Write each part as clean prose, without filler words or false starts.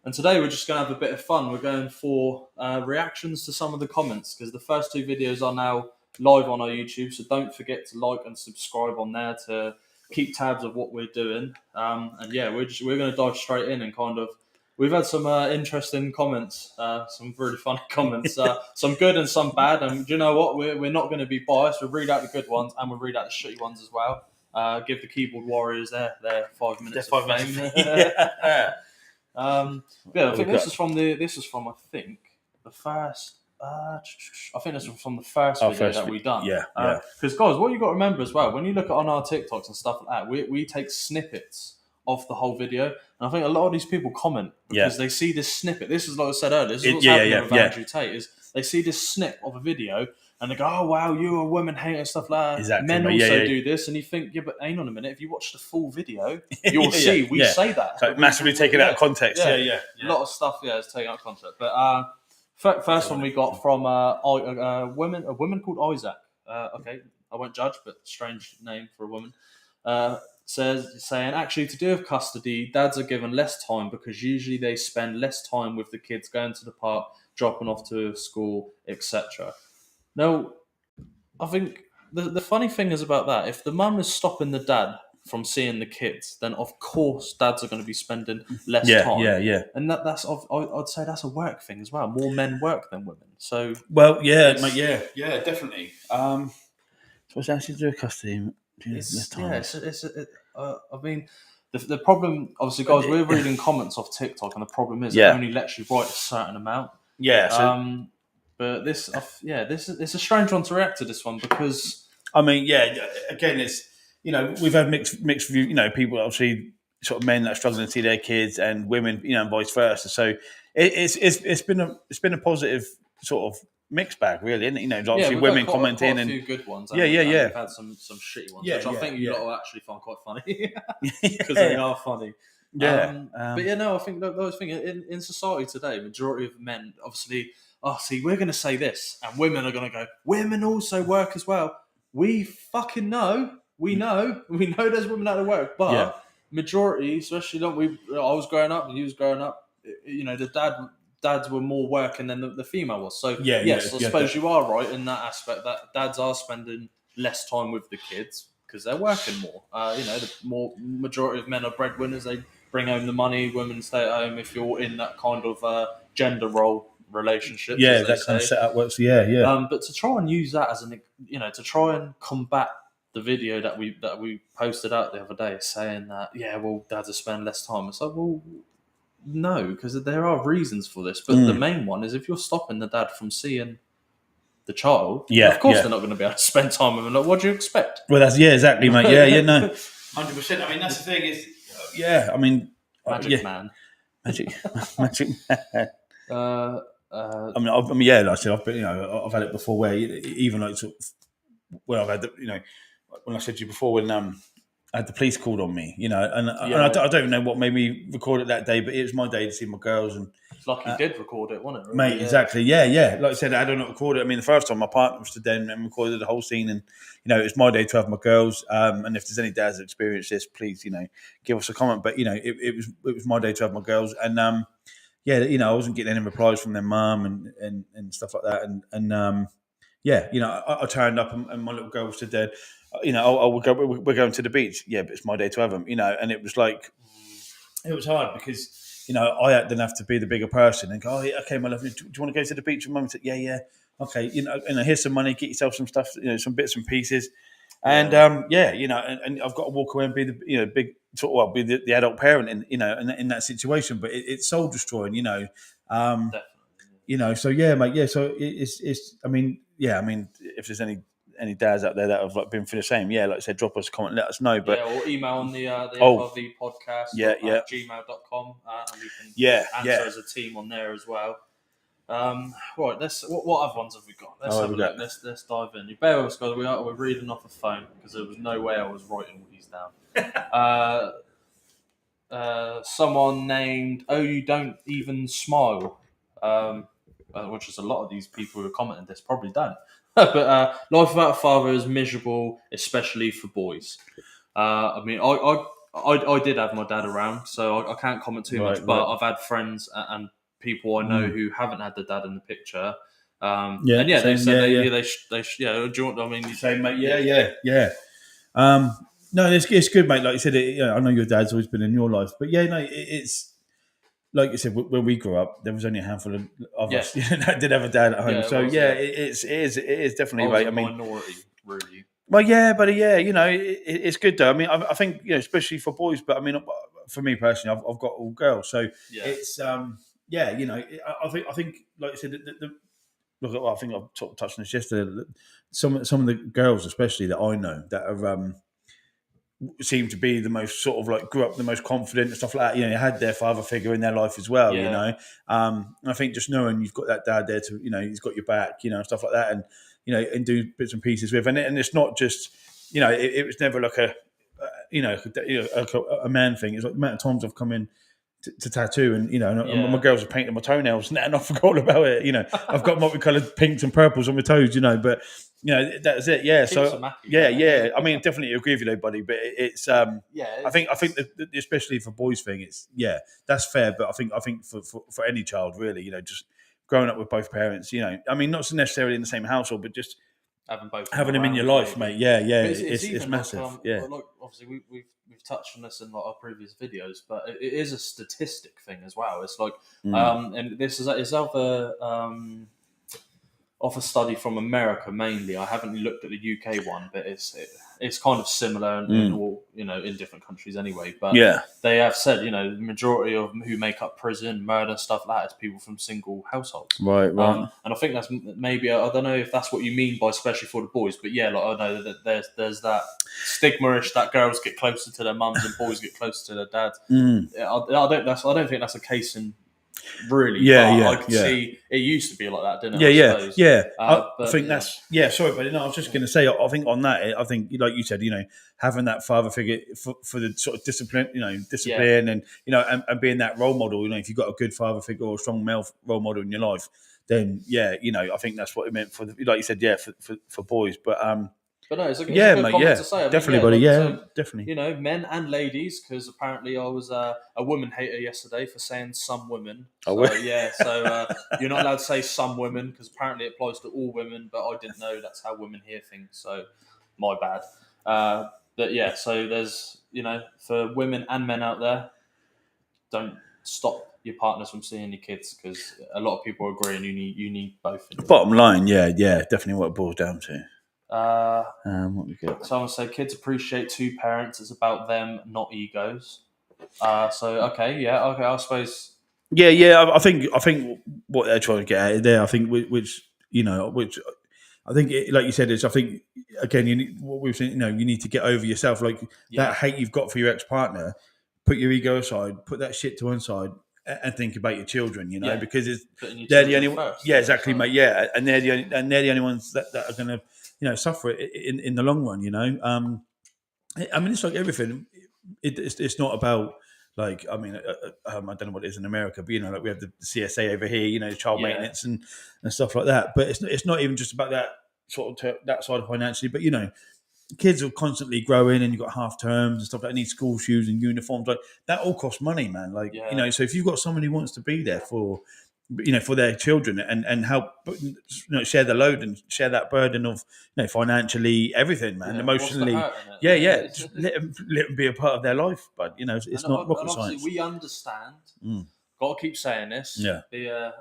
And today we're just going to have a bit of fun. We're going for reactions to some of the comments because the first 2 videos are now live on our YouTube. So don't forget to like and subscribe on there to keep tabs of what we're doing. And yeah, we're going to dive straight in and kind of. We've had some interesting comments, some really funny comments, some good and some bad. And do you know what? We're not going to be biased. We'll read out the good ones and we'll read out the shitty ones as well. Give the keyboard warriors their 5 minutes of fame. Yeah, I think this is from I think the first. I think this was from the first video that we done. Yeah. Because guys, what you got to remember as well, when you look at on our TikToks and stuff like that, we take snippets of the whole video, and I think a lot of these people comment because they see this snippet. This is like I said earlier. This is what's happening with Andrew Tate. Is they see this snip of a video and they go, "Oh wow, you're a woman hater," and stuff like that. Exactly, Men also do this, and you think, "Yeah, but hang on a minute. If you watch the full video, you'll see we say that." So massively taken out of context. Yeah. A lot of stuff, is taken out of context. But first one we got from a woman called Isaac. Okay, I won't judge, but strange name for a woman. Saying actually to do with custody, dads are given less time because usually they spend less time with the kids going to the park, dropping off to school, etc. Now, I think the funny thing is about that, if the mum is stopping the dad from seeing the kids, then of course dads are going to be spending less time. Yeah. And I'd say that's a work thing as well. More men work than women. So definitely. So what's actually to do with custody? I mean, the problem, obviously, guys, we're reading comments off TikTok, and the problem is it only lets you write a certain amount. Yeah. So, but this it's a strange one to react to this one because I mean, again, it's we've had mixed review. People obviously sort of men that are struggling to see their kids, and women, and vice versa. So it's been a positive sort of mixed bag, really, isn't it? Obviously women commenting and a few good ones. We've had some shitty ones, which I think you lot will actually find quite funny because they are funny. Yeah, but I think those things in society today, majority of men obviously. Oh, see, we're going to say this, and women are going to go. Women also work as well. We fucking know. We know there's women out of work, but majority, especially I was growing up and you was growing up. The dads were more working than the female was. So I suppose you are right in that aspect that dads are spending less time with the kids because they're working more. The more majority of men are breadwinners. They bring home the money. Women stay at home. If you're in that kind of gender role relationship, that kind of setup works. But to try and use that as to try and combat the video that we posted out the other day, saying that dads are spending less time. It's like, well, no, because there are reasons for this. But the main one is if you're stopping the dad from seeing the child, of course they're not going to be able to spend time with him. Like, what do you expect? Well, that's exactly, mate. No, 100%. I mean, that's the thing is, I mean, magic man. Like I said, I've been, I've had it before where even like sort of, where I've had the, when I said to you before when I had the police called on me, and I don't even know what made me record it that day, but it was my day to see my girls, and it's like you did record it, wasn't it? Really? Mate, exactly, yeah. Like I said, I had not recorded it. I mean, the first time my partner was stood there and recorded the whole scene, and it's my day to have my girls. And if there's any dads that experience this, please, give us a comment. But it was my day to have my girls, and I wasn't getting any replies from their mum and stuff like that. I turned up and my little girl stood there. We're going to the beach. Yeah, but it's my day to have them. And it was like, it was hard because I then have to be the bigger person and go, oh, yeah, okay, my love, do you want to go to the beach with mum? Yeah, okay. Here's some money, get yourself some stuff, some bits and pieces, and and I've got to walk away and be the big sort of be the adult parent in that situation. But it's soul destroying, Definitely. So mate, So it's. I mean, if there's any dads out there that have been through the same, like I said, drop us a comment, let us know. But or email on the FRV podcast at gmail.com and we can answer as a team on there as well. Right, what other ones have we got? Let's have a look. Let's dive in. You bear with us, guys. We're reading off a phone because there was no way I was writing all these down. Someone named you don't even smile, which is a lot of these people who are commenting this probably don't. But life without a father is miserable, especially for boys. I I did have my dad around, so I can't comment too much. Right, But right. I've had friends and people I know who haven't had the dad in the picture. Yeah, And yeah, they same. said Yeah, yeah. yeah. Do you want? I mean, Same, mate. Yeah. No, it's good, mate. Like you said, I know your dad's always been in your life, but yeah, no, it's like you said. When we grew up, there was only a handful of Yeah. us that did have a dad at home. Yeah, it So was, yeah, yeah. it is I definitely was right. a I mean, minority, really. well, yeah, but yeah, it's good though. I mean, I think especially for boys, but I mean, for me personally, I've got all girls, so Yeah, it's yeah, I think like you said, look, I think I've touched on this yesterday. Some of the girls, especially that I know, that are seem to be the most sort of like grew up the most confident and stuff like that. Had their father figure in their life as well. yeah. I think just knowing you've got that dad there to, he's got your back, and stuff like that, and and do bits and pieces with, and it's not just, it was never like a man thing. It's like the amount of times I've come in to tattoo, and and my Yeah. girls are painting my toenails, and I forgot all about it. I've got multicolored pinks and purples on my toes, but that's it. Yeah, Keeps so them happy, yeah, man. yeah. I mean, definitely agree with you, though, buddy. But it's Yeah, I think that especially for boys thing, it's that's fair. But I think for any child, really, just growing up with both parents, I mean, not necessarily in the same household, but just having both of having them in your around, life, maybe. mate. Yeah, But it's even massive. like, Yeah. like obviously we've touched on this in like our previous videos, but it is a statistic thing as well. It's like and this is off a study from America mainly. I haven't looked at the UK one, but it's kind of similar in all in different countries anyway. But Yeah. they have said the majority of who make up prison, murder, stuff like that is people from single households. Right. And I think that's maybe I don't know if that's what you mean by especially for the boys, but yeah, like I know that there's that stigma-ish that girls get closer to their mums and boys get closer to their dads. I don't think that's a case in really. Yeah, but I could see it used to be like that, didn't it? Yeah, I suppose. yeah. I But, think that's Sorry, but no, I was just going to say. I think on that, I think like you said, having that father figure for the sort of discipline, and and being that role model. If you've got a good father figure or a strong male role model in your life, then I think that's what it meant for like you said, for boys. But no, it's a yeah, good mate, comment to say. I mean, definitely, buddy. like, Yeah, so, definitely. men and ladies, because apparently I was a woman hater yesterday for saying some women. Oh, So well. yeah, so you're not allowed to say some women because apparently it applies to all women, but I didn't know that's how women hear things. So my bad. But yeah, so there's for women and men out there, don't stop your partners from seeing your kids because a lot of people agree, and you need both. Bottom line, yeah, definitely what it boils down to. What we got? Someone said kids appreciate two parents. It's about them, not egos. So okay, I suppose. Yeah. I think what they're trying to get at there. I think which I think, like you said, is I think again you need, what we've seen. You need to get over yourself, like that hate you've got for your ex partner. Put your ego aside. Put that shit to one side. And think about your children, because they're the only first, exactly, mate. Yeah, and they're the only ones that are going to suffer it in the long run. I mean, it's like everything. It's not about like I mean I don't know what it is in America, but like we have the CSA over here, child maintenance and stuff like that. But it's not even just about that sort of that side financially, but kids are constantly growing, and you've got half terms and stuff like that. Need school shoes and uniforms, like that all costs money, man. Like so if you've got someone who wants to be there for for their children and help share the load and share that burden of financially everything, man, emotionally, just let them be a part of their life. But it's not rocket science. We understand. Got to keep saying this. Yeah. Be a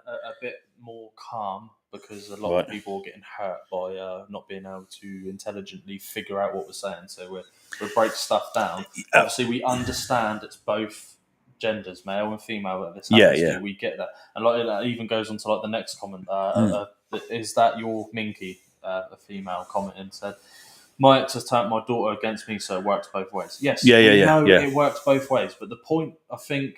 bit more calm because a lot of people are getting hurt by not being able to intelligently figure out what we're saying. So we break stuff down. Obviously, we understand it's both genders, male and female, that this happens to. We get that, and like that even goes on to like the next comment. Is that your Minky? A female commented said, "My ex has turned my daughter against me, so it works both ways." Yes, it works both ways. But the point, I think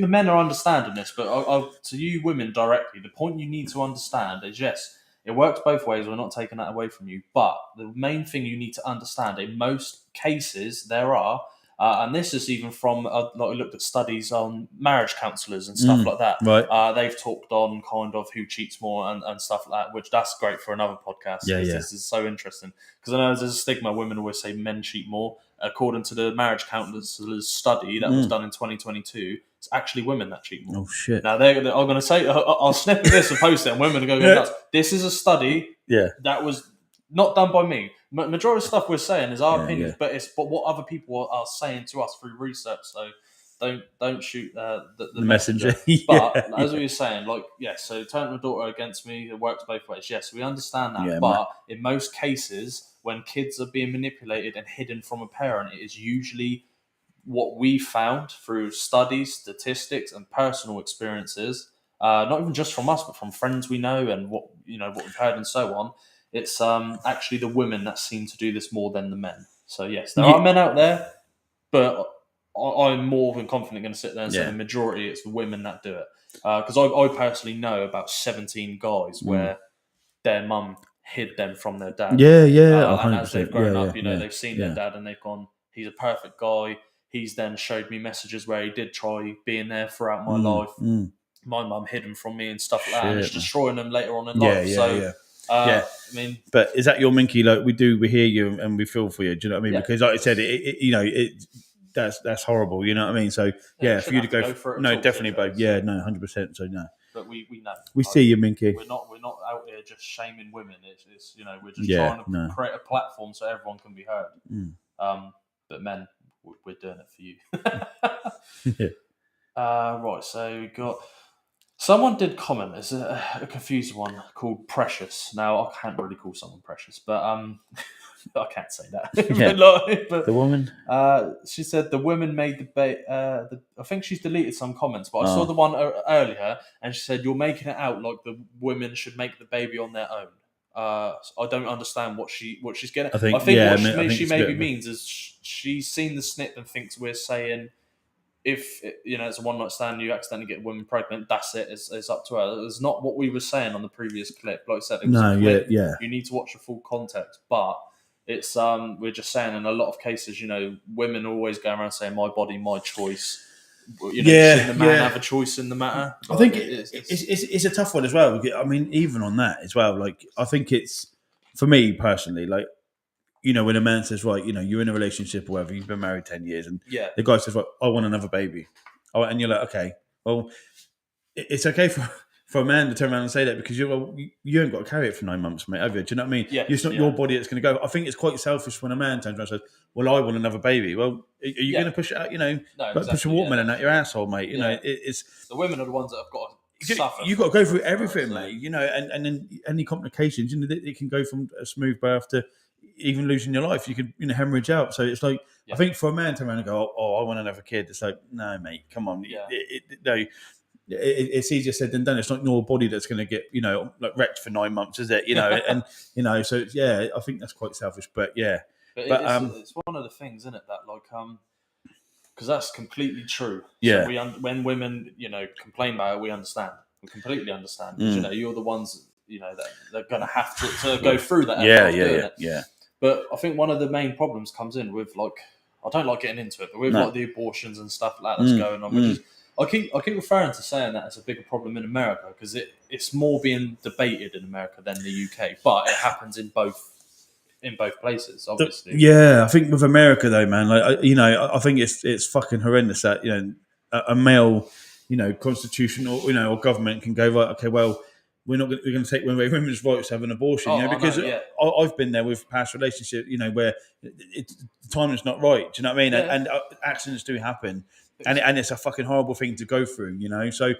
the men are understanding this, but to you women directly, the point you need to understand is yes, it works both ways. We're not taking that away from you, but the main thing you need to understand in most cases there are And this is even from, like I looked at studies on marriage counsellors and stuff like that. Right. They've talked on kind of who cheats more and stuff like that, which that's great for another podcast. Yeah, because yeah. This is so interesting. Because I know there's a stigma, women always say men cheat more. According to the marriage counsellors study that was done in 2022, it's actually women that cheat more. Oh, shit. Now, I'm going to say, I'll snip this and post it, and women are going to go nuts. This is a study that was not done by me. Majority of stuff we're saying is our opinions, but it's what other people are saying to us through research. So don't shoot the messenger. But as we were saying, like, yes, so turning my daughter against me, it works both ways. Yes, we understand that. But in most cases, when kids are being manipulated and hidden from a parent, it is usually what we found through studies, statistics, and personal experiences. Not even just from us, but from friends we know and what we've heard and so on. It's actually the women that seem to do this more than the men. So yes, there are men out there, but I'm more than confident going to sit there and say the majority it's the women that do it. Because I personally know about 17 guys where their mum hid them from their dad. And as they've grown up, they've seen their dad and they've gone, he's a perfect guy. He's then showed me messages where he did try being there throughout my life. My mum hid him from me and stuff like that, and it's destroying them later on in life. I mean, but is that your minky? Like we hear you and we feel for you. Do you know what I mean? Because like I said, that's horrible. You know what I mean? So for you to go for it, no, definitely, babe. Yeah, no, 100%. So no, but we know we see you, minky. We're not out here just shaming women. It's we're just trying to create a platform so everyone can be heard. But men, we're doing it for you. Right, so we got. Someone did comment. There's a confusing one called Precious. Now, I can't really call someone Precious, but I can't say that. But the woman? She said the women made the I think she's deleted some comments, but I saw the one earlier, and she said, you're making it out like the women should make the baby on their own. I don't understand what she's getting. I think what she maybe means is she's seen the snip and thinks we're saying, if it's a one-night stand, you accidentally get a woman pregnant, that's it. It's up to her. It's not what we were saying on the previous clip. Like I said, it was a clip. You need to watch the full context. But it's we're just saying in a lot of cases, women always go around saying "my body, my choice." Shouldn't the man have a choice in the matter? I think it's a tough one as well. I mean, even on that as well. Like, I think it's for me personally, like. When a man says, right, you're in a relationship or whatever, you've been married 10 years, and the guy says, right, I want another baby. And you're like, okay, well, it's okay for a man to turn around and say that because you ain't got to carry it for 9 months, mate, have you? Do you know what I mean? It's not your body that's going to go. I think it's quite selfish when a man turns around and says, well, I want another baby. Well, are you going to push it out, push a watermelon out your asshole, mate? It's the women are the ones that have got to suffer. You've got to go through everything, mate, and then any complications, it can go from a smooth birth to even losing your life. You could hemorrhage out. So it's like I think for a man to turn around and go, oh, I want another kid, it's like, no, mate, come on. It's easier said than done. It's not your body that's going to get like wrecked for 9 months, is it? And so I think that's quite selfish. But it's one of the things, isn't it, that like because that's completely true. So when women complain about it, we understand. We completely understand. You're the ones that they're going to have to go through that. But I think one of the main problems comes in with I don't like getting into it, but with the abortions and stuff like that that's going on, which is I keep referring to saying that it's a bigger problem in America because it's more being debated in America than the UK, but it happens in both places, obviously. I think with America though, man, I think it's fucking horrendous that a male constitution or government can go, right, okay, well, we're going to take away women's rights to have an abortion, because I've been there with past relationship, where the time is not right. Do you know what I mean? And accidents do happen, and it's a fucking horrible thing to go through, So,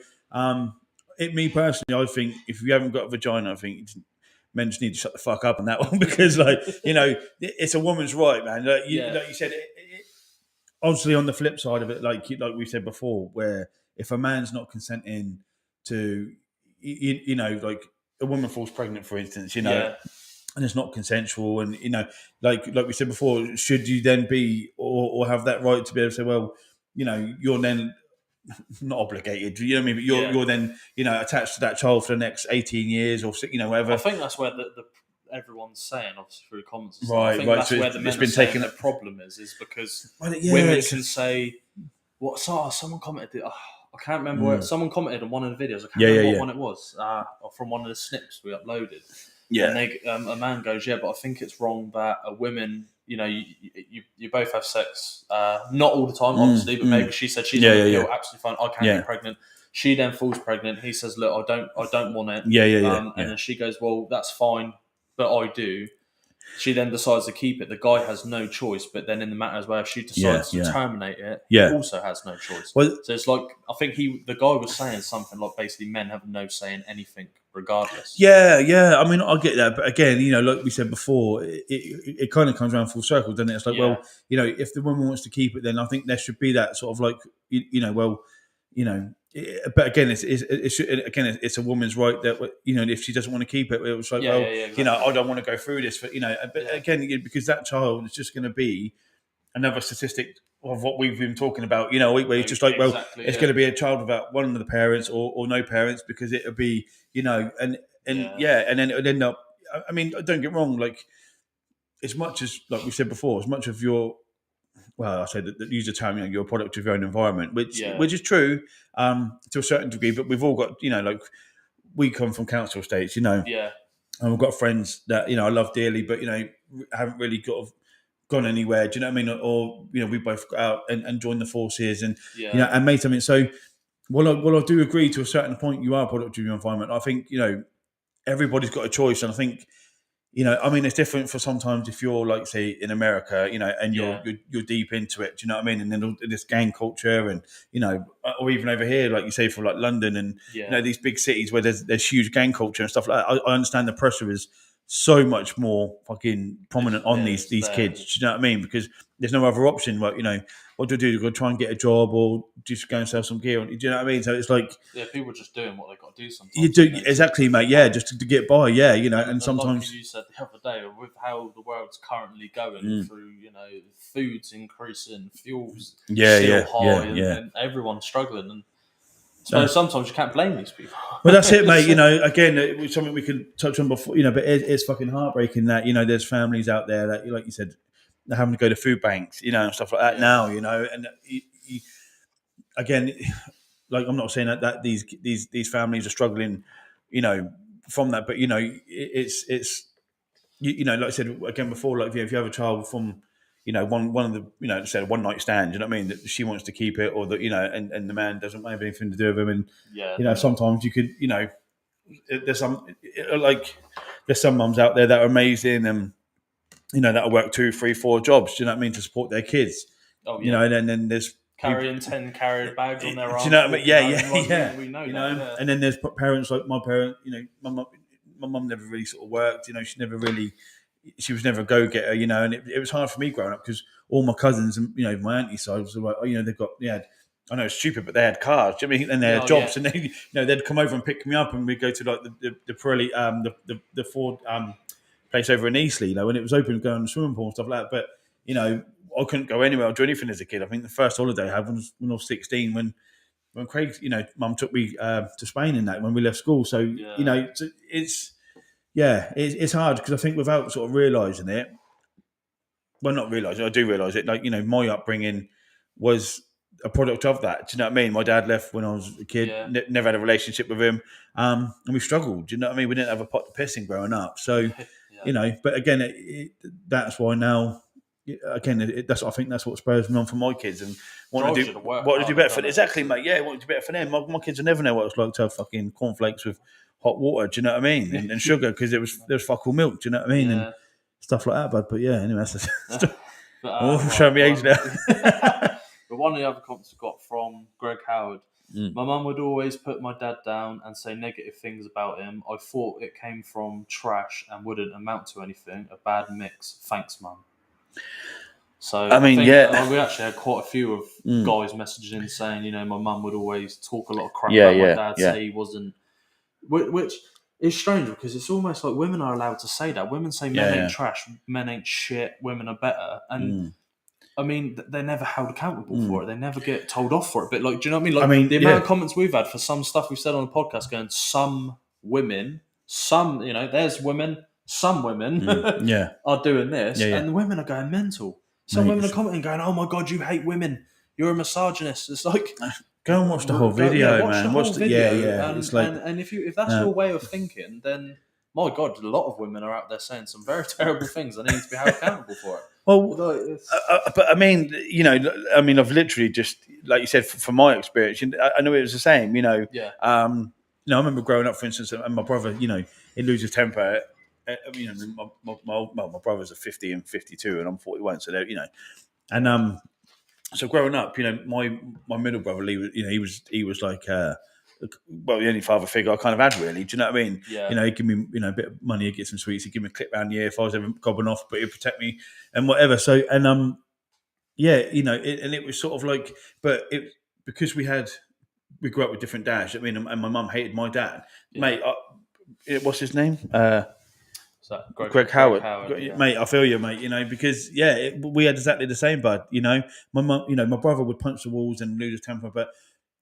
me personally, I think if you haven't got a vagina, I think men just need to shut the fuck up on that one because, it's a woman's right, man. Like you said, obviously on the flip side of it, like we said before, where if a man's not consenting to like a woman falls pregnant, for instance, and it's not consensual, and like we said before, should you then be or have that right to be able to say, well, you're then not obligated, you know what I mean? But you're then attached to that child for the next 18 years or whatever. I think that's where the everyone's saying, obviously through the comments. And stuff. Right, I think right. that's So where it's the men been are saying taken- the problem is because Well, yeah, women it's- can say, "What?" So someone commented. I can't remember where someone commented on one of the videos. I can't Yeah, remember yeah, what one it was. From one of the snips we uploaded. Yeah. And they, a man goes, "Yeah, but I think it's wrong that a woman, you know, you both have sex, not all the time, obviously, but maybe she said she's on the pill, absolutely fine. I can't get pregnant." She then falls pregnant. He says, "Look, I don't want it." And then she goes, "Well, that's fine, but I do." She then decides to keep it. The guy has no choice, but then in the matter as well, if she decides to terminate it, he also has no choice. Well, so it's like, I think the guy was saying something like basically men have no say in anything regardless. Yeah. I mean, I get that, but again, you know, like we said before, it kind of comes around full circle, doesn't it? It's like, well, you know, if the woman wants to keep it, then I think there should be that sort of like, you know, well, you know. But again, it's a woman's right that, you know, if she doesn't want to keep it, it was like, exactly. You know, I don't want to go through this, but you know, but again, because that child is just going to be another statistic of what we've been talking about, you know, where it's just like, well, it's going to be a child without one of the parents or no parents, because it'll be, you know, and then it'll end up. I mean, don't get wrong, like as much as, like we said before, as much of your, well, I said that use the term, you know, you're a product of your own environment, which is true to a certain degree. But we've all got, you know, like we come from council estates, you know, and we've got friends that, you know, I love dearly, but you know, haven't really gone anywhere. Do you know what I mean? Or you know, we both got out and joined the forces and you know and made something. So, well, I do agree to a certain point. You are a product of your environment. I think, you know, everybody's got a choice, and I think, you know, I mean, it's different for sometimes if you're like, say, in America, you know, and you're deep into it. Do you know what I mean? And then this gang culture, and you know, or even over here, like you say, for like London and you know, these big cities where there's huge gang culture and stuff like that. I understand the pressure is so much more fucking prominent on these kids. Do you know what I mean? Because there's no other option. Like, you know, what do? You go try and get a job, or just go and sell some gear? Do you know what I mean? So it's like, people are just doing what they've got to do sometimes. You do exactly, mate. Yeah, just to get by. Yeah, you know, and sometimes, like you said the other day, with how the world's currently going through, you know, food's increasing, fuels still high, and everyone's struggling. And so sometimes you can't blame these people. Well, that's it, mate. You know, again, it was something we could touch on before. You know, but it's fucking heartbreaking that, you know, there's families out there that, like you said, they're having to go to food banks, you know, and stuff like that now. You know, and again, like I'm not saying that these families are struggling, you know, from that, but you know, it's you know, like I said again before, like if you have a child from, you know, one of the, you know, say a one night stand, you know what I mean, that she wants to keep it, or that, you know, and the man doesn't have anything to do with him, and you know, sometimes you could, you know, there's some mums out there that are amazing, and you know, that'll work 2, 3, 4 jobs, do you know what I mean, to support their kids. You know, and then there's carrying 10 carrier bags on their arms. Do you know what I mean? We know you that, know, and then there's parents like my parent. You know, my mum never really sort of worked. You know, she was never a go getter. You know, and it was hard for me growing up because all my cousins and, you know, my auntie's side was like, oh, you know, they've got I know it's stupid, but they had cars. Do you know what I mean? And they had jobs, and they, you know, they'd come over and pick me up, and we'd go to like the Pirelli, the Ford place over in Eastleigh, you know, when it was open, going to the swimming pool and stuff like that. But you know, I couldn't go anywhere or do anything as a kid. I think the first holiday I had was when I was 16, when Craig, you know, Mum took me to Spain and that when we left school. So you know, it's hard because I think without sort of realising it, well, not realising, I do realise it. Like, you know, my upbringing was a product of that. Do you know what I mean? My dad left when I was a kid. Never had a relationship with him, and we struggled. Do you know what I mean? We didn't have a pot to piss in growing up. So you know, but again, that's why now. Again, I think that's what spurs me on for my kids and want to do better for them. Exactly, mate. Yeah, want to do better for them. My kids will never know what it's like to have fucking cornflakes with hot water. Do you know what I mean? And sugar, because there's fuck all milk. Do you know what I mean? And stuff like that. But yeah, anyway, that's showing me age now. But one of the other comments I got from Greg Howard. My mum would always put my dad down and say negative things about him. I thought it came from trash and wouldn't amount to anything. A bad mix. Thanks, mum. So I think, we actually had quite a few of guys messaging saying, you know, my mum would always talk a lot of crap about my dad, say he wasn't, which is strange because it's almost like women are allowed to say that. Women say men ain't trash, men ain't shit, women are better, and I mean, they're never held accountable for it. They never get told off for it. But like, do you know what I mean? Like, the amount of comments we've had for some stuff we've said on the podcast, going, some women, you know, there's women. some women Yeah, are doing this, Yeah, yeah. and the women are going mental. Some Mate, women are it's- commenting, going, "Oh my god, you hate women. You're a misogynist." It's like, go and watch the whole video, watch the man. whole Yeah, video, yeah. It's like, and if that's your way of thinking, then my god, a lot of women are out there saying some very terrible things. and They need to be held accountable for it. well, Like, but I mean, I've literally just, like you said, from my experience, I know it was the same. yeah, I remember growing up, for instance, and my brother, he loses temper. My brothers are 50 and 52, and I'm 41, so they're, and so growing up, my middle brother Lee, he was like, well, the only father figure I kind of had, really. Do you know what I mean? yeah. He'd give me, a bit of money, he'd get some sweets, he'd give me a clip round the ear if I was ever gobbing off, but he'd protect me and whatever. So, and yeah, and it was sort of like, but it because we grew up with different dads. I mean, and my mum hated my dad, Yeah. mate. What's his name? So Greg Howard. yeah. Mate, I feel you, mate. Because we had exactly the same, bud. My mum, my brother would punch the walls and lose his temper, but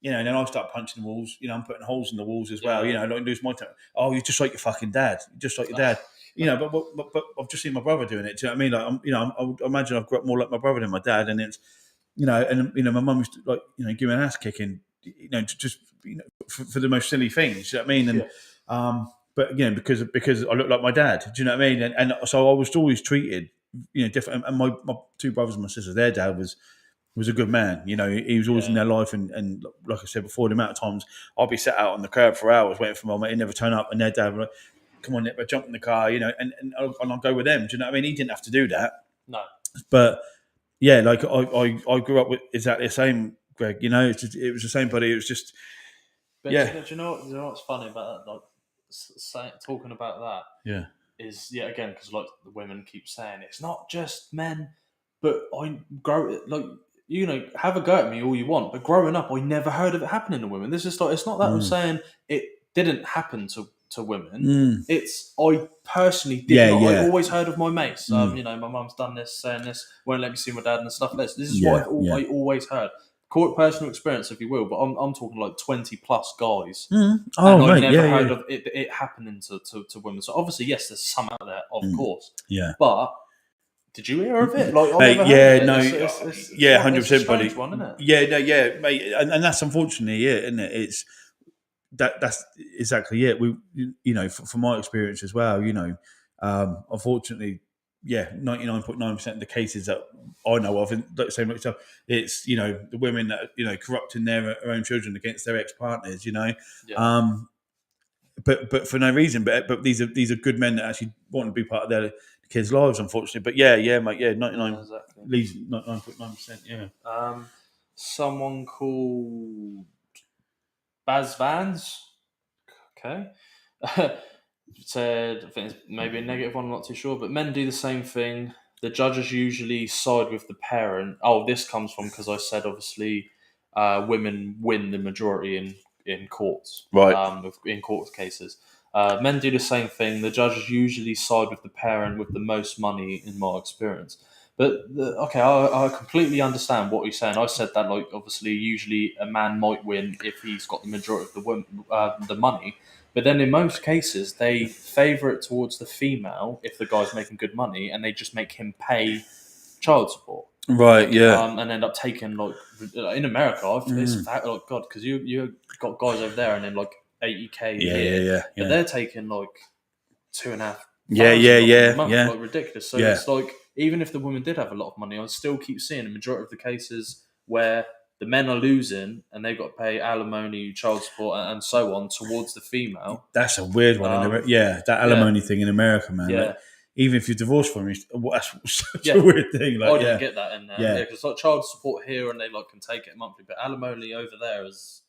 and then I start punching the walls. I'm putting holes in the walls as well. Yeah. Like lose my temper. Oh, you're just like your fucking dad. You're just like your dad. But I've just seen my brother doing it. Do you know what I mean? Like I would imagine I've grew up more like my brother than my dad, and it's my mum used to like give me an ass kicking, just for the most silly things. You know what I mean? And but again, because I look like my dad. Do you know what I mean? And so I was always treated, different. And my two brothers and my sister, their dad was a good man. He was always in their life, and like I said before, the amount of times I'll be sat out on the curb for hours waiting for my mate, he'd never turn up, and their dad would like, come on, Nick, jump in the car, and I'll go with them. Do you know what I mean? He didn't have to do that. No. But yeah, like I grew up with exactly the same, Greg. It was the same, but it was just But yeah. do you know what's funny about that? Like talking about that Yeah. is again because like the women keep saying it's not just men, but I grow like have a go at me all you want, but growing up I never heard of it happening to women. This is like it's not that I'm saying it didn't happen to women. It's I personally did not. I always heard of my mates. My mum's done this, saying this, won't let me see my dad and stuff. This is what I always heard. Call it personal experience if you will, but I'm talking like 20 plus guys. Oh, and I mate, never heard of it happening to women. So obviously, yes, there's some out there, of course. Yeah. But did you hear of it? Like, mate, never heard no, it's 100%, buddy. One, isn't it? Yeah, no, yeah, mate, and that's unfortunately it, isn't it? It's that's exactly it. We, from my experience as well, unfortunately, 99.9% of the cases that I know of, and like same like yourself, it's the women that corrupting their own children against their ex partners, Yeah. But for no reason. But these are good men that actually want to be part of their kids' lives, unfortunately. But mate, 99, exactly. at least 99.9%, yeah. Someone called Baz Vans, okay, said I think it's maybe a negative one. I'm not too sure, but men do the same thing. The judges usually side with the parent. Oh, this comes from because I said obviously women win the majority in courts, Right. In court cases. Men do the same thing. The judges usually side with the parent with the most money, in my experience. But I completely understand what you're saying. I said that like obviously, usually a man might win if he's got the majority of the money. But then in most cases, they favour it towards the female if the guy's making good money, and they just make him pay child support. Right, yeah. And end up taking like in America, it's like God, because you got guys over there and then like 80K a year, yeah. but they're taking like 2.5. Yeah. A month, like ridiculous. So it's like even if the woman did have a lot of money, I still keep seeing a majority of the cases where the men are losing and they've got to pay alimony, child support, and so on towards the female. That's a weird one. That alimony thing in America, man. Yeah. Like, even if you're divorced from him, that's such a weird thing. Like, I didn't get that in there. Yeah, because like child support here and they like can take it monthly, but alimony over there is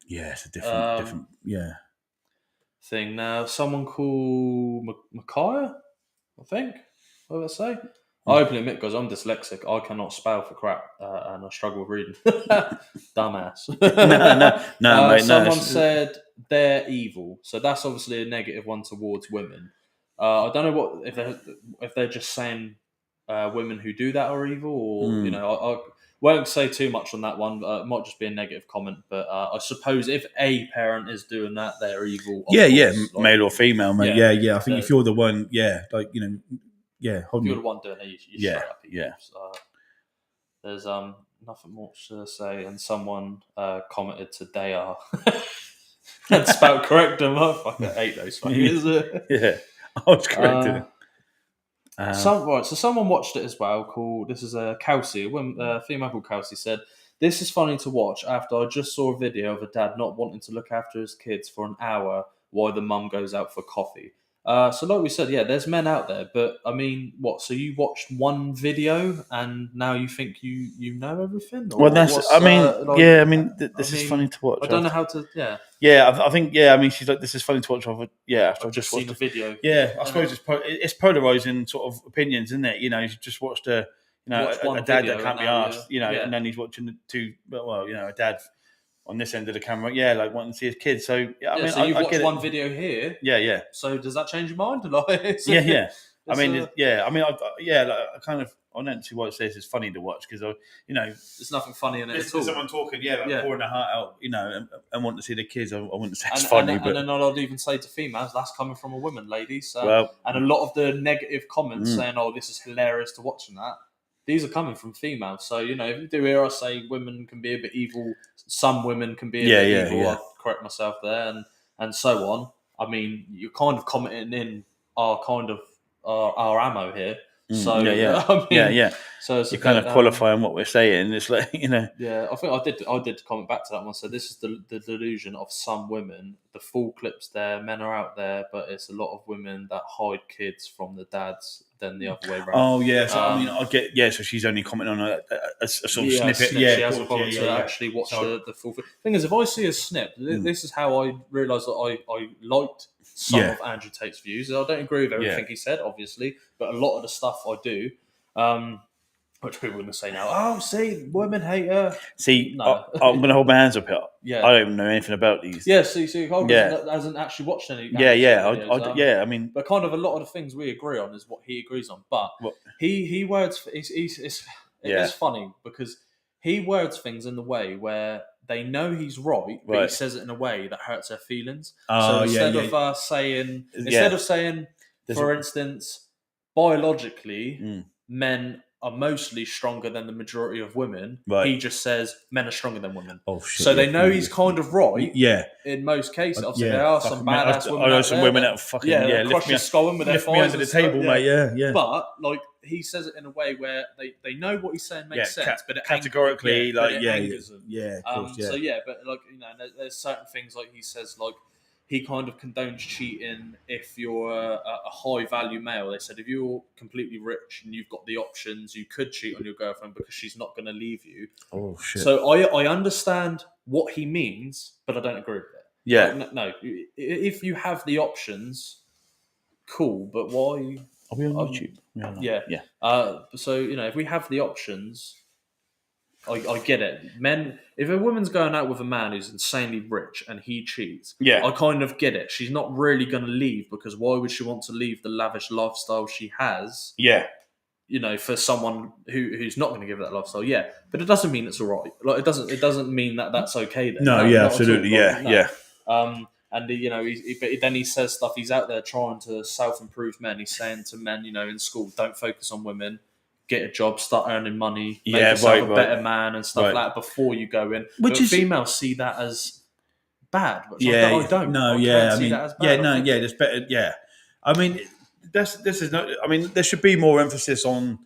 it's a different thing. Now, someone called Micaiah, I think. What did I say? I openly admit, because I'm dyslexic, I cannot spell for crap, and I struggle with reading. Dumbass. no, mate. Someone said they're evil, so that's obviously a negative one towards women. I don't know what if they're just saying women who do that are evil, or won't say too much on that one. It might just be a negative comment, but I suppose if a parent is doing that, they're evil. Of course. Male or female, mate. Yeah. I think if you're the one, hold if you're the one doing it, you're straight up evil. So, there's nothing much to say, and someone commented today and spelled correct them. I fucking hate those fuckers. Yeah, I was correcting it. So someone watched it as well. This is Kelsey, a female called Kelsey, said, "This is funny to watch after I just saw a video of a dad not wanting to look after his kids for an hour while the mum goes out for coffee." So like we said, there's men out there, but I mean, what? So you watched one video and now you think you know everything? Or Well, this is funny to watch. I don't know how to. I think. I mean, she's like, this is funny to watch. After I've just seen a video. Yeah, I suppose it's polarizing sort of opinions, isn't it? You know, you just watched a dad that can't be asked. And then he's watching the two. Well, a dad on this end of the camera, like wanting to see his kids. So so you've watched one video here. Yeah. So does that change your mind? Yeah. I mean, I kind of. I don't see why it says it's funny to watch because there's nothing funny in it at all. Someone talking, pouring their heart out, and wanting to see the kids. I wouldn't say it's funny, but then I'd even say to females, that's coming from a woman, ladies. And a lot of the negative comments saying, "Oh, this is hilarious to watch," and that. These are coming from females. So, if you do hear us say women can be a bit evil, some women can be a bit evil, I'll correct myself there, and so on. I mean, you're kind of commenting in our ammo here. So, So it's you're kind of qualifying what we're saying. It's like, Yeah, I think I did comment back to that one. So this is the delusion of some women. The full clip's there, men are out there, but it's a lot of women that hide kids from the dads than the other way around. Oh, yeah. So, I get, so she's only commenting on a sort of snippet. She hasn't bothered to actually watch the full thing. Thing is, if I see a snip, this is how I realised that I liked some of Andrew Tate's views. I don't agree with everything he said, obviously, but a lot of the stuff I do. Which people are going to say now, "Oh, see, women hate her." See, no. I'm going to hold my hands up here. Yeah, I don't even know anything about these. Yeah, see, Holmes hasn't actually watched any. I mean, but kind of a lot of the things we agree on is what he agrees on. But he words. It's funny because he words things in the way where they know he's right, but he says it in a way that hurts their feelings. So instead of saying, for instance, biologically, men are mostly stronger than the majority of women. Right. He just says men are stronger than women. Oh shit! So they know he's kind of right. Yeah. In most cases, obviously there are some badass women. I know some women that fucking crush your skull with their lift me under the table, mate. Yeah. But like he says it in a way where they know what he's saying makes sense, but it categorically, angers them. Yeah, of course, So but like there's certain things like he says like. He kind of condones cheating if you're a high value male. They said if you're completely rich and you've got the options, you could cheat on your girlfriend because she's not going to leave you. Oh shit! So I understand what he means, but I don't agree with it. Yeah. Like, no, if you have the options, cool. But why? Are we on YouTube? Yeah. So if we have the options. I get it. Men, if a woman's going out with a man who's insanely rich and he cheats, I kind of get it. She's not really going to leave because why would she want to leave the lavish lifestyle she has? Yeah. For someone who's not going to give that lifestyle. Yeah, but it doesn't mean it's all right. Like it doesn't mean that that's okay. Then. No, absolutely, yeah. And but then he says stuff. He's out there trying to self-improve men. He's saying to men, in school, don't focus on women. Get a job, start earning money, make yourself a better man and stuff like that before you go in. But females see that as bad. Which I don't. No, I mean, there's better. Yeah, I mean, this is not. I mean, there should be more emphasis on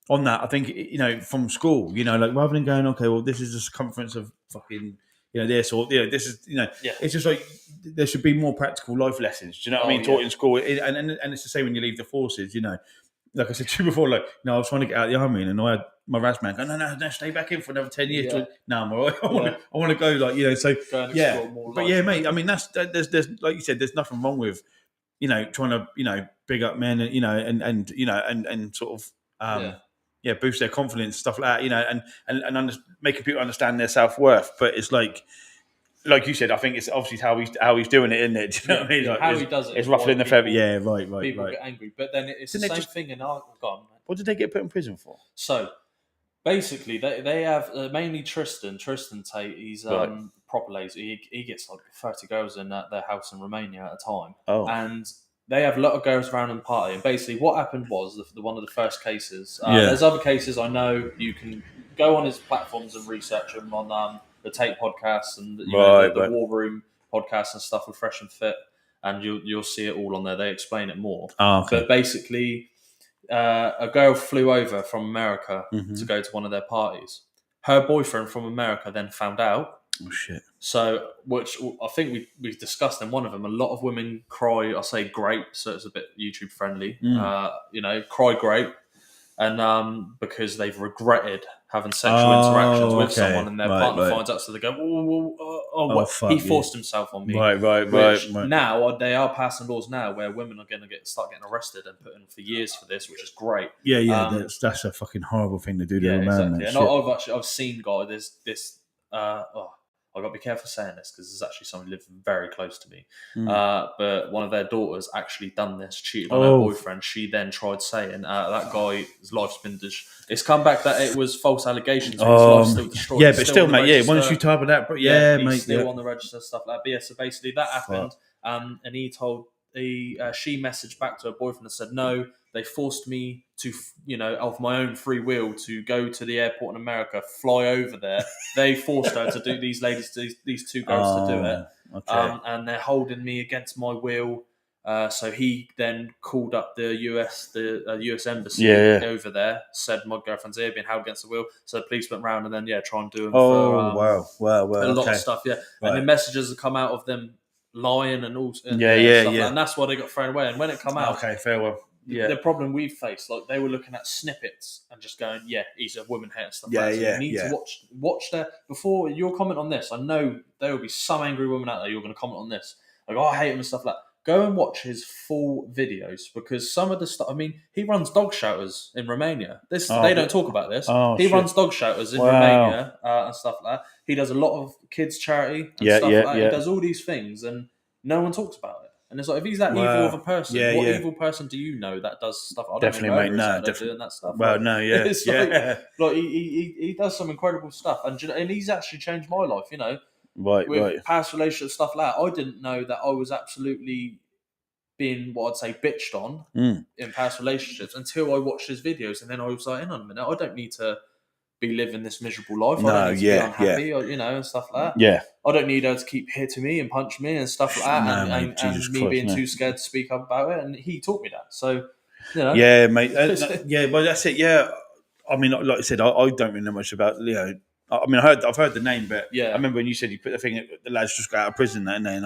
that. I think from school, like rather than going, okay, well, this is the circumference of fucking. This or this is it's just like there should be more practical life lessons. Do you know what I mean? Taught in school, and it's the same when you leave the forces. Like I said to you before, I was trying to get out of the army, and I had my RAS man go, no, stay back in for another 10 years. Yeah. No, I'm all right. I want to go, so but mate. I mean, there's like you said, there's nothing wrong with trying to big up men, and sort of boost their confidence, stuff like that, and making people understand their self-worth. But it's like you said, I think it's obviously how he's doing it, isn't it? Do you know what I mean? How he does it. It's ruffling the feather. Yeah, right. People get angry, but then it's the same thing in our. What did they get put in prison for? So, Basically, they have mainly Tristan Tate. He's Right. proper lazy. He gets like 30 girls in at their house in Romania at a time, Oh. and they have a lot of girls around and party. And basically, what happened was one of the first cases. Yeah. There's other cases I know. You can go on his platforms and research them on the Tate podcast and the Right. War Room podcast and stuff with Fresh and Fit, and you'll see it all on there. They explain it more. Oh, okay. But basically, a girl flew over from America Mhm. to go to one of their parties. Her boyfriend from America then found out. Oh shit. So, which I think we've discussed in one of them. A lot of women cry. I say grape, so it's a bit YouTube friendly. Cry grape, and because they've regretted having sexual interactions with someone, and their partner finds out, so they go, fuck, he forced himself on me. Right. Now they are passing laws now where women are going to start getting arrested and put in for years for this, which is great. Yeah. That's a fucking horrible thing to do to a man. Exactly. And I've seen there's this. I've got to be careful saying this because there's actually someone who lives very close to me. But one of their daughters actually done this, cheated on her boyfriend. She then tried saying that guy's life's been it's come back that it was false allegations. His life's still destroyed. Yeah, but still, mate. Yeah, once you type of that, he's mate. Still on the register, stuff like that. But yeah, so basically that happened. And she messaged back to her boyfriend and said, no, they forced me to, of my own free will to go to the airport in America, fly over there. They forced her to do these two girls to do it. Okay. And they're holding me against my will. So he then called up the US embassy over there, said my girlfriend's here, being held against the will. So the police went round and then try and do them wow, a lot of stuff. Yeah, right. And the messages have come out of them lying and all. And and that's why they got thrown away. And when it come out, okay, farewell. Yeah. The problem we faced, like they were looking at snippets and just going, "Yeah, he's a woman hater stuff." Yeah, like that. So you need to watch their before your comment on this. I know there will be some angry women out there. You're going to comment on this, like, "Oh, I hate him" and stuff like that. Go and watch his full videos because some of the stuff. I mean, he runs dog shelters in Romania. They don't talk about this. He runs dog shelters in Romania and stuff like that. He does a lot of kids charity and stuff like that. He does all these things and no one talks about it. And it's like, if he's that evil of a person, what evil person do you know that does stuff? I don't definitely, mate. No, definitely doing that stuff. Well, no, yeah, it's like he does some incredible stuff, and he's actually changed my life. With past relationship stuff like that. I didn't know that I was absolutely being what I'd say bitched on in past relationships until I watched his videos, and then I was like, "Hang on a minute, I don't need to be living this miserable life. I don't need to be unhappy, or, and stuff like that. Yeah, I don't need her to keep hitting me and punch me and stuff like that, and me being too scared to speak up about it. And he taught me that. So, yeah, mate, well, that's it. Yeah, I mean, like I said, I don't really know much about Leo. I mean, I've heard the name, but I remember when you said you put the thing, the lads just got out of prison, and then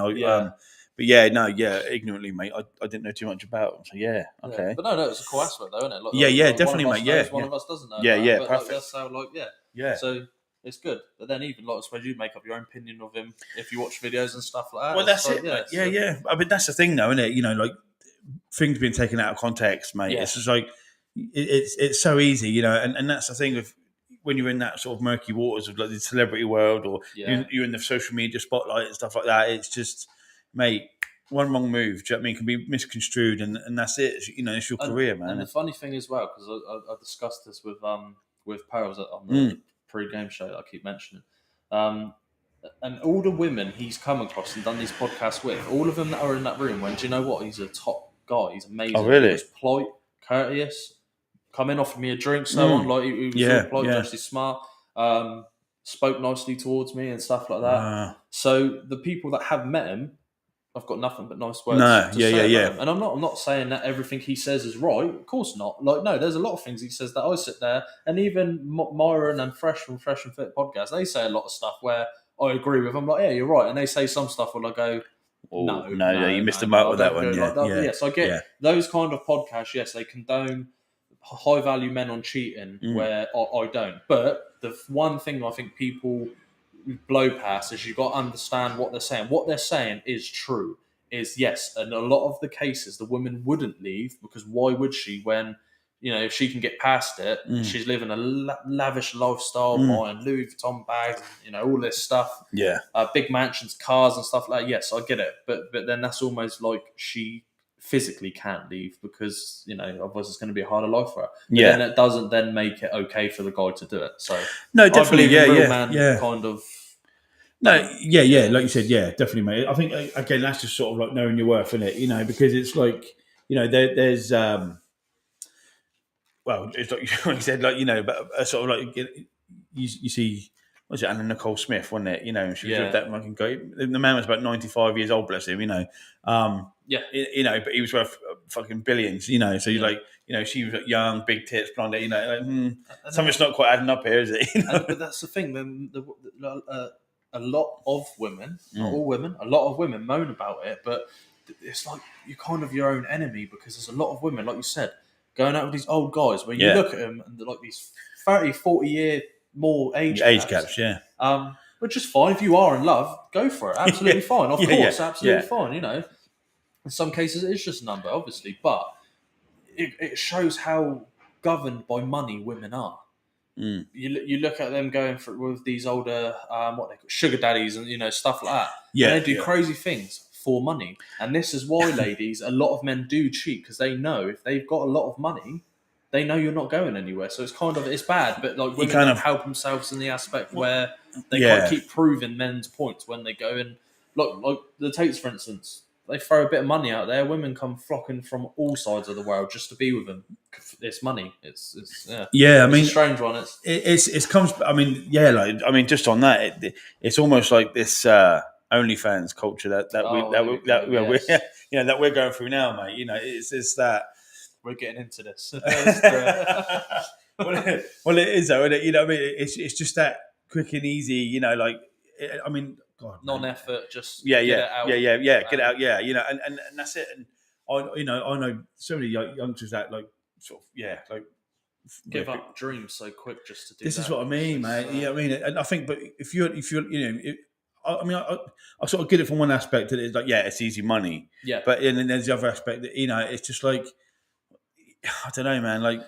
ignorantly, mate, I didn't know too much about him. So okay. Yeah. But no, it's a cool aspect, though, isn't it? Like, definitely, mate. One of us doesn't know. But perfect. That's how, yeah. So it's good. But then even, I suppose you make up your own opinion of him if you watch videos and stuff like that. Well, that's it. Yeah. I mean, that's the thing, though, isn't it? Like things being taken out of context, mate. It's just like it's so easy, and that's the thing of when you're in that sort of murky waters of like the celebrity world, or you're in the social media spotlight and stuff like that. It's just, mate, one wrong move, do you know what I mean, can be misconstrued, and that's it. It's your career, man. And the funny thing as well, because I discussed this with Pearls on the pre-game show that I keep mentioning, and all the women he's come across and done these podcasts with, all of them that are in that room, do you know what? He's a top guy. He's amazing. Oh, really? He was polite, courteous, come in, offered me a drink, so on. Like, he was all polite, actually smart. Spoke nicely towards me and stuff like that. So the people that have met him, I've got nothing but nice words to say about him. And I'm not saying that everything he says is right. Of course not. Like, no, there's a lot of things he says that I sit there, and even Myron and Fresh from Fresh and Fit podcast, they say a lot of stuff where I agree with. I'm like, yeah, you're right. And they say some stuff where I go, no, you missed the mark with that one. Yes, I get those kind of podcasts. Yes, they condone high value men on cheating, where I don't. But the one thing I think people blow past is you've got to understand what they're saying. What they're saying is true. Is yes, and a lot of the cases the woman wouldn't leave, because why would she when, if she can get past it, she's living a lavish lifestyle, buying Louis Vuitton bags, all this stuff. Yeah. Big mansions, cars and stuff like that. Yes, I get it. But then that's almost like she physically can't leave because otherwise it's going to be a harder life for her. But Yeah. then it doesn't then make it okay for the guy to do it. So No, I definitely. believe in real Yeah, man yeah. kind of. No, yeah, like you said, yeah, definitely, mate. I think again that's just sort of like knowing your worth, isn't it? Because it's like there's well, it's like you said, like but sort of like you see, what was it, Anna Nicole Smith, wasn't it? She was with that fucking guy. The man was about 95 years old, bless him. Yeah. But he was worth fucking billions. So you're like, she was like young, big tits, blonde. Something's not quite adding up here, is it? But that's the thing. A lot of women, not all women, a lot of women moan about it, but it's like you're kind of your own enemy because there's a lot of women, like you said, going out with these old guys where you look at them and they're like these 30, 40 year more age gaps, yeah. Which is fine. If you are in love, go for it. Absolutely fine. Of course, absolutely fine. In some cases it's just a number, obviously, but it shows how governed by money women are. Mm. You look at them going with these older what they call sugar daddies and stuff like that. Yeah, and they do crazy things for money, and this is why, ladies, a lot of men do cheat because they know if they've got a lot of money, they know you're not going anywhere. So it's bad, but like women kind of help themselves in the aspect where they can't keep proving men's points when they go and like the Tates, for instance. They throw a bit of money out there. Women come flocking from all sides of the world just to be with them. It's money. It's yeah. I mean, a strange one. It comes. I mean, just on that, it's almost like this OnlyFans culture that we're going through now, mate. It's that we're getting into this. Well, it is though. Isn't it? It's just that quick and easy. God, non-effort, just get it out. Get it out, and that's it. And I know so many youngsters that like sort of give up dreams so quick just to do. This is what I mean, mate. And I think, but if you're I sort of get it from one aspect that it's like, it's easy money, but then there's the other aspect that it's just like I don't know, man. Like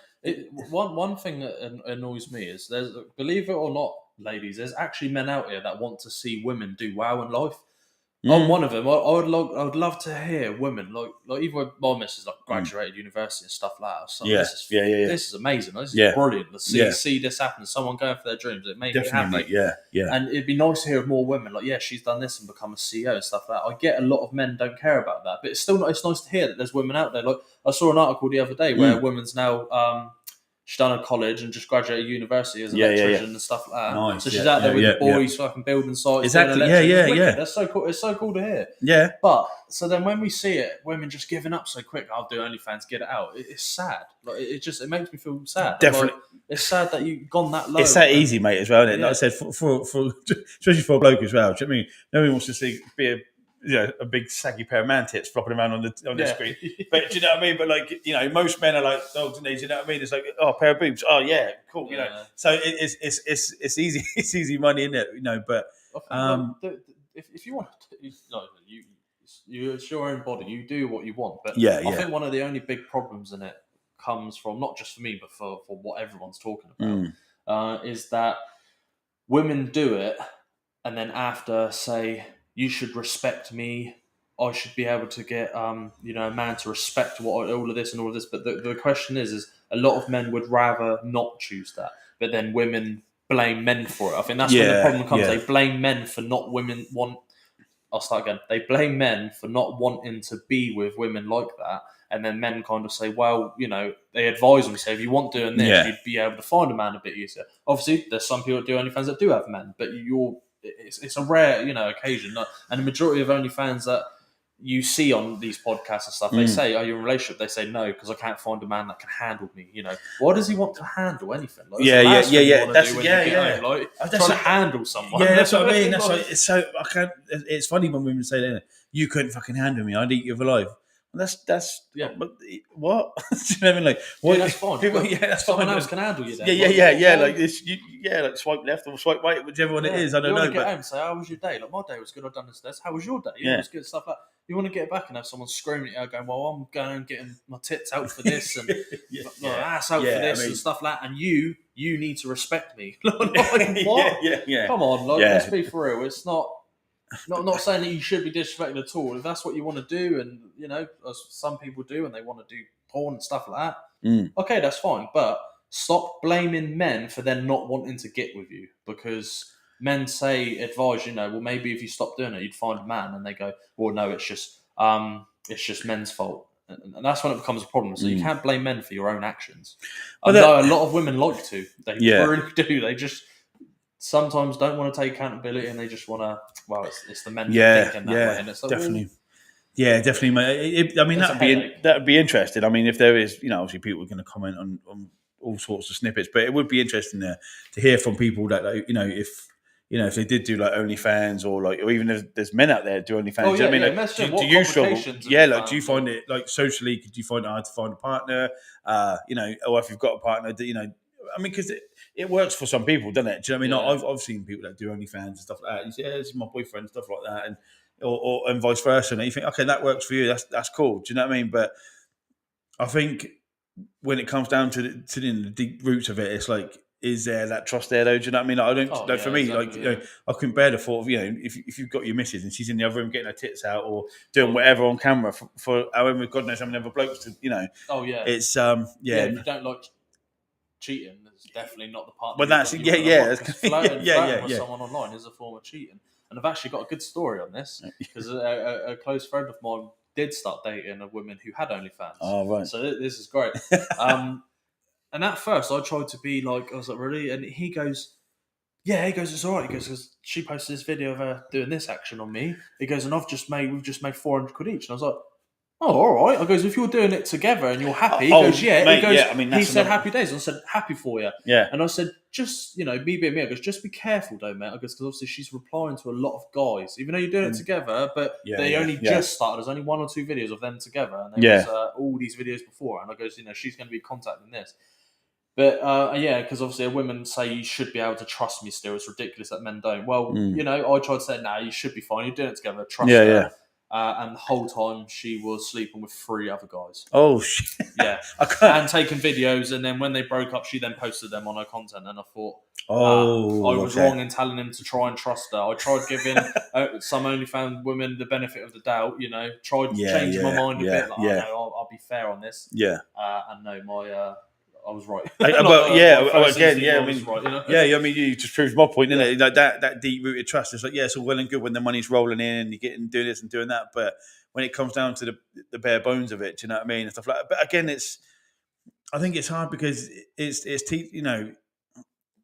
one thing that annoys me is believe it or not, ladies, there's actually men out here that want to see women do well in life. I'm one of them. I would love to hear women like even my missus graduated university and stuff like that. So this is amazing. This is brilliant. Let's see this happen. Someone going for their dreams. It made me happy. Mate, yeah. And it'd be nice to hear of more women she's done this and become a CEO and stuff like that. I get a lot of men don't care about that, but it's still not. It's nice to hear that there's women out there. Like I saw an article the other day where a woman's now. She's done a college and just graduated university as an electrician and stuff like that. Nice. So she's out there with the boys, fucking building sites. Exactly. Yeah. That's so cool. It's so cool to hear. Yeah. But so then when we see it, women just giving up so quick. I'll do OnlyFans, get it out. It's sad. Like it makes me feel sad. Definitely. It's sad that you've gone that low. It's that easy, mate, as well, isn't it? Like I said, for especially for a bloke as well. Do you know what I mean? Nobody wants to be a big saggy pair of man tits flopping around on the screen. But do you know what I mean? But most men are like dogs and knees. You know what I mean? It's like a pair of boobs. Oh yeah, cool. So it's easy. It's easy money, isn't it? But if you want, it's your own body. You do what you want. But I think one of the only big problems in it comes from not just for me, but for what everyone's talking about, is that women do it, and then after say, you should respect me. I should be able to get, a man to respect all of this and all of this. But the question is a lot of men would rather not choose that. But then women blame men for it. I think that's when the problem comes. They blame men for not women want. I'll start again. They blame men for not wanting to be with women like that. And then men kind of say, well, they advise them, say, if you want doing this, you'd be able to find a man a bit easier. Obviously, there's some people that do OnlyFans that do have men, but it's a rare, occasion. And the majority of OnlyFans that you see on these podcasts and stuff, they say, are you in a relationship? They say no, because I can't find a man that can handle me. Why does he want to handle anything? Like, That's trying to handle someone. Yeah, that's what I mean. That's like, it's so I can't. It's funny when women say that you couldn't fucking handle me. I'd eat you alive. That's But what? Do you know what I mean? Like, what? That's fine. That's someone fine. else can handle you. Then. Yeah. Like this. Like swipe left or swipe right, whichever one it is. I don't know. You want to get home and say, "How was your day?" Like my day was good. I've done this. How was your day? It was good stuff. Like you want to get back and have someone screaming at you, going, "Well, I'm going and getting my tits out for this and ass out for this and stuff like that." And you need to respect me. Like, what? Yeah. Come on, let's be for real. It's not. not saying that you should be disrespected at all. If that's what you want to do, and as some people do, and they want to do porn and stuff like that, okay, that's fine. But stop blaming men for them not wanting to get with you, because men advise, well, maybe if you stop doing it, you'd find a man, and they go, well, no, it's just men's fault. And that's when it becomes a problem. So you can't blame men for your own actions. Although a lot of women like to. They really do. They just sometimes don't want to take accountability, and they just want to. Well, it's the men thinking that way, and it's like, definitely. Yeah, definitely, mate. That'd be interesting. I mean, if there is, obviously people are going to comment on all sorts of snippets, but it would be interesting to hear from people that, if they did do like OnlyFans or even if there's men out there do OnlyFans. Oh, do you struggle? Yeah, do you find it like socially? Could you find it hard to find a partner? Or if you've got a partner, because it works for some people, doesn't it? Do you know what I mean? I've seen people that do OnlyFans and stuff like that. You say, this is my boyfriend, stuff like that, and and vice versa. And you think, okay, that works for you. That's cool. Do you know what I mean? But I think when it comes down to the deep roots of it, it's like, is there that trust there though? Do you know what I mean? I don't. For me, exactly, I couldn't bear the thought of if you've got your missus and she's in the other room getting her tits out or doing whatever on camera for however God knows how many other blokes to It's if you don't like cheating, it's definitely not the partner. Well, that's flirting with someone online is a form of cheating. And I've actually got a good story on this because a close friend of mine did start dating a woman who had OnlyFans. Oh, right. So this is great. And at first, I tried to be like, I was like, really? And he goes, it's all right. He goes, because she posted this video of her doing this action on me. He goes, and we've just made 400 quid each. And I was like, oh, all right. I goes, if you're doing it together and you're happy, he goes, yeah. Mate, he goes, he said happy days. I said, happy for you. Yeah. And I said, just, me being me, I goes, just be careful though, mate. I goes, because obviously she's replying to a lot of guys, even though you're doing it together, but they only just started. There's only 1 or 2 videos of them together. And there was all these videos before. And I goes, she's going to be contacting this. But, because obviously women say you should be able to trust me still. It's ridiculous that men don't. Well, I tried to say, you should be fine. You're doing it together. Trust her. Yeah. And the whole time she was sleeping with 3 other guys. Oh, shit. Yeah. And taking videos. And then when they broke up, she then posted them on her content. And I thought, I was wrong in telling him to try and trust her. I tried giving some OnlyFans women the benefit of the doubt, tried changing my mind a bit. Like, I'll be fair on this. Yeah. And no, I was right. You just proved my point, didn't it? Like that deep-rooted trust. It's like, it's all well and good when the money's rolling in and you're getting doing this and doing that, but when it comes down to the bare bones of it, do you know what I mean, and stuff like that. But again, I think it's hard because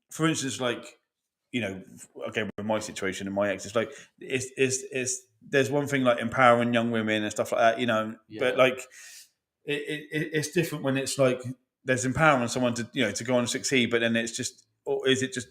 for instance, like, again with my situation and my ex, it's like it's there's one thing like empowering young women and stuff like that, but like it's different when it's like there's empowering someone to to go on and succeed, but then it's just, or is it just,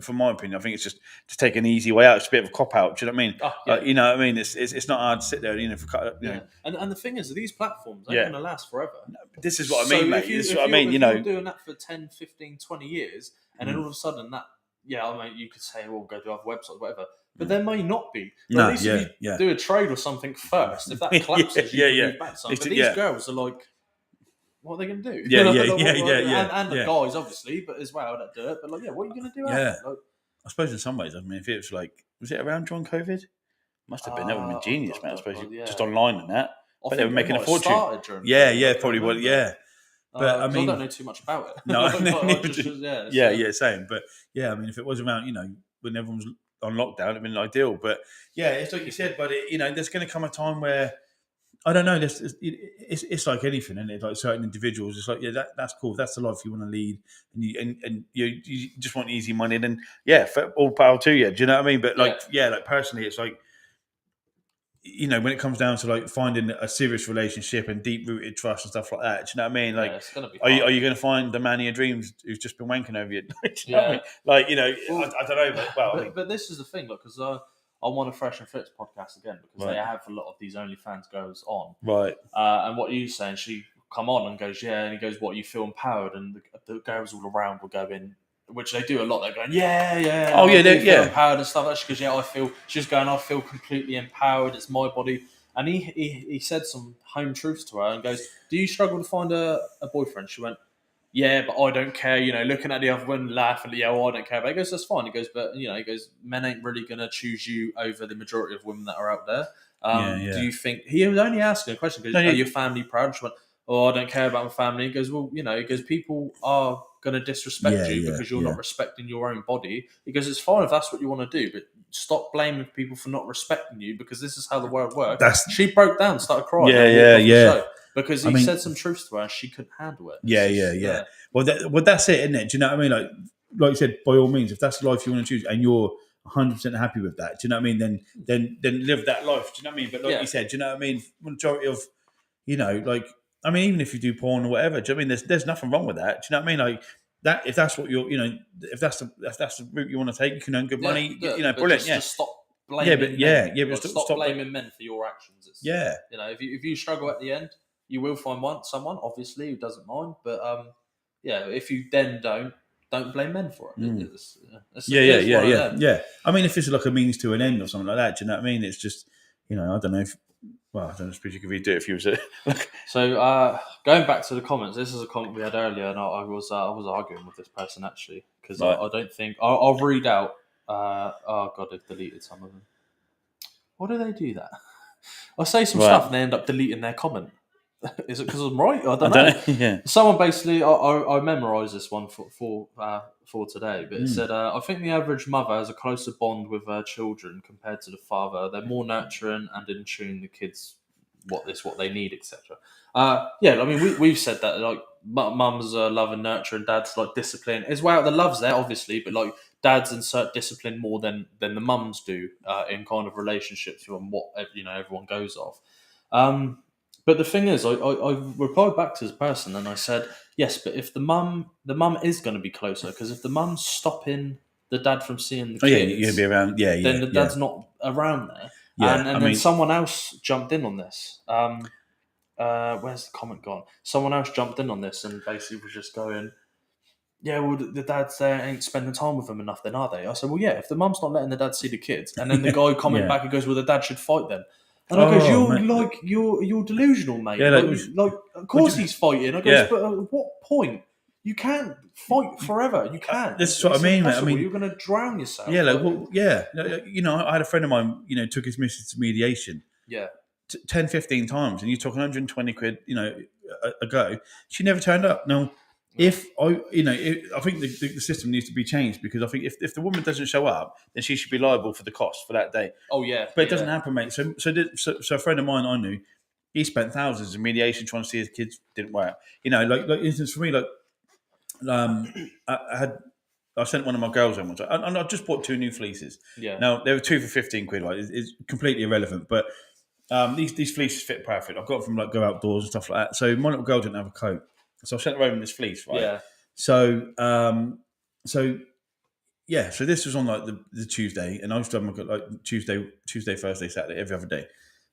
from my opinion, I think it's just to take an easy way out. It's a bit of a cop out. Do you know what I mean? You know what I mean? It's not hard to sit there, And the thing is, these platforms ain't going to last forever. No, this is what I mean, mate. This is what I mean. If you're doing that for 10, 15, 20 years, and then all of a sudden that, you could say, well, go to other websites, whatever. But there may not be. But at least if you do a trade or something first, if that collapses, you can move back some. But these girls are like, what are they going to do? And the guys, obviously, but as well that do it. But what are you going to do? I suppose in some ways, I mean, if it was like, was it around during COVID? Must have been. That would have been genius, man. I suppose just online and that. But they were making a fortune. Probably would. Yeah. But I mean, I don't know too much about it. No, same. But I mean, if it was around, when everyone was on lockdown, it'd been ideal. But it's like you said, but there's going to come a time where, I don't know. It's like anything, isn't it? Like certain individuals, it's like, that's cool. That's the life you want to lead, and you just want easy money. Then all power to you. Do you know what I mean? But like personally, it's like, when it comes down to like finding a serious relationship and deep rooted trust and stuff like that. Do you know what I mean? Like, it's gonna be are you going to find the man of your dreams who's just been wanking over you? Do you know what I mean? Like, I don't know, but this is the thing, look, because I'm on a Fresh and Fits podcast again because they have a lot of these OnlyFans girls on. Right. And what you're saying, she come on and goes, and he goes, what, you feel empowered? And the girls all around will go in, which they do a lot. They're going, feel empowered and stuff. She goes, she's going, I feel completely empowered. It's my body. And he said some home truths to her and goes, do you struggle to find a boyfriend? She went, yeah, but I don't care. Looking at the other one, laughing. Yeah, well, I don't care. But he goes, that's fine. He goes, but he goes, men ain't really gonna choose you over the majority of women that are out there. Do Yeah. you think he was only asking a question? Because No, are yeah. your family proud? She went, oh, I don't care about my family. He goes, well, he goes, people are gonna disrespect you because you're not respecting your own body. He goes, it's fine if that's what you want to do, but stop blaming people for not respecting you because this is how the world works. She broke down, started crying. Yeah. Show because he said some truths to her and she couldn't handle it. Yeah. Well, that's it, isn't it? Do you know what I mean? Like you said, by all means, if that's the life you want to choose and you're 100% happy with that, do you know what I mean? Then live that life. Do you know what I mean? But like you said, do you know what I mean? Majority of, even if you do porn or whatever, do you know what I mean? There's nothing wrong with that. Do you know what I mean? Like that, if that's what you're, if that's the route you want to take, you can earn good money. Brilliant. Just stop blaming. But stop blaming men for your actions. If you struggle at the end, you will find someone obviously who doesn't mind. But if you then don't blame men for it. Yeah. I mean, if it's like a means to an end or something like that, do you know what I mean? It's just, I don't know if. Well, I don't suppose you could redo it if you was it. So going back to the comments, this is a comment we had earlier, and I was arguing with this person actually because I don't think I'll read out. Oh god, they've deleted some of them. Why do they do that? I say some stuff and they end up deleting their comment. Is it because I'm right? I don't know. Yeah. Someone basically, I memorised this one for today, but it said, I think the average mother has a closer bond with her children compared to the father. They're more nurturing and in tune the kids what they need, etc. We've said that like mums love and nurture and dads like discipline. It's the love's there obviously, but like dads insert discipline more than the mums do in kind of relationships from what everyone goes off. But the thing is, I replied back to this person and I said, yes, but if the mum is going to be closer, because if the mum's stopping the dad from seeing the kids, you're going to be around, then the dad's not around there. And then someone else jumped in on this. Where's the comment gone? Someone else jumped in on this and basically was just going, yeah, well, the dads ain't spending time with them enough then, are they? I said, well, yeah, if the mum's not letting the dad see the kids, and then the guy commented back and goes, well, the dad should fight then. And I goes, you're delusional, mate. Yeah, of course he's fighting. I goes, but at what point? You can't fight forever. You can't. This is what I mean, mate. I mean, you're going to drown yourself. Yeah, I had a friend of mine, took his missus to mediation. Yeah. 10, 15 times, and you took 120 quid, a go. She never turned up. Now, I think the system needs to be changed because I think if the woman doesn't show up, then she should be liable for the cost for that day. Oh yeah, but it doesn't happen, mate. So a friend of mine I knew, he spent thousands in mediation trying to see his kids, didn't work. Like instance for me, like I sent one of my girls home once, and I just bought 2 new fleeces. Yeah. Now they were 2 for 15 quid. Like it's completely irrelevant, but these fleeces fit perfect. I've got them from like Go Outdoors and stuff like that. So my little girl didn't have a coat. So I sent her home in this fleece, right? Yeah. So this was on like the Tuesday, and I used to have like Tuesday, Thursday, Saturday, every other day.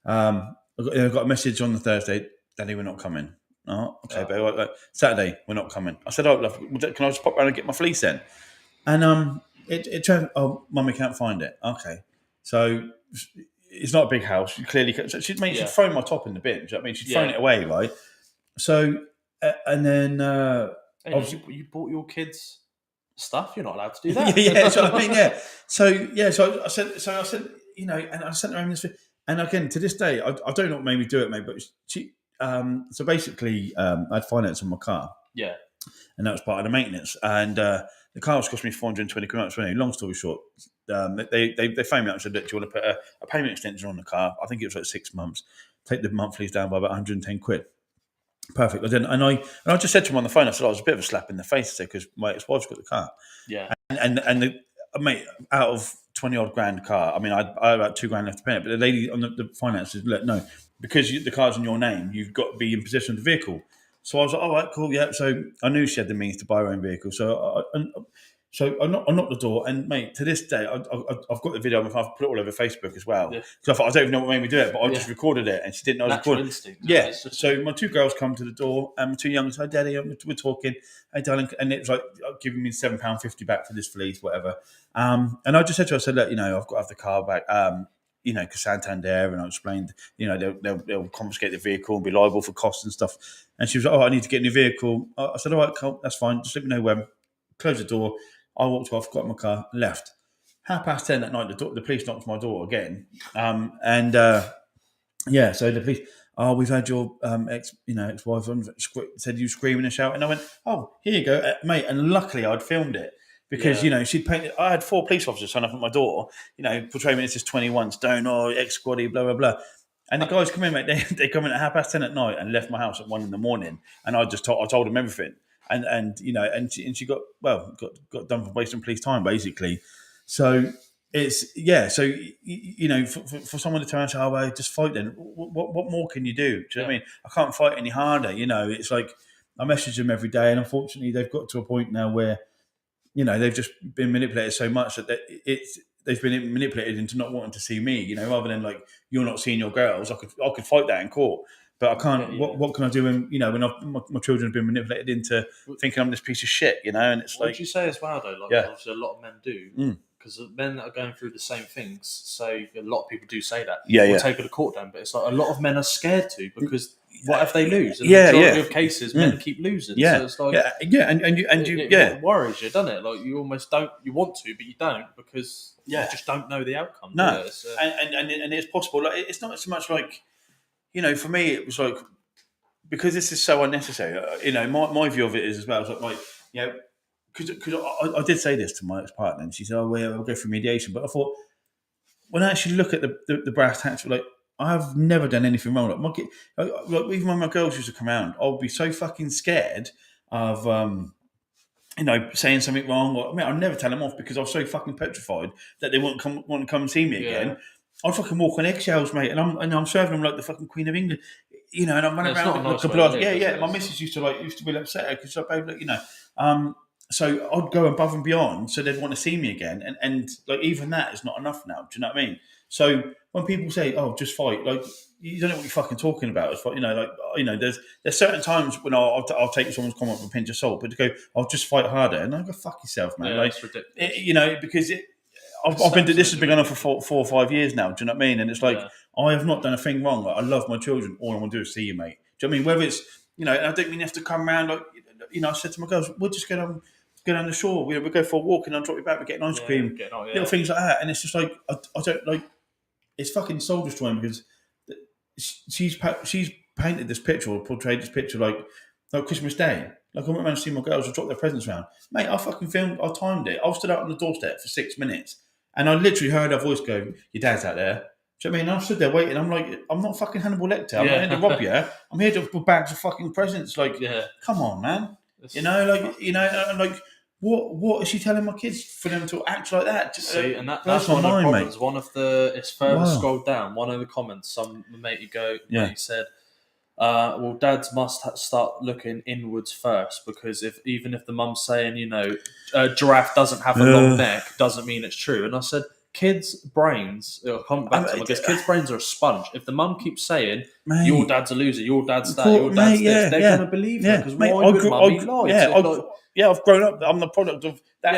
I got a message on the Thursday, Daddy, we're not coming. Oh, okay, but like, Saturday, we're not coming. I said, oh, love, can I just pop around and get my fleece then? And it turned, oh, Mummy can't find it. Okay, so it's not a big house. You clearly, she'd thrown my top in the bin. Do you know what I mean? She'd thrown it away, right? So. And then you bought your kids stuff. You're not allowed to do that. yeah. So I mean, yeah. So I said, and I sent her home this. And again, to this day, I don't know what made me do it, mate. But she, so basically, I had finance on my car. Yeah. And that was part of the maintenance. And the car was cost me 420 quid. Long story short, they phoned me up and said, look, do you want to put a payment extension on the car? I think it was like 6 months. Take the monthlies down by about 110 quid. Perfect. And I just said to him on the phone, I said, I was a bit of a slap in the face because my ex-wife's got the car. Yeah. And mate, out of 20 odd grand car, I mean, I had about 2 grand left to pay it, but the lady on the finance said, look, no, because the car's in your name, you've got to be in possession of the vehicle. So I was like, all right, cool, yeah. So I knew she had the means to buy her own vehicle. So I knocked the door, and mate, to this day, I've got the video. I've put it all over Facebook as well. Yeah. So I thought, I don't even know what made me do it, but I just recorded it, and she didn't know I was recording. Instinct. Yeah. So my 2 girls come to the door, and my 2 youngest, hi, Daddy, we're talking. Hey, darling, and it was like giving me £7.50 back for this fleece, whatever. And I just said to her, I said, look, I've got to have the car back. because Santander, and I explained, they'll confiscate the vehicle and be liable for costs and stuff. And she was like, "Oh, I need to get a new vehicle." I said, "All right, cool, that's fine. Just let me know when." Close the door. I walked off, got in my car, left. 10:30 that night, the police knocked on my door again, so the police. "Oh, we've had your ex-wife on," said you screaming and shouting. And I went, "Oh, here you go, mate." And luckily, I'd filmed it because she'd painted. I had 4 police officers turn up at my door, portraying me as this 21 stone or ex-squaddy, blah blah blah. And the guys come in, mate. They come in at 10:30 at night and left my house at 1 a.m. And I told them everything. And she got done for wasting police time, basically. So it's for someone to turn and say, "Oh, well, just fight then." What more can you do? Do you know what I mean? I can't fight any harder. It's like I message them every day, and unfortunately, they've got to a point now where they've just been manipulated so much that they've been manipulated into not wanting to see me. Rather than like, "You're not seeing your girls." I could fight that in court. But I can't. What can I do when my children have been manipulated into thinking I'm this piece of shit? And it's what like. Would you say as well though? Like obviously a lot of men do, because men that are going through the same things. So a lot of people do say that. We'll take it to court then, but it's like a lot of men are scared to because what if they lose? And the majority of cases, men keep losing. So it's like it worries you, doesn't it? Like you almost don't. You want to, but you don't because you just don't know the outcome. No, and it's possible. Like it's not so much like. For me, it was like, because this is so unnecessary, my view of it is as well. It's like, because I did say this to my ex-partner and she said, "Oh, well, we'll go for mediation." But I thought, when I actually look at the brass tacks, like, I've never done anything wrong. Like even when my girls used to come around, I'll be so fucking scared of, saying something wrong. I'll never tell them off because I was so fucking petrified that they won't want to come and see me again. I'd fucking walk on eggshells, mate, and I'm serving them like the fucking Queen of England, and I'm running around like a blood. My missus used to really upset her because babe, so I'd go above and beyond so they'd want to see me again, and like even that is not enough now. Do you know what I mean? So when people say, "Oh, just fight," like you don't know what you're fucking talking about. It's like, there's certain times when I'll take someone's comment with a pinch of salt, but to go, "I'll just fight harder," and I go, "Fuck yourself, man!" That's ridiculous. Because I've been. This has been going on for 4 or 5 years now. Do you know what I mean? And it's like I have not done a thing wrong. Like, I love my children. All I want to do is see you, mate. Do you know what I mean? Whether it's and I don't mean you have to come around. Like I said to my girls, we'll just go down the shore. We'll go for a walk, and I'll drop you back. We're getting ice cream, little things like that. And it's just like I don't like. It's fucking soul destroying because she's painted this picture or portrayed this picture like Christmas Day. Like I went around to see my girls and drop their presents around. Mate, I fucking filmed. I timed it. I stood out on the doorstep for 6 minutes. And I literally heard her voice go, "Your dad's out there." Do you know what I mean? And I stood there waiting. I'm like, I'm not fucking Hannibal Lecter. I'm not here to rob you. I'm here to put bags of fucking presents. Like, come on, man. What is she telling my kids for them to act like that? See, and that's one of the problems. Mate. It's further scrolled down. One of the comments, some mate said, "Well, dads must start looking inwards first because even if the mum's saying, giraffe doesn't have a long neck, doesn't mean it's true." And I said, kids' brains, kids' brains are a sponge. If the mum keeps saying, "Your dad's a loser, your dad's that, your dad's this," they're going to believe her because why would mummy lie? I've grown up. I'm the product of that.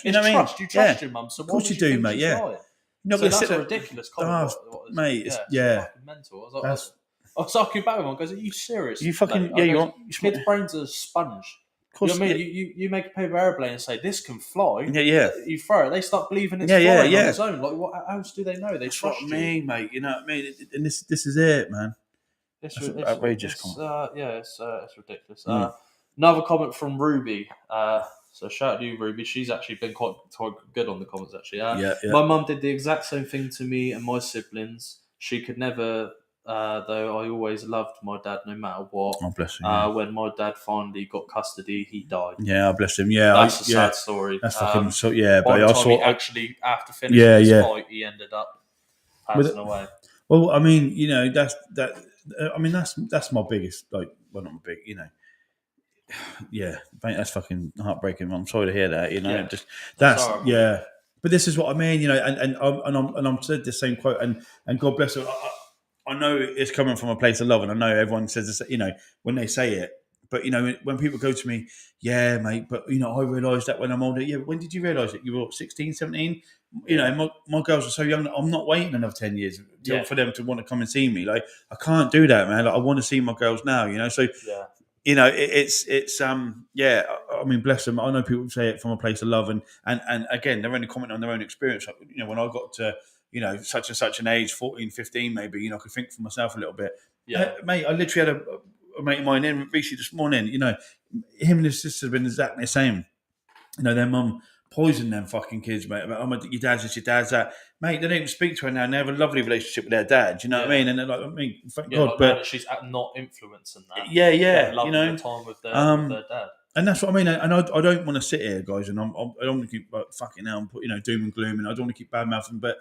You know what I mean? You trust your mum, so of course you do, mate. Yeah, that's a ridiculous comment. Mate. It's mental. I was arguing back with him. I goes, "Are you serious? You fucking kids' brains are a sponge." You know what I mean? You make a paper airplane and say this can fly. You throw it. They start believing it's flying on its own. Like, what else do they know? They trust you. Mate. You know what I mean? And this is it, man. It's outrageous. It's ridiculous. Another comment from Ruby. So shout out to you, Ruby. She's actually been quite good on the comments, actually. My mum did the exact same thing to me and my siblings. She could never, though I always loved my dad no matter what. Oh, bless him. When my dad finally got custody, he died. Yeah, bless him. Yeah, that's a sad story. That's fucking but I saw actually after finishing his fight, he ended up passing away. Well, I mean, that's my biggest, like, well, not my big, yeah, that's fucking heartbreaking. I'm sorry to hear that. But this is what I mean, and I'm said the same quote, and God bless her. I know it's coming from a place of love, and I know everyone says this, when they say it. But when people go to me, yeah, mate, but I realised that when I'm older. Yeah, when did you realise it? You were 16, 17? My girls are so young that I'm not waiting another 10 years for them to want to come and see me. Like, I can't do that, man. Like, I want to see my girls now, so it's I mean, bless them. I know people say it from a place of love, and again, they're only commenting on their own experience. When I got to such and such an age, 14, 15 maybe, I could think for myself a little bit. Mate, I literally had a mate of mine in recently this morning. Him and his sister have been exactly the same. Their mum poisoned them fucking kids, mate. About, your dad's this, your dad's that. Mate, they don't even speak to her now, and they have a lovely relationship with their dad. You know what I mean? And they're like, thank God. Like, but now that she's not influencing that. Loving the time with their dad. And that's what I mean. And I don't want to sit here, guys, and I don't want to keep fucking hell and doom and gloom, and I don't want to keep bad mouthing. But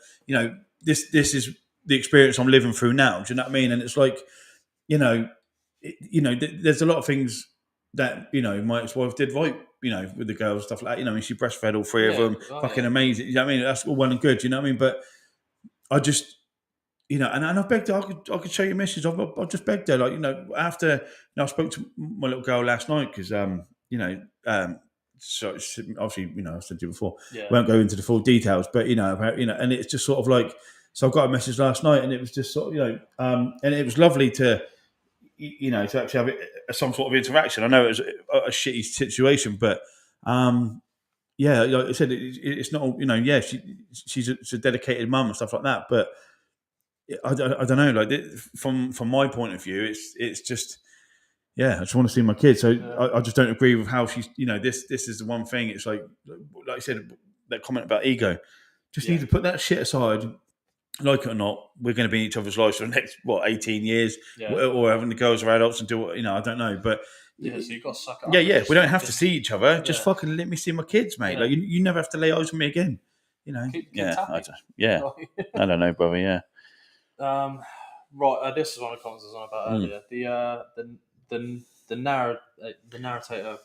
this is the experience I'm living through now. Do you know what I mean? And it's like, there's a lot of things that my ex-wife did right, with the girls, stuff like that. She breastfed all three of them, fucking amazing. You know what I mean? That's all well and good. You know what I mean? But I just, and I begged her. I could show you a message. I just begged her, like, after I spoke to my little girl last night because, so obviously, I said to you before, won't go into the full details, but and it's just sort of like, so I got a message last night, and it was just sort of, and it was lovely to to actually have some sort of interaction. I know it was a shitty situation, but like I said, it's not. She's a dedicated mum and stuff like that. But I don't know. Like, from my point of view, it's just. I just want to see my kids. So I just don't agree with how she's. This is the one thing. It's like I said, that comment about ego. Just need to put that shit aside. Like it or not, we're going to be in each other's lives for the next 18 years, or having the girls are adults and do what I don't know, but so you got to suck it up. We don't have to see each other. Just fucking let me see my kids, mate. Like, you never have to lay eyes on me again. Keep I don't know, brother. Yeah. Right. This is one of the comments I was on about earlier. The narrator.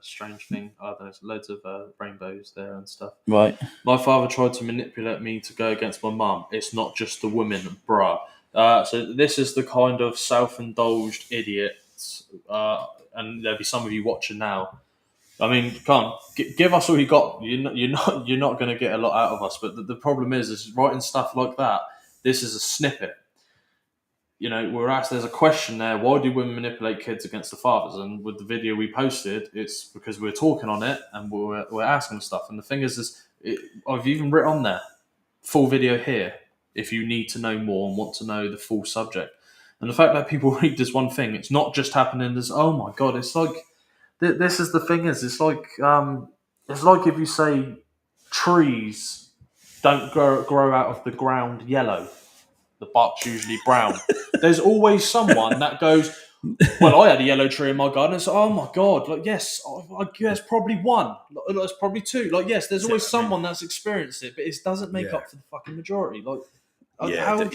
Strange thing. There's loads of rainbows there and stuff. Right. My father tried to manipulate me to go against my mum. It's not just the women, bruh. So this is the kind of self-indulged idiots, and there'll be some of you watching now. I mean, come on, give us all you got. You're not going to get a lot out of us. But the problem is writing stuff like that. This is a snippet. We're asked, there's a question there, why do women manipulate kids against the fathers? And with the video we posted, it's because we're talking on it and we're asking stuff. And the thing is I've even written on there, full video here, if you need to know more and want to know the full subject. And the fact that people read this one thing, it's not just happening as, oh my God, it's like, this is the thing is, it's like if you say trees don't grow out of the ground yellow. The bark's usually brown. There's always someone that goes, well, I had a yellow tree in my garden. So, oh my God, like, yes, I guess probably one. Like, it's probably two. Like, yes, there's always someone that's experienced it, but it doesn't make up for the fucking majority. Like, how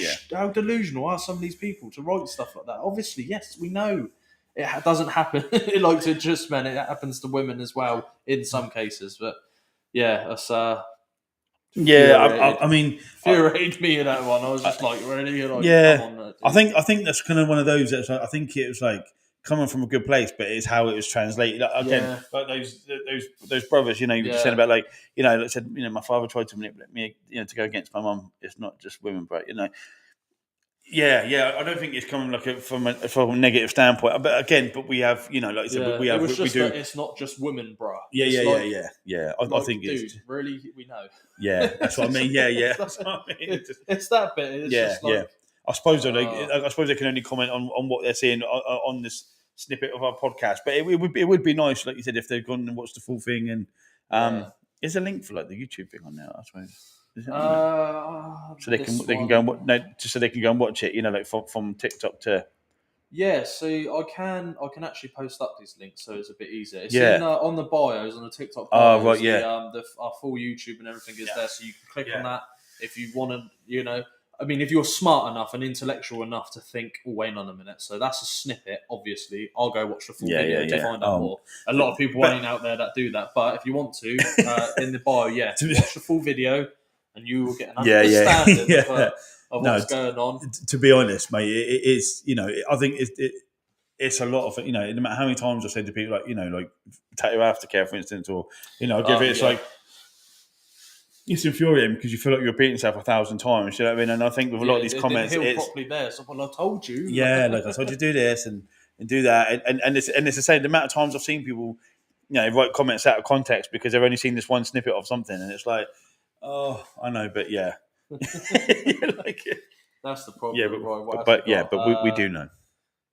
delusional are some of these people to write stuff like that? Obviously, yes, we know it doesn't happen. Like to just men, it happens to women as well in some cases. But yeah, that's I mean, infuriated me in that one. I was just like, really? Like, come on, I think that's kind of one of those. That's like, I think it was like coming from a good place, but it's how it was translated. Like, again, like those brothers, you were saying about like said, my father tried to manipulate me, to go against my mum. It's not just women, but I don't think it's coming like from a negative standpoint. But again, we have, like you said, we have. It was just we do. That it's not just women, bruh. Yeah. I think dude, it's really, we know. Yeah, that's what I mean. Yeah. That's what I mean. It's that bit. It's just like, I suppose they can only comment on what they're seeing on this snippet of our podcast. But it would be nice, like you said, if they've gone and watched the full thing. And is a link for like the YouTube thing on there? I suppose. So they can go and just so they can go and watch it. Like from TikTok to. Yeah, so I can actually post up these links, so it's a bit easier. It's in, on the bios, on the TikTok bios. Oh, right, yeah. Our full YouTube and everything is there, so you can click on that if you want to, I mean, if you're smart enough and intellectual enough to think, oh, wait on a minute, so that's a snippet, obviously. I'll go watch the full video to find out more. A lot of people ain't out there that do that, but if you want to, in the bio, watch the full video, and you will get an understanding of what's going on. To be honest, mate, it's I think it's a lot of, no matter how many times I said to people, like tattoo aftercare, for instance, or, I give it, it's like, it's infuriating because you feel like you're repeating yourself 1,000 times. You know what I mean? And I think with a lot of these comments, didn't heal it's properly there. So, well, I told you. yeah, like I told you to do this and do that, and it's the same. The amount of times I've seen people, write comments out of context because they've only seen this one snippet of something, and it's like, oh, I know, but yeah, like, that's the problem. Yeah, but we do know.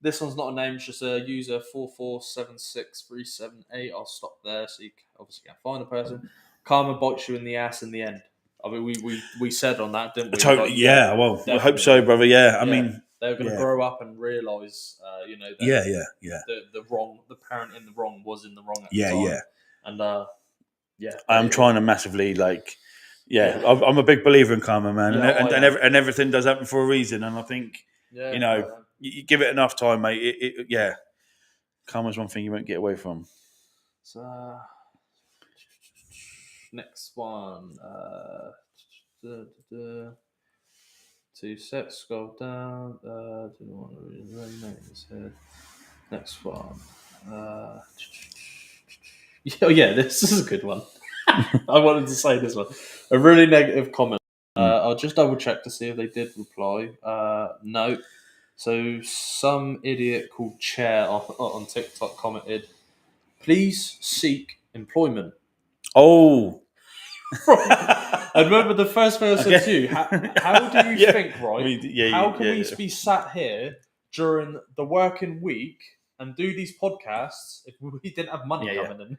This one's not a name; it's just a user 4476378. I'll stop there, so you obviously can't find a person. Karma bites you in the ass in the end. I mean, we said on that, didn't we? Totally, like, yeah. Well, I hope so, brother. Yeah, I mean, they're going to grow up and realise, that the parent in the wrong was in the wrong at the time. And I'm trying to massively I'm a big believer in karma, man, and everything does happen for a reason. And I think you give it enough time, mate. Karma's one thing you won't get away from. So next one, 2 sets. Scroll down. Didn't want to read his names here. Next one. This is a good one. I wanted to say this one. A really negative comment. I'll just double check to see if they did reply. No. So some idiot called Chair on TikTok commented, "Please seek employment." Oh. I remember the first thing I said to you, how do you think, right? How can we be sat here during the working week and do these podcasts if we didn't have money coming in?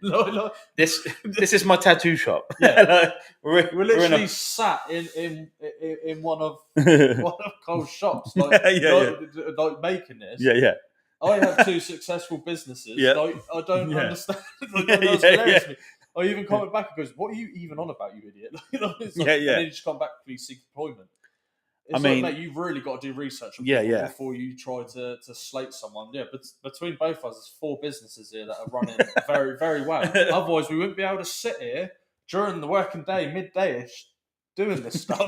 This is my tattoo shop. Yeah. we're literally sat in one of Cole's shops, like making this. Yeah. I have 2 successful businesses. Yeah. Like, I don't understand. That's hilarious to me. I even comment back and goes, "What are you even on about, you idiot?" And then you just come back, "Please seek employment." It's mate, you've really got to do research on people before you try to slate someone. Yeah, but between both of us, there's 4 businesses here that are running very, very well. Otherwise, we wouldn't be able to sit here during the working day, midday-ish, doing this stuff.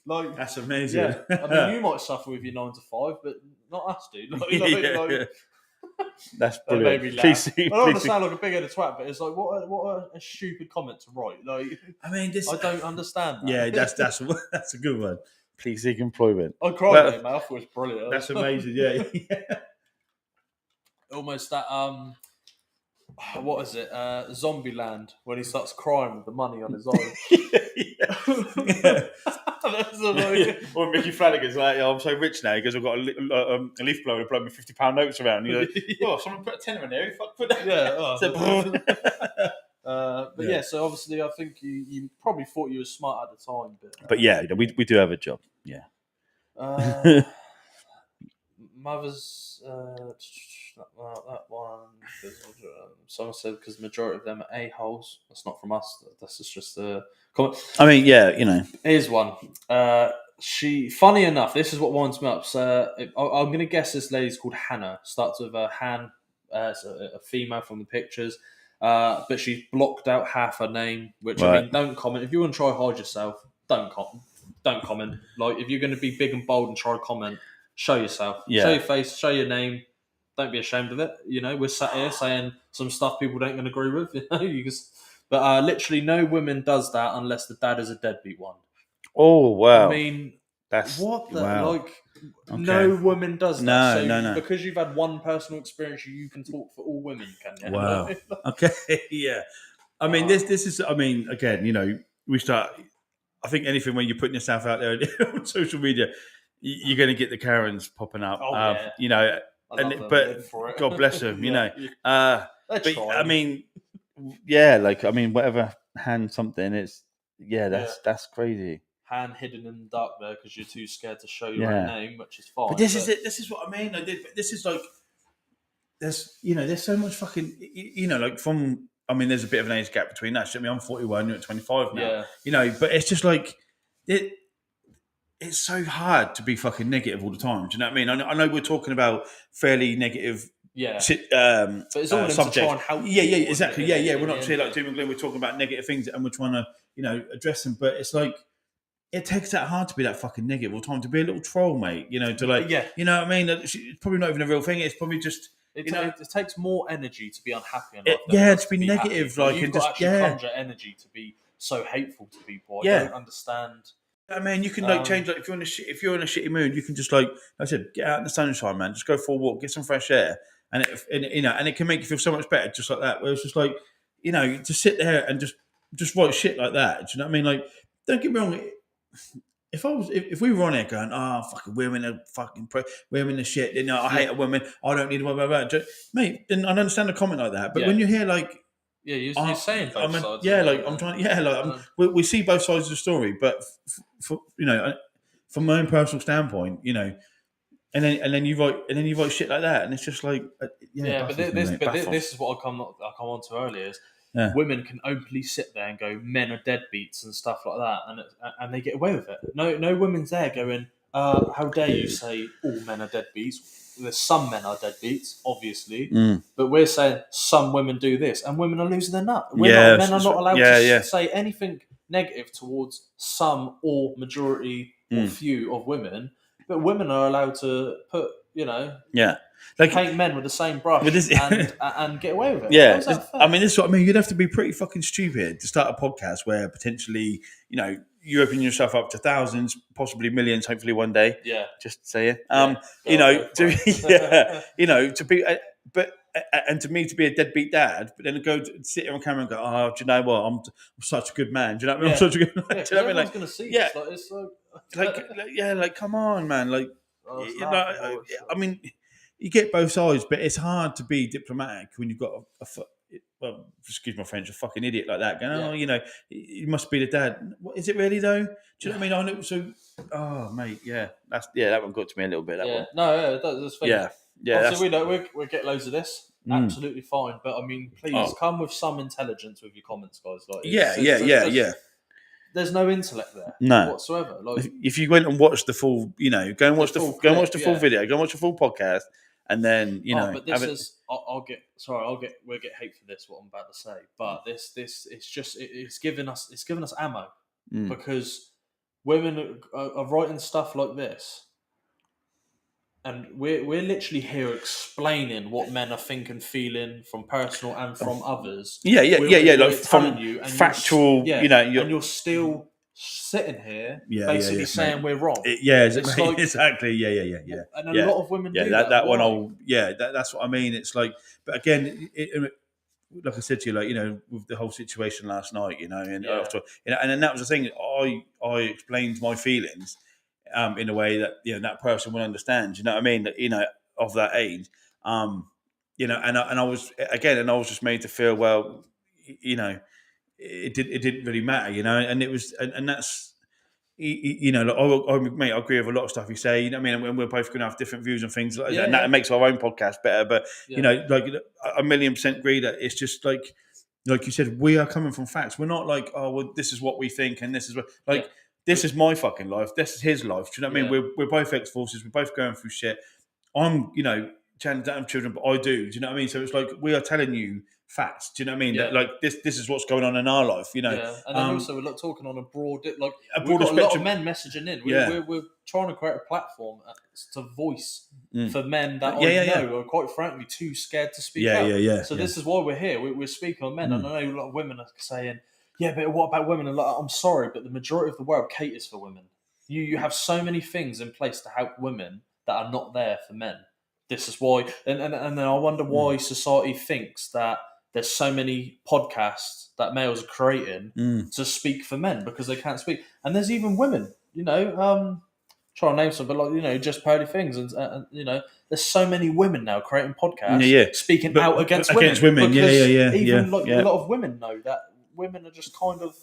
like that's amazing. Yeah, I mean, you might suffer with your 9 to 5, but not us, dude. That's brilliant. That made me laugh. I don't want to sound like a big-headed twat, but it's like, what a stupid comment to write. Like, I mean, I don't understand that. Yeah, that's a good one. Please seek employment. I cried in my mouth. It was brilliant. That's amazing. Yeah. Almost that. What is it? Zombieland, when he starts crying with the money on his eyes. That's Or Mickey Flanagan's like, "I'm so rich now because I've got a leaf blower to blow me £50 notes around." And you're like, "Oh, someone put a tenner in there. Fuck, put that." Yeah. So obviously, I think you probably thought you were smart at the time, but we do have a job. Yeah. Mothers. That one. Someone said because the majority of them are a-holes. That's not from us. That's just a comment. I mean, Here's one. Funny enough, this is what winds me up. So I'm going to guess this lady's called Hannah. Starts with a Han. It's a female from the pictures. But she's blocked out half her name, which I mean, don't comment. If you want to try hide yourself, don't comment. Like, if you're going to be big and bold and try to comment, show yourself. Show your face, show your name. Don't be ashamed of it. We're sat here saying some stuff people don't agree with. But literally no woman does that unless the dad is a deadbeat one. Oh, wow. I mean, no woman does that. No. Because you've had one personal experience, you can talk for all women, can you? Wow. Okay, yeah. I mean, this is, I mean, again, we start, I think anything when you're putting yourself out there on social media, you're going to get the Karens popping up. But God bless them, But I mean, whatever hand something, it's that's crazy. Hand hidden in the dark there because you're too scared to show your own name, which is fine. But this is it. This is what I mean. This is like there's so much fucking there's a bit of an age gap between us. I mean, I'm 41, you're at 25 now. Yeah. But it's just like it's so hard to be fucking negative all the time. Do you know what I mean? I know we're talking about fairly negative, but it's all subjects. To try and help. Yeah, exactly. Yeah. We're not saying like doom and gloom. We're talking about negative things, and we're trying to, address them. But it's like it takes that hard to be that fucking negative all the time, to be a little troll, mate. You know, to like, Yeah. you know what I mean? It's probably not even a real thing. It's probably just, It, you know, it takes more energy to be unhappy in life than yeah, it does to be negative, happy. like, You've and got to just, actually yeah. conjure energy to be so hateful to people. I Yeah. don't understand. I mean, you can like change. Like if you're in a shitty mood, you can just like I said, get out in the sunshine, man. Just go for a walk, get some fresh air, and you know, and it can make you feel so much better, just like that. Where it's just like, you know, just sit there and just write shit like that. Do you know what I mean? Like, don't get me wrong. If we were on it going, oh, fucking women are fucking women are shit. You know, I hate a woman. I don't need a woman. Mate, then I'd understand a comment like that. But when you hear like, yeah, you're saying both sides. Yeah, like I'm trying. Yeah, like we see both sides of the story, but for you know, from my own personal standpoint, you know, and then you write shit like that, and it's just like, but this is what I come on to earlier is women can openly sit there and go, men are deadbeats and stuff like that, and they get away with it. No women's there going, how dare you say all men are deadbeats? There's some men are deadbeats, obviously, but we're saying some women do this, and women are losing their nut. Men are not allowed to say anything negative towards some or majority or few of women, but women are allowed to put, you know, like paint men with the same brush and get away with it. Yeah, I mean, this is what I mean. You'd have to be pretty fucking stupid to start a podcast where potentially, you know, you open yourself up to thousands, possibly millions, hopefully one day. Yeah, just say it. You know, you know, to be, but and to me to be a deadbeat dad, but then go sit here on camera and go, oh, do you know what? I'm such a good man. Do you know what I mean? I'm such a good man. Do you know what I mean? Like, gonna see this. Like, it's so... like, come on, man. Like, you know, I mean, you get both sides, but it's hard to be diplomatic when you've got well, excuse my French, a fucking idiot like that going, oh, you know, you must be the dad. What, is it really though? Do you know what I mean? I know, so, oh, mate, that one got to me a little bit. That one. No, it does. Yeah. Obviously, we get loads of this. Absolutely fine, but I mean, please come with some intelligence with your comments, guys. Like, there's no intellect there, whatsoever. Like, if you went and watched the full, you know, go and watch the full video, go and watch the full podcast. And then, you know, but this is we'll get hate for this, what I'm about to say, but this it's given us ammo because women are writing stuff like this, and we're literally here explaining what men are thinking, feeling from personal and from others. Like from you factual, you know, and you're still sitting here basically saying we're wrong. Exactly. And a lot of women do that. That one, that's what I mean. It's like, but again, like I said to you, like, you know, with the whole situation last night, you know, and after, you know, and then that was the thing. I explained my feelings in a way that, you know, that person will understand. You know what I mean? That, you know, of that age, you know, and I was just made to feel, well, you know, it didn't really matter, you know, and it was, and that's, you know, like, I agree with a lot of stuff you say, you know what I mean, and we're both going to have different views on things like that, and that makes our own podcast better, but, you know, like, 1,000,000% agree that it's just like you said, we are coming from facts. We're not like, oh, well, this is what we think, and this is what, like, this is my fucking life, this is his life, do you know what I mean? We're both ex-forces, we're both going through shit. I'm, you know, Jan don't have children, but I do you know what I mean? So it's like, we are telling you facts. Do you know what I mean? That, like, this is what's going on in our life. You know. Yeah, and then also we're not talking on a broad, like, we've got a lot of men messaging in. We're trying to create a platform to voice for men that I know are, quite frankly, too scared to speak out. So this is why we're here. We're speaking on men, and I know a lot of women are saying, "Yeah, but what about women?" And like, I'm sorry, but the majority of the world caters for women. You have so many things in place to help women that are not there for men. This is why, and then I wonder why society thinks that there's so many podcasts that males are creating to speak for men because they can't speak. And there's even women, you know, trying to name some, but like, you know, just Pearly Things, and you know, there's so many women now creating podcasts, speaking out against women. Even like a lot of women know that women are just kind of,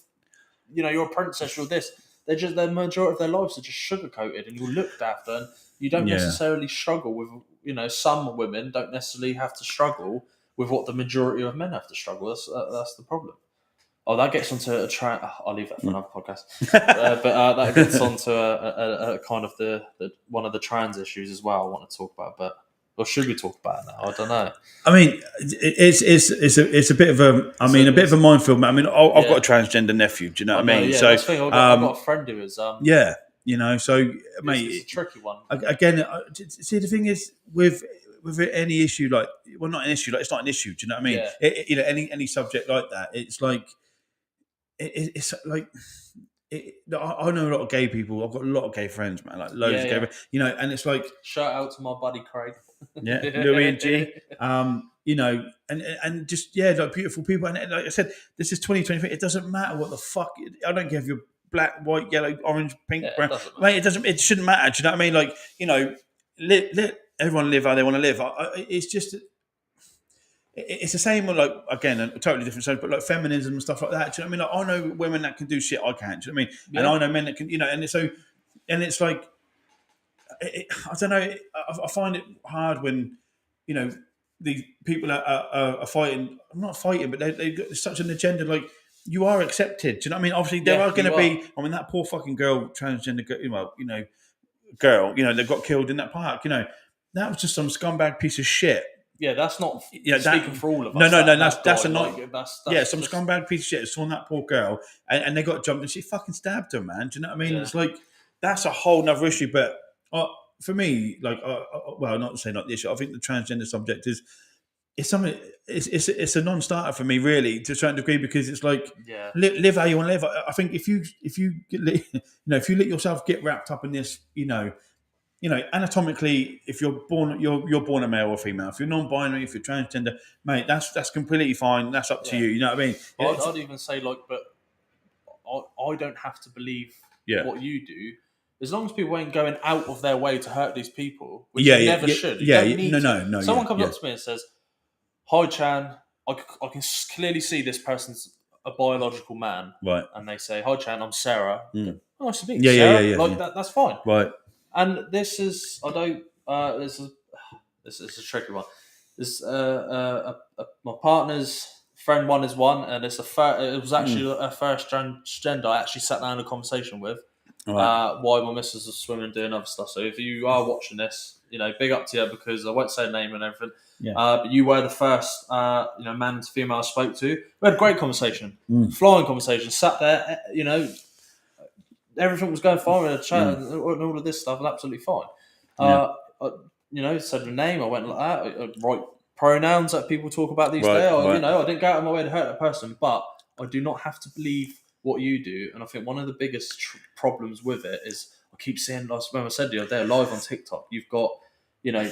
you know, you're a princess, you're this. They're just, the majority of their lives are just sugar coated, and you're looked after, and you don't necessarily struggle with, you know, some women don't necessarily have to struggle with what the majority of men have to struggle. That's the problem. Oh, that gets onto a I'll leave that for another podcast. But that gets onto a kind of the one of the trans issues as well I want to talk about. But Or should we talk about it now? I don't know. I mean, it's a bit of a a bit of a minefield. I mean, I've got a transgender nephew. Do you know what I mean? Yeah, so that's the thing. I've got a friend who is. Yeah, you know. So, mate, it's a tricky one. Again, see, the thing is with any issue, like, well, not an issue, like, it's not an issue. Do you know what I mean? Yeah. You know, any subject like that, it's like it's like. I know a lot of gay people. I've got a lot of gay friends, man. Like loads of gay, you know. And it's like, shout out to my buddy Craig. Yeah, Louis and G. You know, and just like beautiful people. And like I said, this is 2023. It doesn't matter what the fuck. I don't care if you're black, white, yellow, orange, pink, brown. Mate, it doesn't. It shouldn't matter. Do you know what I mean? Like, you know, let everyone live how they want to live. It's just. It's the same with, like, again, a totally different subject, but like feminism and stuff like that. Do you know what I mean? Like, I know women that can do shit I can't. Do you know what I mean? Yeah. And I know men that can, you know, and it's like, I don't know. I find it hard when, you know, these people are fighting. I'm not fighting, but they've got such an agenda. Like, you are accepted. Do you know what I mean? Obviously, there are going to be. I mean, that poor fucking girl, transgender, girl. You know, that got killed in that park. You know, that was just some scumbag piece of shit. Yeah, that's not speaking for all of us. No, that's a not. That's some scumbag piece of shit saw that poor girl, and they got jumped, and she fucking stabbed her, man. Do you know what I mean? Yeah. It's like, that's a whole nother issue. But for me, like, well, not to say not the issue. I think the transgender subject it's something. It's a non-starter for me, really, to a certain degree, because it's like, live how you want to live. I think if you if you let yourself get wrapped up in this, you know, anatomically, if you're born a male or female. If you're non-binary, if you're transgender, mate, that's completely fine. That's up to you. You know what I mean? I'd even say, like, but I don't have to believe what you do, as long as people ain't going out of their way to hurt these people, which you never should. You don't need to. Someone comes up to me and says, "Hi, Chan, I can clearly see this person's a biological man," right? And they say, "Hi, Chan, I'm Sarah." Oh, nice to meet you, Sarah. Like, that's fine, right? And this is, this is a tricky one. This my partner's friend one is one, and it was actually a first transgender I actually sat down in a conversation with. Right. Why my missus was swimming and doing other stuff. So if you are watching this, you know, big up to you, because I won't say name and everything. Yeah. But you were the first, man to female I spoke to. We had a great conversation, flying conversation. Sat there, you know. Everything was going fine with a chat and all of this stuff, and absolutely fine. Said the name, I went like that. Right pronouns that people talk about these days. You know, I didn't go out of my way to hurt that person, but I do not have to believe what you do. And I think one of the biggest problems with it is, I keep seeing, like when I said the other day, live on TikTok, you've got, you know,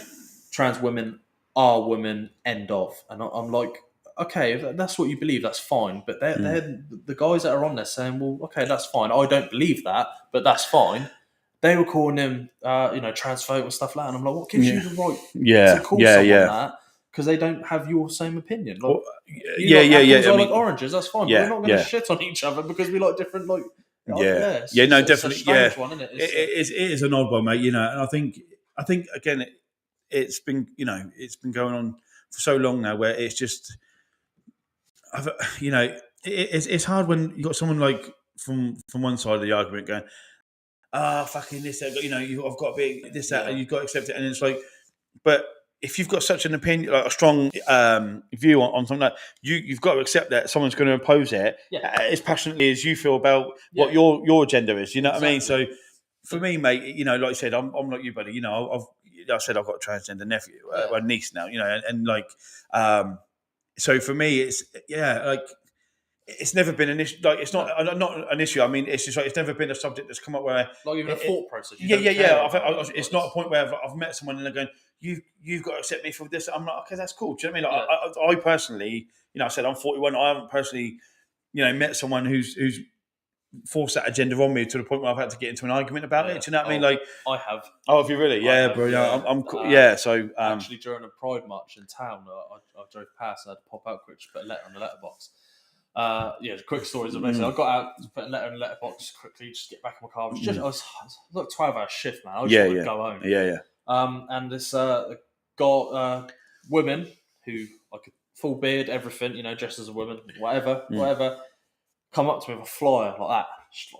trans women are women, end of. And I'm like, okay, if that's what you believe, that's fine. But they're the guys that are on there saying, well, okay, that's fine. I don't believe that, but that's fine. They were calling him, transphobe and stuff like that. And I'm like, what gives you the right to call someone that? Because they don't have your same opinion. Like, I like oranges, that's fine. But we're not going to shit on each other because we like different, like. Definitely. It's one, isn't it? It is an odd one, mate. You know, and I think again, it's been going on for so long now, where it's just. It's hard when you got someone like from one side of the argument going, fucking this, you know, I've got to be this, that, and you've got to accept it. And it's like, but if you've got such an opinion, like a strong view on something, like you've got to accept that someone's going to impose it as passionately as you feel about what your agenda is. You know what I mean? So for me, mate, you know, like I said, I'm like you, buddy. You know, I've said I've got a transgender nephew, a niece now. You know, and like. So for me, it's it's never been an issue. Like, it's not an issue. I mean, it's just like, it's never been a subject that's come up where, like, even a thought process. It's not a point where I've met someone and they're going, you've got to accept me for this. I'm like, okay, that's cool. Do you know what I mean? Like, I personally, you know, I said I'm 41. I haven't personally, you know, met someone who's forced that agenda on me to the point where I've had to get into an argument about it. Do you know what I mean? Like, I have. Oh, have you really? Yeah, bro. Yeah, I'm cool. So actually, during a Pride march in town, I drove past and I had to pop out quick, just put a letter on the letterbox. Quick stories of basically. I got out, just put a letter in the letterbox quickly, just get back in my car. I was like 12-hour shift, man. I just wanted to go home. And this got women who, like, a full beard, everything, you know, dressed as a woman, whatever, come up to me with a flyer like that.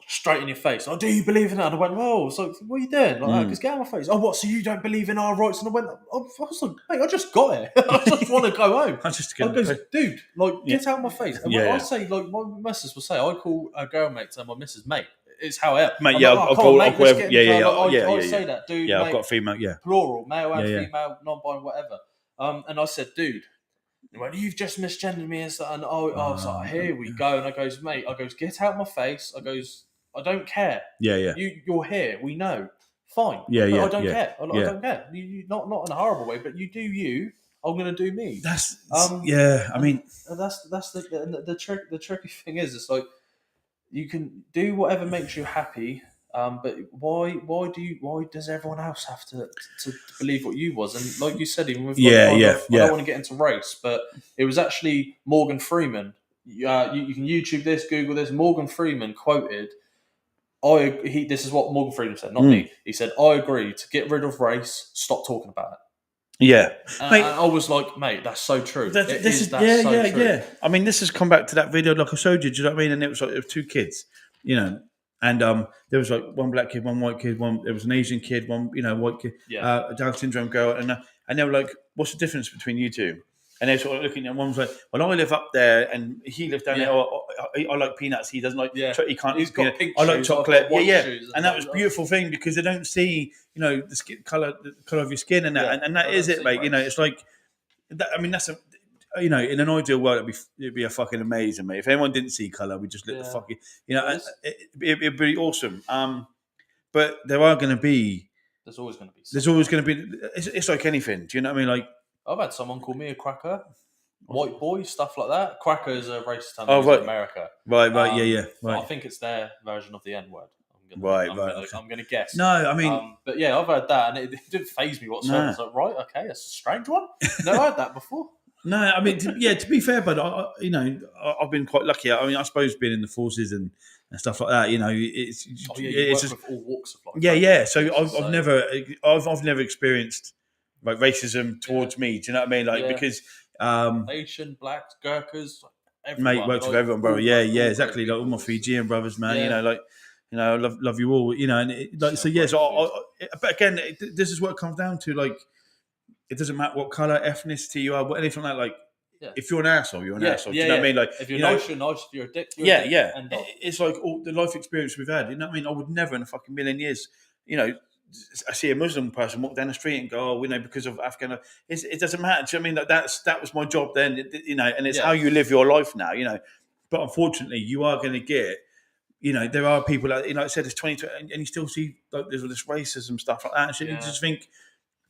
straight in your face. Oh, do you believe in that? And I went, whoa. It's like, what are you doing? Like, because get out of my face. Oh, what? So you don't believe in our rights? And I went, oh, I was like, mate, I just got it. I just want to go home. I just I goes, dude, like, get out of my face. And when Yeah. I say, like, my missus will say, I call a girl mate to my missus mate. It's how I am. Mate, I'm yeah, like, I'll come call- on, mate, I'll call let's every- get in the yeah, car. yeah, I yeah, say yeah. that, dude, Yeah, mate, I've got a female. Yeah, plural, male and Yeah, yeah. female, non-binary, whatever. And I said, dude, well, you've just misgendered me and stuff. And I was like, here we go. And I goes, mate, I goes, get out of my face. I goes, I don't care. yeah, yeah. You're here. We know. Fine. Yeah, but yeah, I don't yeah, care. I yeah. don't care. You not in a horrible way, but you do you. I'm gonna do me. That's Yeah. I mean, And that's the trick. The tricky thing is, it's like you can do whatever makes you happy. But why does everyone else have to believe what you was? And like you said, even with Yeah, I yeah. don't want to get into race, but it was actually Morgan Freeman. You can YouTube this, Google this. Morgan Freeman quoted, this is what Morgan Freeman said, not me. He said, "I agree to get rid of race. Stop talking about it." yeah. And I was like, mate, that's so true. That's so yeah, true. yeah. I mean, this has come back to that video like I showed you. Do you know what I mean? And it was like, it was two kids, you know, and there was like one black kid, one white kid, there was an Asian kid, one white kid, a Down syndrome girl, and they were like, "What's the difference between you two?" And they're sort of looking, and one was like, "Well, I live up there, and he lives down there. I like peanuts. He doesn't like. He can't. He's got pink I like shoes, chocolate. I've got white shoes and that was a beautiful thing because they don't see, you know, the color of your skin and that, and that is it, mate. You know, it's like that. I mean, that's a. You know, in an ideal world, it'd be a fucking amazing, mate. If anyone didn't see color, we just lit the fucking, you know, it'd be awesome. But there are going to be. There's always going to be. There's always going to be. It's like anything. Do you know what I mean? Like, I've had someone call me a cracker, white boy, stuff like that. Cracker is a racist term right. in America. Right, yeah, right. right. I think it's their version of the N word. I'm going to guess. No, I mean, but yeah, I've heard that, and it didn't faze me whatsoever. I was like, right, okay, that's a strange one. Never heard that before. No, I mean, to be fair, but I've been quite lucky. I mean, I suppose being in the forces and stuff like that, you know, it's just with all walks of life. Yeah. So I've never experienced like racism towards me. Do you know what I mean? Like because Asian, blacks, Gurkhas, everyone, mate, worked with everyone, bro. Yeah, exactly. Like all my Fijian brothers, man. You know, like. You know, I love you all. You know, and but again, this is what it comes down to. Like, it doesn't matter what color, ethnicity you are, anything like that. Like, if you're an asshole, you're an asshole. Do you know what I mean? Like, if you're nice, you're nice. If you're a dick, you're a dick. Yeah. It's like all the life experience we've had. You know what I mean? I would never in a fucking million years, you know, I see a Muslim person walk down the street and go, "Oh, you know, because of Afghan." It doesn't matter. Do you know what I mean? Like that was my job then. You know, and it's how you live your life now. You know, but unfortunately, you are going to get. You know, there are people that, you know, I said it's 2020, and you still see like there's all this racism stuff like that. And you just think,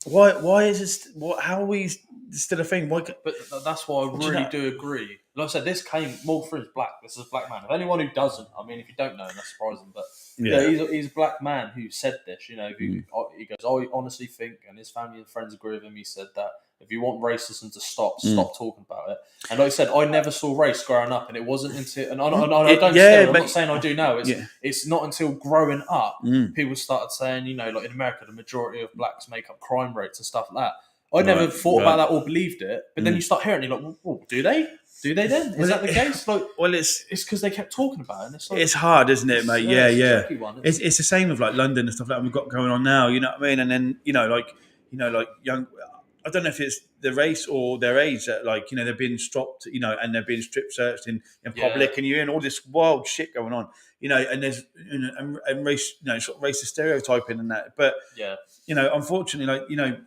why is this? How are we still a thing? Why? But that's why I really do agree. Like I said, this came Morgan Freeman's black. This is a black man. If anyone who doesn't, I mean, if you don't know, that's surprising. But he's a black man who said this. You know, he goes, I honestly think, and his family and friends agree with him. He said that if you want racism to stop talking about it. And like I said, I never saw race growing up, and it wasn't until I'm not saying I do now. It's not until growing up people started saying, you know, like in America, the majority of blacks make up crime rates and stuff like that. I never thought about that or believed it, but then you start hearing it, you're like, well, do they? Do they then? Is that the case? Like, well, it's because they kept talking about it. And it's hard, isn't it, mate? It's a tricky one, it's the same with like London and stuff like that we've got going on now. You know what I mean? And then like young. I don't know if it's the race or their age that, like, you know, they're being stopped, you know, and they're being strip searched in public, and you're hearing all this wild shit going on, you know, and there's and race, you know, sort of racist stereotyping and that. But you know, unfortunately, like, you know.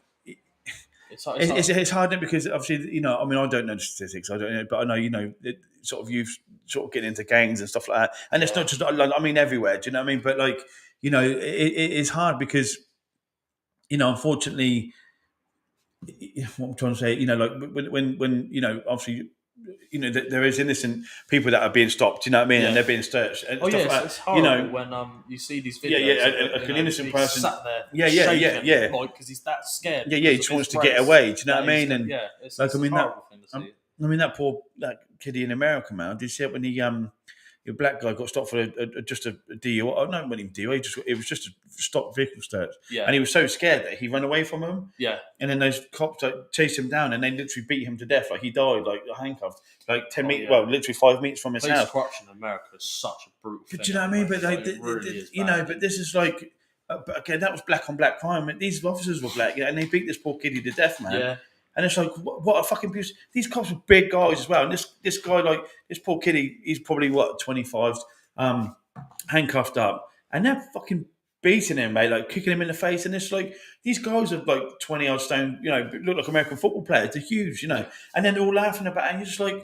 It's hard because obviously, you know, I mean, I don't know the statistics, I don't know, but I know, you know, sort of youth sort of getting into gangs and stuff like that, and it's not just, I mean, everywhere. Do you know what I mean? But like, you know, it is hard because, you know, unfortunately, what I'm trying to say, you know, like when you know, obviously, you know, there is innocent people that are being stopped. You know what I mean? And they're being searched. And stuff like it's horrible, you know, when you see these videos. Like an innocent person sat there, yeah, like because he's that scared. He just wants to get away. Do you know what I mean? And it's like, I mean, that poor kiddie in America, man. Did you see it when he a black guy got stopped for just a DUI. Oh, no, it wasn't even DUI. It was just a stopped vehicle search. Yeah. And he was so scared that he ran away from him. Yeah. And then those cops chased him down, and they literally beat him to death. Like he died, like handcuffed, like 10 meters. Well, literally 5 meters from his Police house. corruption in America is such a brutal thing. But do you know what I mean? But it really is you bad. know, but this is like, but again, that was black on black crime. These officers were black, and they beat this poor kiddie to death, man. Yeah. And it's like, what a fucking abuse. These cops were big guys as well. And this guy, like, this poor kiddie, he's probably, 25, handcuffed up. And they're fucking beating him, mate, like kicking him in the face. And it's like, these guys are like 20 odd stone, look like American football players. They're huge, And then they're all laughing about it. And you're just like,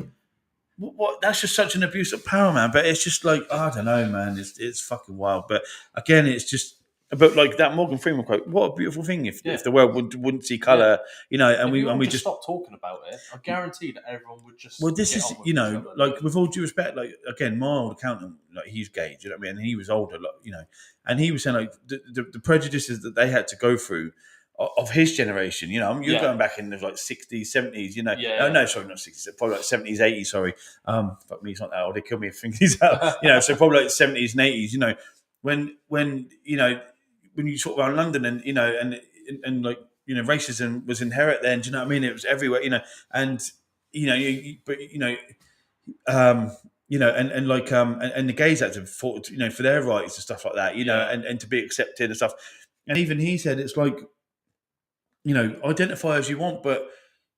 what? That's just such an abuse of power, man. But it's just like, I don't know, man. It's fucking wild. But again, it's just, but like that Morgan Freeman quote, what a beautiful thing if the world wouldn't see colour, and we just stop talking about it. I guarantee that everyone would just. Well, this is like with all due respect, like again, my old accountant, like he's gay, do you know what I mean? And he was older, like, and he was saying like the prejudices that they had to go through of his generation. You're going back in the like 60s, 70s. No, sorry, not 60s, probably like 70s, 80s. Sorry, fuck me, he's not that old. They kill me if he's out. So probably like 70s and 80s. When you talk about London and like racism was inherent then, do you know what I mean? It was everywhere, and and the gays had to fought, for their rights and stuff like that, and to be accepted and stuff. And even he said it's like, identify as you want, but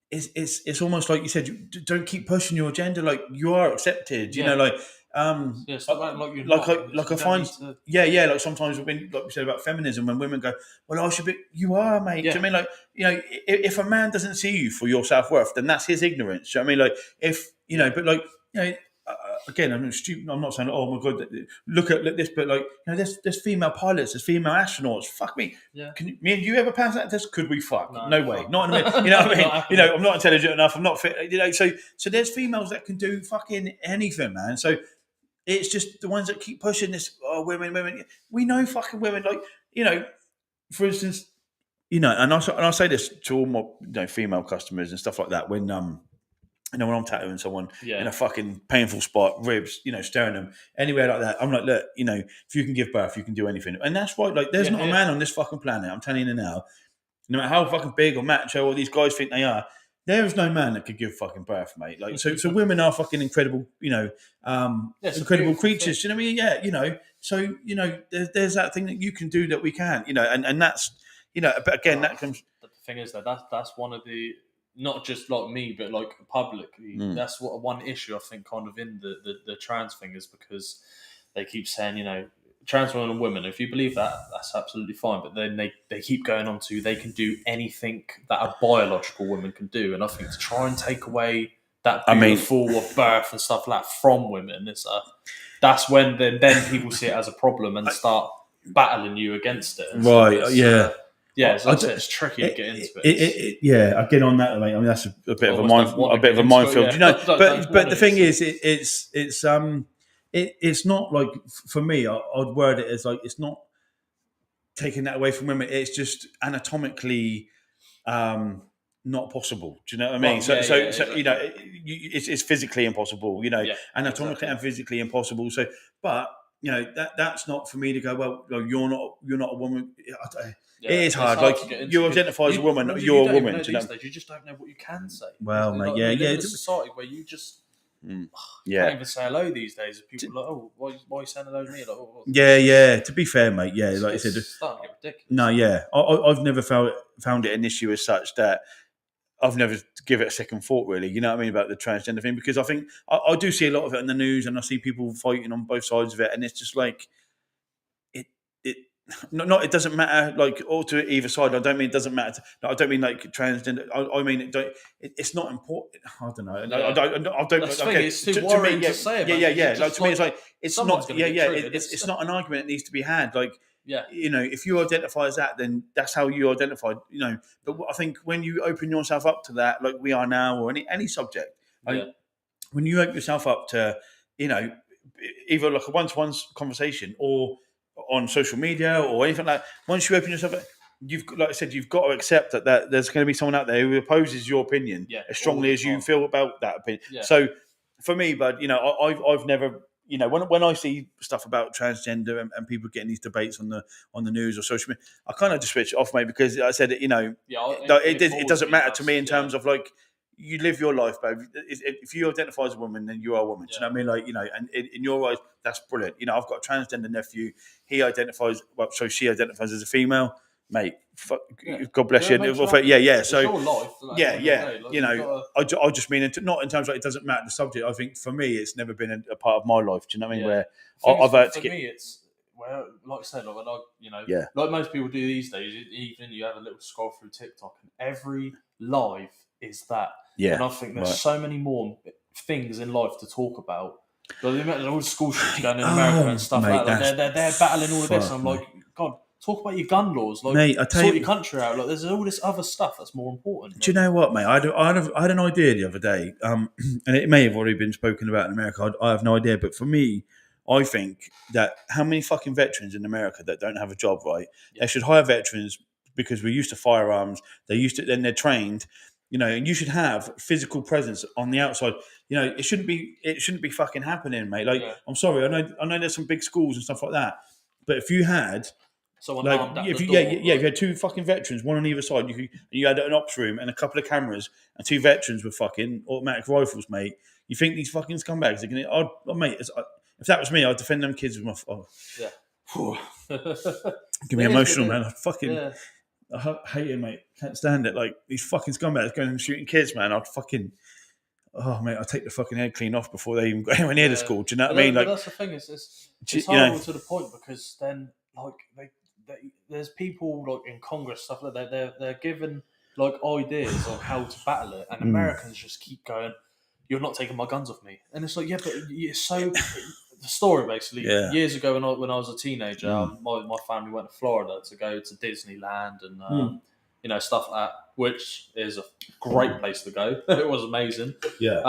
it's almost like you said, you don't keep pushing your agenda. Like you are accepted, like. Like I find, like sometimes when, like we said about feminism, when women go, well, I should be, you are, mate. Yeah. Do you know what I mean? Like, if a man doesn't see you for your self-worth, then that's his ignorance. Do you know what I mean? Like, if, but like, again, I'm stupid. I'm not saying, oh my God, look at this, but like, there's female pilots, there's female astronauts. Fuck me. Yeah. Can me and you ever pass that test? Could we fuck? No way. Fuck. Not in a minute. You know what I mean? I'm not intelligent enough. I'm not fit. So there's females that can do fucking anything, man. So it's just the ones that keep pushing this. Oh, women. We know fucking women. Like, for instance, and I say this to all my female customers and stuff like that. When when I'm tattooing someone in a fucking painful spot, ribs, staring them anywhere like that, I'm like, look, if you can give birth, you can do anything, and that's right. Like, there's not a man on this fucking planet. I'm telling you now. No matter how fucking big or macho all these guys think they are, there is no man that could give fucking birth, mate. Like, so women are fucking incredible, incredible creatures. Do you know what I mean? Yeah, So, there's that thing that you can do that we can, and that's, but again, that comes. The thing is that that's one of the, not just like me, but like publicly, that's what one issue I think kind of in the trans thing is, because they keep saying, trans women and women, if you believe that, that's absolutely fine. But then they keep going on to, they can do anything that a biological woman can do. And I think to try and take away that beautiful of birth and stuff like that from women, that's when then people see it as a problem and start battling you against it. And right, it's tricky to get into it. I get on that, mate. I mean, that's a bit of a minefield, But the thing is, it's not like, for me, I'd word it as like, it's not taking that away from women. It's just anatomically not possible. Do you know what I mean? It's physically impossible. Anatomically and physically impossible. So, but that's not for me to go, well, you're not a woman. It is hard. Like, you identify as a woman, you're a woman. These days, you just don't know what you can say. Well, mate, It's a society where you just can't even say hello these days. People are like, oh, why are you saying hello to me? Like, To be fair, mate, like I said, it's starting to get ridiculous. No, I've never found it an issue as such that I've never give it a second thought, really. You know what I mean, about the transgender thing? Because I think I do see a lot of it in the news, and I see people fighting on both sides of it, and it's just like it doesn't matter, like, or to either side. I don't mean it doesn't matter. I don't mean like transgender. I mean it's not important. I don't know. I don't. Okay, it's too worrying to say. Like, to me, it's like it's not. It's not an argument that needs to be had. Like, if you identify as that, then that's how you identify. But I think when you open yourself up to that, like we are now, or any subject, when you open yourself up to, either like a one-to-one conversation or on social media or anything like that, once you open yourself up, like I said, you've got to accept that there's going to be someone out there who opposes your opinion as strongly as you feel about that opinion. So for me, bud, I've never, you know, when I see stuff about transgender and people getting these debates on the news or social media, I kind of just switch it off, mate, because I said, you know, it doesn't matter to me in terms of like, you live your life, babe. If you identify as a woman, then you are a woman. Do you know what I mean? Like, you know, and in your eyes, that's brilliant. You know, I've got a transgender nephew. She identifies as a female. Mate, God bless you. Yeah. So, it's your life, like, yeah. You know, I just mean, not in terms of it doesn't matter the subject. I think for me, it's never been a part of my life. Do you know what I mean? Where I've had to get. Me, it's well, like I said, like when Yeah. like most people do these days. Even you have a little scroll through TikTok, and every live is that. Yeah. And I think there's so many more things in life to talk about. Like the amount of all the school shoots going in America and stuff like that. They're battling all of this. And I'm like, God, talk about your gun laws. Like, mate, sort your country out. Like, there's all this other stuff that's more important. Do you know what, mate? I had an idea the other day, and it may have already been spoken about in America. I have no idea, but for me, I think that how many fucking veterans in America that don't have a job, right? Yeah. They should hire veterans because we're used to firearms. Then they're trained. You know, and you should have physical presence on the outside. You know, it shouldn't be fucking happening, mate. Like, I'm sorry, I know there's some big schools and stuff like that, but if you had someone if you had two fucking veterans, one on either side, you had an ops room and a couple of cameras, and two veterans with fucking automatic rifles, mate. You think these fucking scumbags are gonna? Mate, if that was me, I'd defend them kids with my. Get me emotional, man. I fucking. Yeah. I hate it, mate. Can't stand it. Like, these fucking scumbags going and shooting kids, man. I'd fucking... Oh, mate, I'd take the fucking head clean off before they even go anywhere near the school. Do you know what I mean? Like, that's the thing. It's horrible to the point, because then, like, there's people, like, in Congress, stuff like that, they're given, like, ideas on how to battle it, and Americans just keep going, you're not taking my guns off me. And it's like, yeah, but it's so... The story, basically, years ago when I was a teenager, my family went to Florida to go to Disneyland and you know, stuff like that, which is a great place to go. It was amazing. Yeah.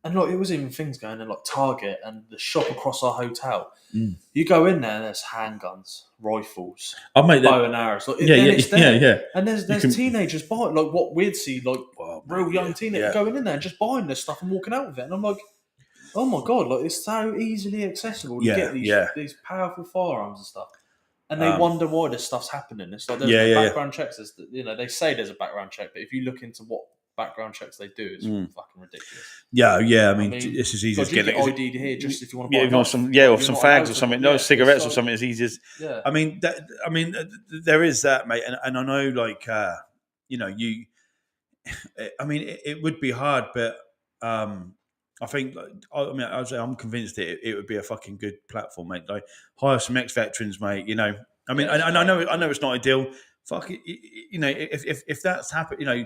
And look, it was even things going in like Target and the shop across our hotel. You go in there and there's handguns, rifles, bow and arrows. Like, yeah. And there's teenagers buying, like, what we'd see, like, real young teenagers going in there and just buying this stuff and walking out with it. And I'm like, oh my God, like, it's so easily accessible to get these powerful firearms and stuff. And they wonder why this stuff's happening. It's like there's background checks. You know, they say there's a background check, but if you look into what background checks they do, it's fucking ridiculous. Yeah. I mean, this is easy to get ID'd here just if you want to buy or some fags or something. No, cigarettes or something as easy as. Yeah. I mean, there is that, mate, and I know, like, you know, I mean, it would be hard, but I think, I'm convinced that it would be a fucking good platform, mate. Like, hire some ex-veterans, mate. You know, I mean, I know it's not ideal. Fuck it, you know, if that's happened, you know,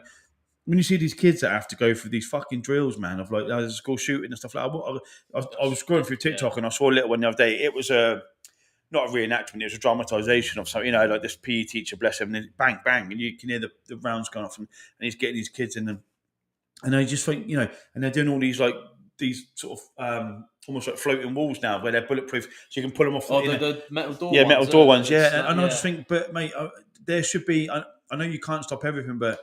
when you see these kids that have to go through these fucking drills, man, of like, there's a school shooting and stuff like that. I was scrolling through TikTok and I saw a little one the other day. It was not a reenactment, it was a dramatisation of something, you know, like this PE teacher, bless him, and then bang, bang, and you can hear the rounds going off, and he's getting these kids in them. And I just think, you know, and they're doing all these sort of almost like floating walls now where they're bulletproof, so you can pull them off. The metal door ones. Metal door ones, yeah. And I just think, but mate, there should be, I know you can't stop everything, but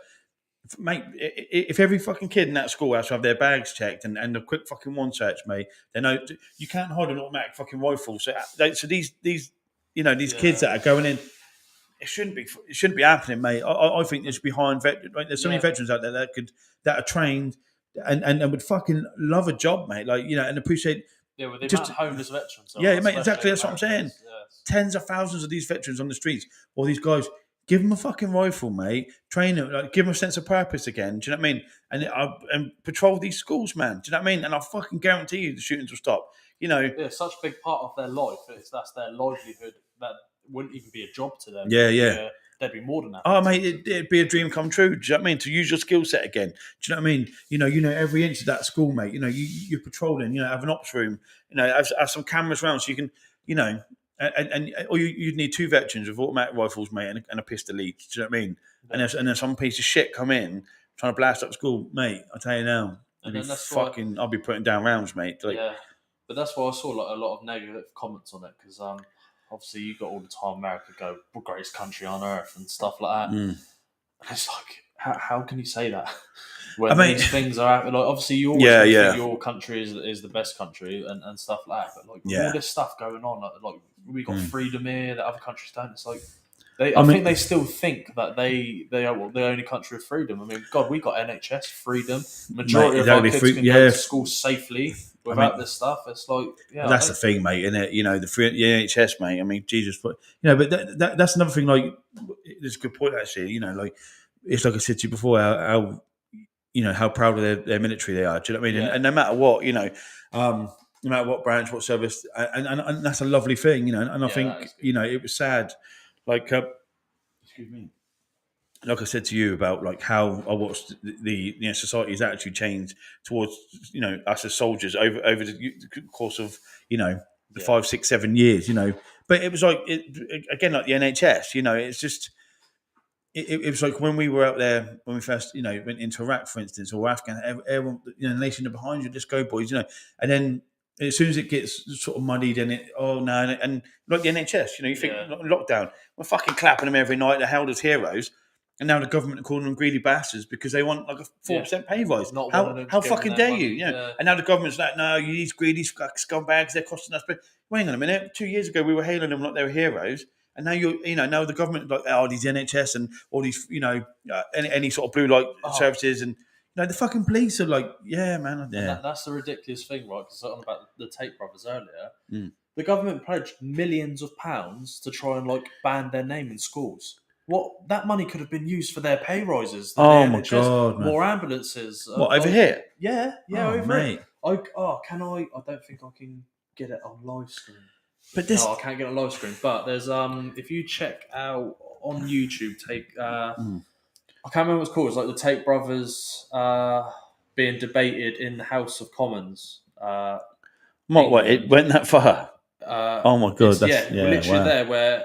mate, if every fucking kid in that school has to have their bags checked and a quick fucking one search, mate, they know you can't hide an automatic fucking rifle. So these you know, these kids that are going in, it shouldn't be happening, mate. I think there should be hiring veterans. Right? There's so many veterans out there that are trained and would fucking love a job, mate. Like, you know, and appreciate. Yeah, with the amount of homeless veterans. Yeah, mate, exactly. That's what I'm saying. Yes. Tens of thousands of these veterans on the streets. All these guys, give them a fucking rifle, mate. Train them, like, give them a sense of purpose again. Do you know what I mean? And patrol these schools, man. Do you know what I mean? And I fucking guarantee you, the shootings will stop. You know, such a big part of their life. That's their livelihood. That wouldn't even be a job to them. Yeah. There'd be more than that. Oh, mate, it'd be a dream come true. Do you know what I mean? To use your skill set again. Do you know what I mean? You know every inch of that school, mate. You know, you're patrolling. You know, have an ops room. You know, have some cameras around so you can, you know, or you'd need two veterans with automatic rifles, mate, and a pistol each. Do you know what I mean? Yeah. And then some piece of shit come in trying to blast up school, mate. I tell you now, I'll be putting down rounds, mate. Like, yeah, but that's why I saw like a lot of negative comments on it, because obviously you got all the time America go greatest country on earth and stuff like that. And it's like, how can you say that when I mean- these things are happening? Like, obviously, you always Yeah, gonna yeah. think your country is the best country and stuff like that. But like with Yeah. all this stuff going on, like we got Mm. freedom here that other countries don't. It's like I I mean- think they still think that they are the only country of freedom. I mean, God, we got NHS freedom. Majority of our exactly, kids can yeah. go to school safely without mean- this stuff. It's like, yeah, But that's the thing, mate, isn't it? You know, the NHS, mate. I mean, Jesus, but you know, but that's another thing. Like, it's a good point actually. You know, like it's like I said to you before, how you know how proud of their military they are. Do you know what I mean? Yeah. And no matter what, you know, no matter what branch, what service, and that's a lovely thing, you know. And I Yeah, think that is good. you know it was sad, like excuse me. Like I said to you about like how I watched the you know society's attitude change towards you know us as soldiers over the course of you know the Yeah. 5, 6, 7 years, you know. But it was like again like the NHS, you know. It's just it was like when we were out there when we first you know went into Iraq, for instance, or Afghan. Everyone, you know, the nation are behind you. Just go, boys, you know. And then as soon as it gets sort of muddied and it, oh no, and like the NHS, you know, you think Yeah. lockdown, we're fucking clapping them every night. They're held as heroes. And now the government are calling them greedy bastards because they want like a 4% pay rise. Not wanting them How to give fucking them their dare you? money, You know? yeah. And now the government's like, no, you these greedy scumbags, they're costing us. But wait on a minute. 2 years ago, we were hailing them like they were heroes, and now now the government like these NHS and all these any sort of blue light services and the fucking police are like, yeah, man, yeah. That's the ridiculous thing, right? Because talking about the Tate brothers earlier, Mm. the government pledged millions of pounds to try and like ban their name in schools. What that money could have been used for their pay rises. Oh my God, man. more ambulances. What over here? Yeah, Oh, over mate. it. Can I? I don't think I can get it on live screen. But this, No, I can't get it on live screen. But there's if you check out on YouTube, I can't remember what it's called. It's like the Tate brothers being debated in the House of Commons. what it went that far? Oh my God, we're literally wow. there where,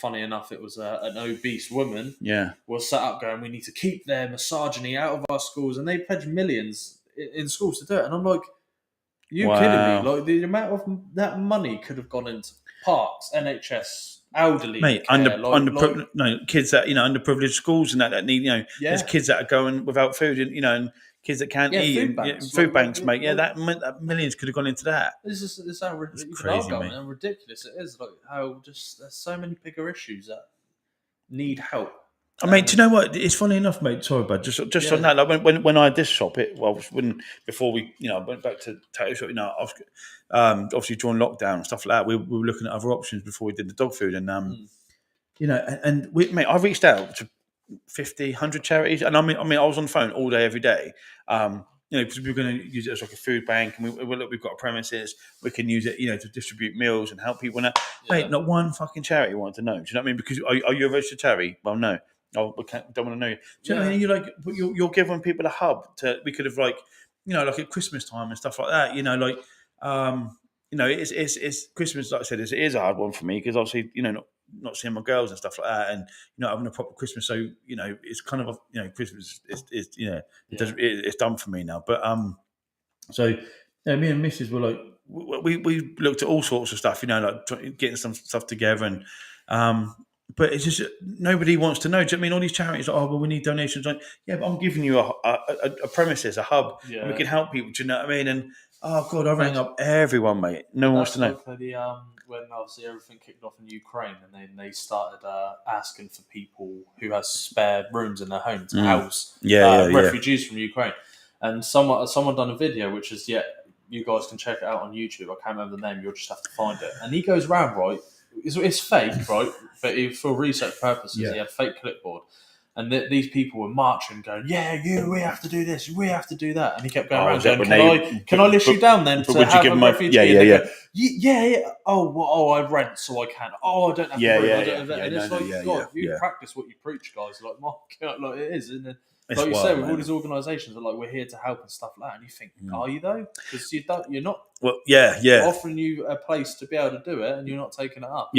funny enough, it was an obese woman Yeah. was set up going, we need to keep their misogyny out of our schools, and they pledged millions in schools to do it. And I'm like, you Wow. kidding me? Like the amount of that money could have gone into parks, NHS, elderly Mate, care, kids that underprivileged schools and that need there's kids that are going without food and kids that can't eat food and banks, food banks, mate. like- that millions could have gone into that. This is how crazy, mate. and ridiculous it is. Like how just there's so many bigger issues that need help. I mean, do you know what? It's funny enough, mate. Sorry, bud. Just on that, like when I had this shop, before we, went back to tattoo shop, I was, obviously during lockdown and stuff like that, we were looking at other options before we did the dog food, and mate, I reached out to 50, 100 charities, and I mean, I was on the phone all day, every day. Because we were going to use it as like a food bank, and we've got premises, we can use it, to distribute meals and help people. And mate, not one fucking charity wanted to know. Do you know what I mean? Because are you a registered charity? Well, no. Oh, we don't want to know you. Do you know what I mean? You're like, you're giving people a hub we could have like at Christmas time and stuff like that. It's Christmas. Like I said, it is a hard one for me because obviously, not seeing my girls and stuff like that, and not having a proper Christmas. So it's kind of Christmas is it's done for me now. But so me and Mrs. were like, we looked at all sorts of stuff, like getting some stuff together and. But it's just nobody wants to know. Do you know what I mean? All these charities are, we need donations. Like, yeah, but I'm giving you a premises, a hub, and we can help people. Do you know what I mean? And oh God, I rang up everyone, mate. No one wants to know. Like when obviously everything kicked off in Ukraine, and then they started asking for people who has spare rooms in their home to house refugees from Ukraine. And someone done a video, which is you guys can check it out on YouTube. I can't remember the name. You'll just have to find it. And he goes round, right? It's fake, right? But for research purposes, he had a fake clipboard. And these people were marching, going, we have to do this, we have to do that. And he kept going around going, can I list you down then to have a refugee? Yeah. I rent, so I can. Oh, I don't have to room. And it's God, you practice what you preach, guys. Like, like it is, isn't it? Like you say, with all these organisations are like, we're here to help and stuff like that. And you think, are you though? Because you're not. Well, offering you a place to be able to do it, and you're not taking it up.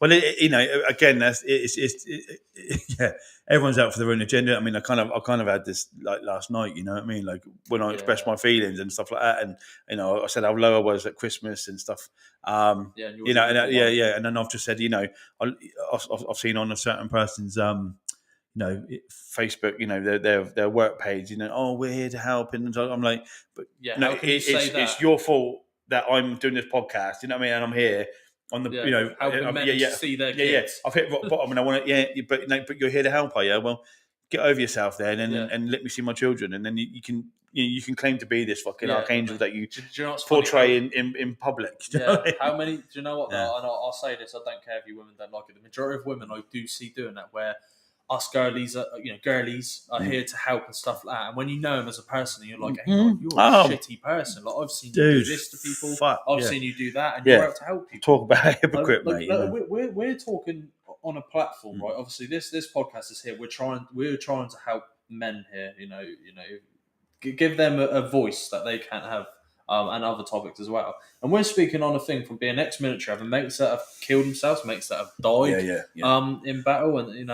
Well, again, everyone's out for their own agenda. I mean, I kind of had this like last night. You know what I mean? Like when I expressed my feelings and stuff like that, and I said how low I was at Christmas and stuff. And then I've just said, I've seen on a certain person's Facebook, their work page, oh, we're here to help, and I'm like, but Yeah, no, how can you say that? it's your fault that I'm doing this podcast. You know what I mean? And I'm here on the, helping men see their kids. I've hit rock bottom, and I want to, but you're here to help, are you? Well, get over yourself then, and let me see my children, and then you can claim to be this fucking archangel that you do you know what's portray in public. How many? Do you know what? Yeah. And I'll say this: I don't care if you women don't like it. The majority of women I do see doing that, where us girlies are here to help and stuff like that. And when you know them as a person, and you're like, hey, you're a shitty person. Like, I've seen you do this to people. I've seen you do that, and you're out to help people. Talk about a hypocrite, mate. We're talking on a platform, right? Obviously, this podcast is here. We're trying to help men here. Give them a voice that they can't have. And other topics as well. And we're speaking on a thing from being ex-military, having mates that have killed themselves, mates that have died in battle, and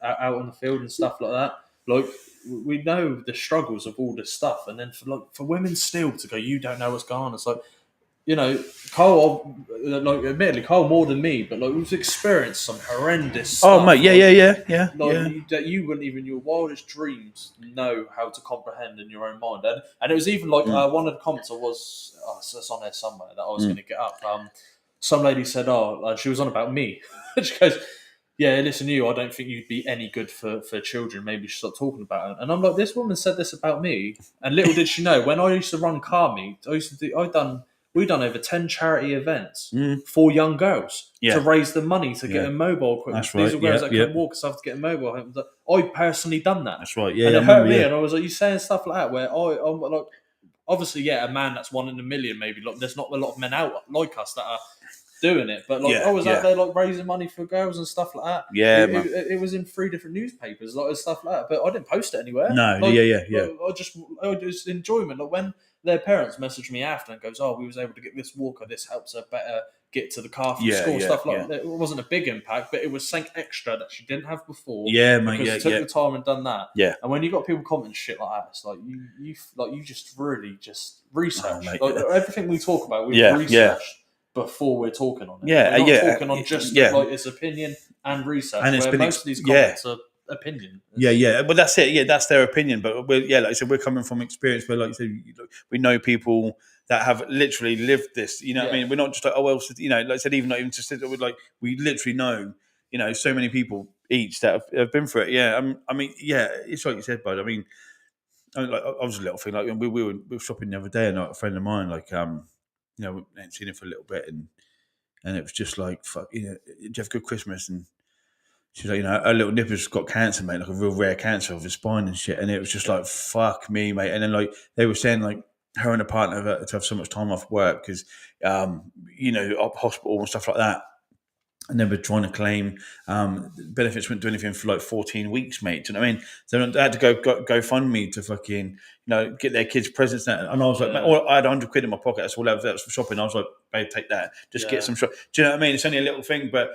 out on the field and stuff like that. Like, we know the struggles of all this stuff, and then for women still to go, you don't know what's going on. It's like, Cole, admittedly, Cole more than me, but we've experienced some horrendous stuff. Oh, mate, yeah. That you wouldn't even in your wildest dreams know how to comprehend in your own mind. And it was even one of the comments it's on there somewhere that I was going to get up. Some lady said, she was on about me. She goes, yeah, listen, I don't think you'd be any good for children. Maybe you should stop talking about it. And I'm like, this woman said this about me. And little did she know, when I used to run car meet, we've done over 10 charity events for young girls to raise the money to get a mobile equipment. That's right. These are girls that couldn't walk, so have to get a mobile equipment. I personally done that. That's right. Yeah, and it hurt me. And I was like, you saying stuff like that where I'm like, obviously, a man that's 1 in a million, maybe. There's not a lot of men out like us that are doing it, but I was out there raising money for girls and stuff like that. Yeah, it was in 3 different newspapers, stuff like that. But I didn't post it anywhere. No, I just enjoyment. When their parents messaged me after and goes, we was able to get this walker. This helps her better get to the car from school. Stuff like that. It wasn't a big impact, but it was something extra that she didn't have before. Yeah, mate. Because took the time and done that. Yeah. And when you got people commenting shit like that, it's like you just really just research. Everything we talk about, we've researched before we're talking on it. We're not talking on just its opinion and research. And it's been most of these comments are opinion. Well, that's it. Yeah, that's their opinion. But like I said, we're coming from experience where, like you said, we know people that have literally lived this. You know what I mean? We're not just like, like I said, even not even just we literally know, so many people each that have been through it. Yeah, I mean, it's like you said, bud. I mean, I was a little thing. Like we were shopping the other day, and a friend of mine, we hadn't seen him for a little bit, and it was just like, fuck, did you have a good Christmas? And she's like, her little nipper's got cancer, mate, like a real rare cancer of his spine and shit. And it was just like, fuck me, mate. And then they were saying her and a partner to have so much time off work because, up hospital and stuff like that. And they were trying to claim benefits wouldn't do anything for 14 weeks, mate. Do you know what I mean? So they had to go fund me to fucking, get their kids presents. And I was like, mate, I had 100 quid in my pocket. That's all that was for shopping. I was like, babe, take that. Just get some shop. Do you know what I mean? It's only a little thing, but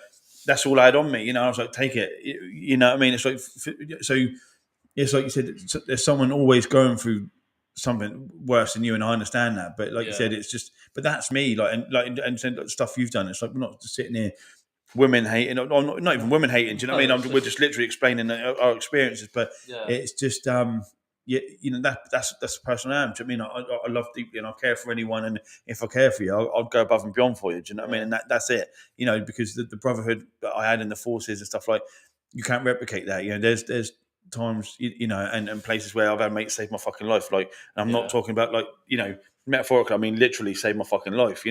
that's all I had on me. I was like, take it. You know what I mean? It's like, so it's like you said, there's someone always going through something worse than you, and I understand that. But like you said, it's just, but that's me. And stuff you've done. It's like we're not just sitting here. Women hating, or not even women hating. Do you know what I mean? We're just literally explaining our experiences, but it's just, that's the person I am. Do you know what I mean? I love deeply, and I care for anyone. And if I care for you, I'll go above and beyond for you. Do you know what I mean? And that's it. Because the brotherhood that I had in the forces and stuff, you can't replicate that. There's times, and places where I've had mates save my fucking life. And I'm not talking about metaphorically. I mean literally save my fucking life.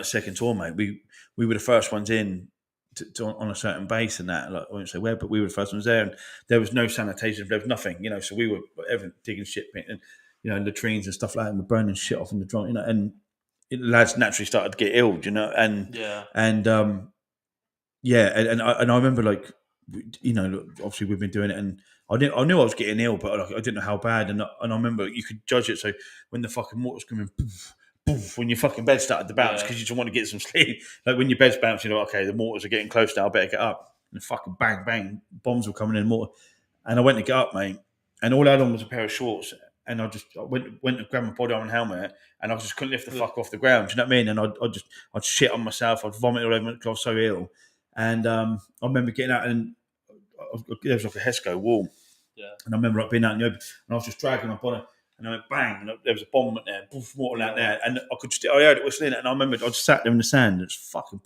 Second tour, mate. We were the first ones in to on a certain base and that. I won't say where, but we were the first ones there, and there was no sanitation. There was nothing, So we were digging shit, and latrines and stuff like that, and we're burning shit off in the drum, And lads naturally started to get ill, and I remember obviously we've been doing it, and I knew I was getting ill, but I didn't know how bad, and I remember you could judge it. So when the fucking water's coming. When your fucking bed started to bounce because you just want to get some sleep. When your bed's bouncing, okay, the mortars are getting close now, I better get up. And fucking bang, bang, bombs were coming in more. And I went to get up, mate, and all I had on was a pair of shorts. And I went to grab my body armor and helmet, and I just couldn't lift the fuck off the ground. Do you know what I mean? And I'd shit on myself, I'd vomit all over me because I was so ill. And I remember getting out, and there was like a Hesco wall, Yeah. and I remember like being out in the open, and I was just dragging up on it, and I went bang, and there was a bomb there, poof, water out there, and I heard it whistling, and I remember I just sat there in the sand, and it's fucking,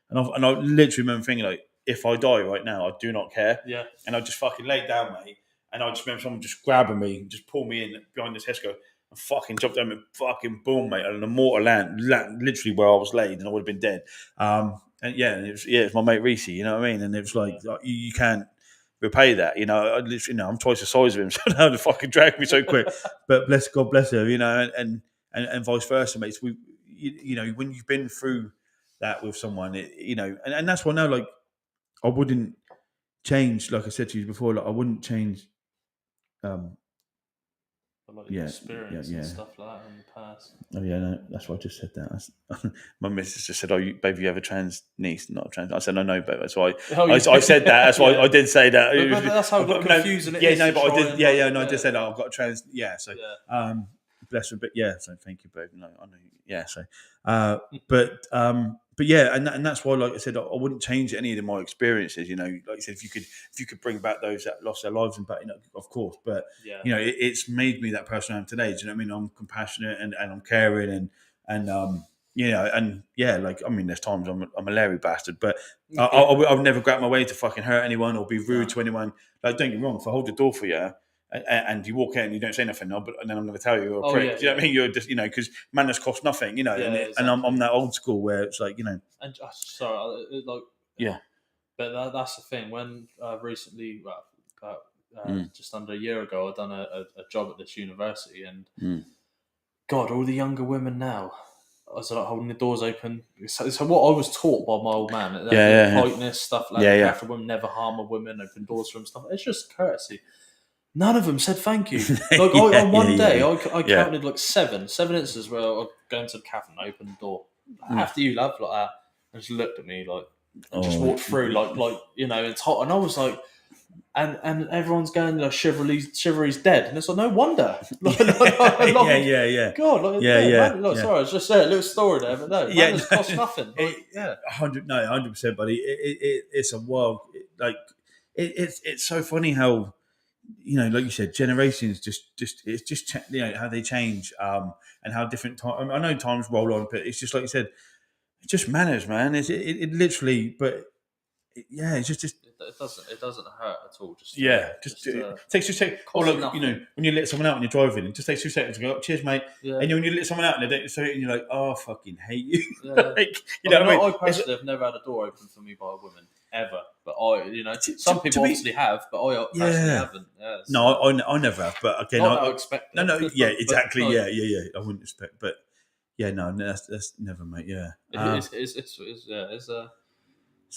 and I literally remember thinking like, if I die right now, I do not care, Yeah. and I just fucking laid down, mate, and I just remember someone just grabbing me, and just pull me in behind this Hesco. And fucking jumped down and fucking boom, mate, and the mortar land literally where I was laid, and I would have been dead. And it's my mate Reese, you know what I mean? And it was like you can't repay that, you know. I literally, I'm twice the size of him, so now to fucking drag me so quick. But God bless her, you know, and vice versa, mates. You know, when you've been through that with someone, you know, and that's why now, like, I wouldn't change, like I said to you before, like I wouldn't change. Like experience and stuff like that in the past. Oh yeah, no, that's why I just said that. My missus just said, "Oh, baby, you have a trans niece, not a trans." I said, "No, baby." That's why I said that. That's why I did say that. But that's how confusing it is. Yeah, no, but I did. I did say that. I've got a trans. Yeah, so bless her. But yeah, so thank you, baby. No, I know. Yeah, so but yeah, and that's why, like I said, I wouldn't change any of my experiences. You know, like I said, if you could bring back those that lost their lives and back, you know, of course. But you know, it's made me that person I am today. Do you know what I mean? I'm compassionate and I'm caring and you know, and yeah, like I mean, there's times I'm a Larry bastard, but I'll never grab my way to fucking hurt anyone or be rude to anyone. Like, don't get me wrong, if I hold the door for you. And you walk in and you don't say nothing, and then I'm going to tell you you're a prick. Do you know what I mean? You're just, you know, because manners cost nothing, you know. Exactly. And I'm that old school where it's like, you know. And sorry, like but that's the thing. When recently, just under a year ago, I'd done a job at this university, and God, all the younger women now. I was like holding the doors open. So what I was taught by my old man, politeness, stuff like that. After women, never harm a woman, open doors for them, stuff. It's just courtesy. None of them said thank you. Like on one day, I counted like seven instances where I go into the cafe and open the door. After you, love, like that, and just looked at me like, and just walked through like you know, it's hot, and I was like, and everyone's going like chivalry's dead, and it's like no wonder. God, sorry, I was just saying a little story there, but no, manners cost nothing. Like, 100%, buddy. It's a wild it's so funny how. You know, like you said, generations it's just you know how they change and how different times. I know times roll on, but it's just like you said, it just manners, man. It literally, but it's just it doesn't hurt at all. Just takes 2 seconds. Or look, you know, when you let someone out when you're driving, it just takes 2 seconds to go, cheers, mate. Yeah. And when you let someone out and they don't say it, and you're like, oh, I fucking hate you. Yeah. Like, you know what I mean? I personally have never had a door open for me by a woman. Ever, but you know, some people obviously have, but I personally haven't. Yeah, so. No, I never have. But again, I expect. Exactly. But, yeah. I wouldn't expect, but no, that's never, mate. Yeah, it's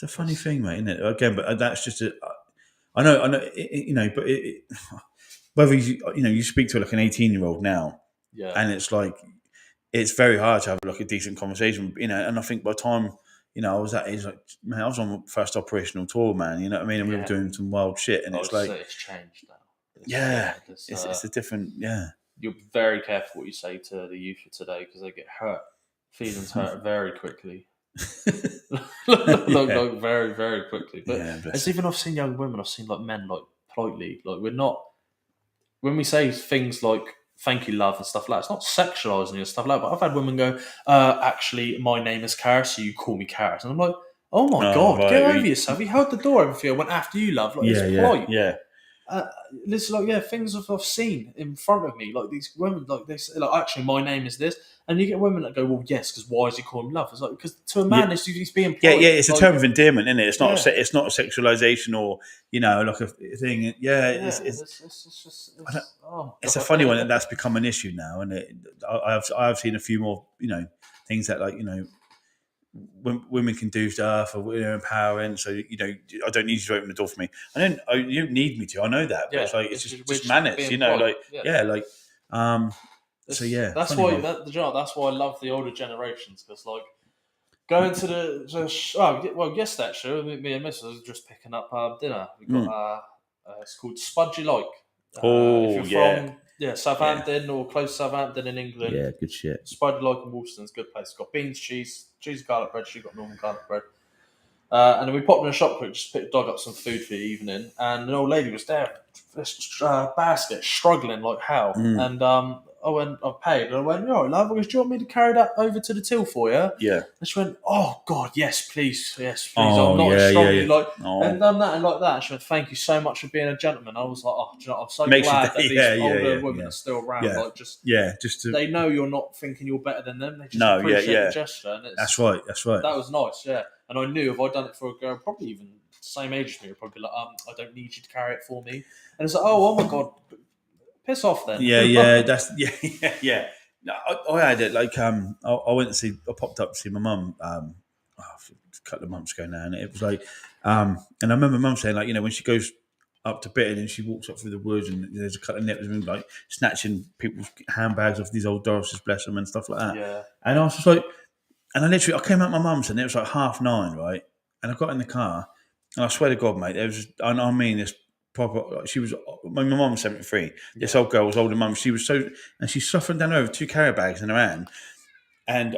a funny thing, mate, isn't it? Again, but that's just I know, you know, but whether you speak to like an 18-year-old now, and it's like it's very hard to have like a decent conversation, you know, and I think by the time. You know, I was that age, like, man, I was on my first operational tour, man. You know what I mean? And we were doing some wild shit, and it's like it's changed now. It's a different. Yeah, you're very careful what you say to the youth of today because they get hurt. Feelings hurt very quickly. Like very, very quickly. But it's even I've seen young women. I've seen like men like politely. Like we're not when we say things like. Thank you, love, and stuff like that. It's not sexualising and stuff like that. But I've had women go, actually, my name is Karis, so you call me Karis. And I'm like, oh my God, get over yourself. He held the door open for you. I went after you, love. Like, it's polite. Yeah. This is like, things I've seen in front of me. Like, these women, like, they say, like, actually, my name is this. And you get women that go, well, yes, because why is he calling love? It's like, because to a man, he's being polite. Yeah, it's a term of endearment, isn't it? It's not it's not a sexualisation or, you know, like a thing. It's a funny one, and that's become an issue now. And I've seen a few more, you know, things that, like, you know, women can do stuff or empowering. So, you know, I don't need you to open the door for me. You don't need me to. I know that. But it's like, it's just manners, you know, polite. So yeah, that's why that's why I love the older generations because like going to yesterday actually me and Mrs. was just picking up dinner. We got it's called Spudgy Like. If you're from Southampton or close to Southampton in England. Yeah, good shit. Spudgy Like in Wolston's good place. It's got beans, cheese, garlic bread. She got normal garlic bread. And then we popped in a shop quick, just dug up some food for the evening, and an old lady was there, this basket, struggling like hell. And I paid, and I went, "All right, love, do you want me to carry that over to the till for you?" Yeah. And she went, "Oh God, yes, please, yes, please. Oh, I'm not yeah, as strong yeah, as you yeah. like." Oh. And done that and like that. And she went, "Thank you so much for being a gentleman." I was like, "Oh, do you know, I'm so Makes you glad that think- these yeah, yeah, older yeah, women yeah. are still around. Yeah. Like, just just to, they know you're not thinking you're better than them. They just No, yeah, appreciate yeah. the gesture. And it's, that's right. that was nice, yeah. And I knew if I'd done it for a girl, probably even the same age as me, I'd probably be like, I don't need you to carry it for me. And it's like, oh my God, piss off then. Yeah. That's yeah. No, I had it like I went to see. I popped up to see my mum a couple of months ago now, and it was like and I remember mum saying like when she goes up to bed and she walks up through the woods and there's a couple of nippers and like snatching people's handbags off these old Dorises, bless them, and stuff like that. Yeah. And I was just like, and I came out my mum's and it was like 9:30, right? And I got in the car and I swear to God, mate, I mean this proper. She was my mum was 73. This old girl was older mum. She was so, and she's suffering down over 2 carrier bags in her hand. And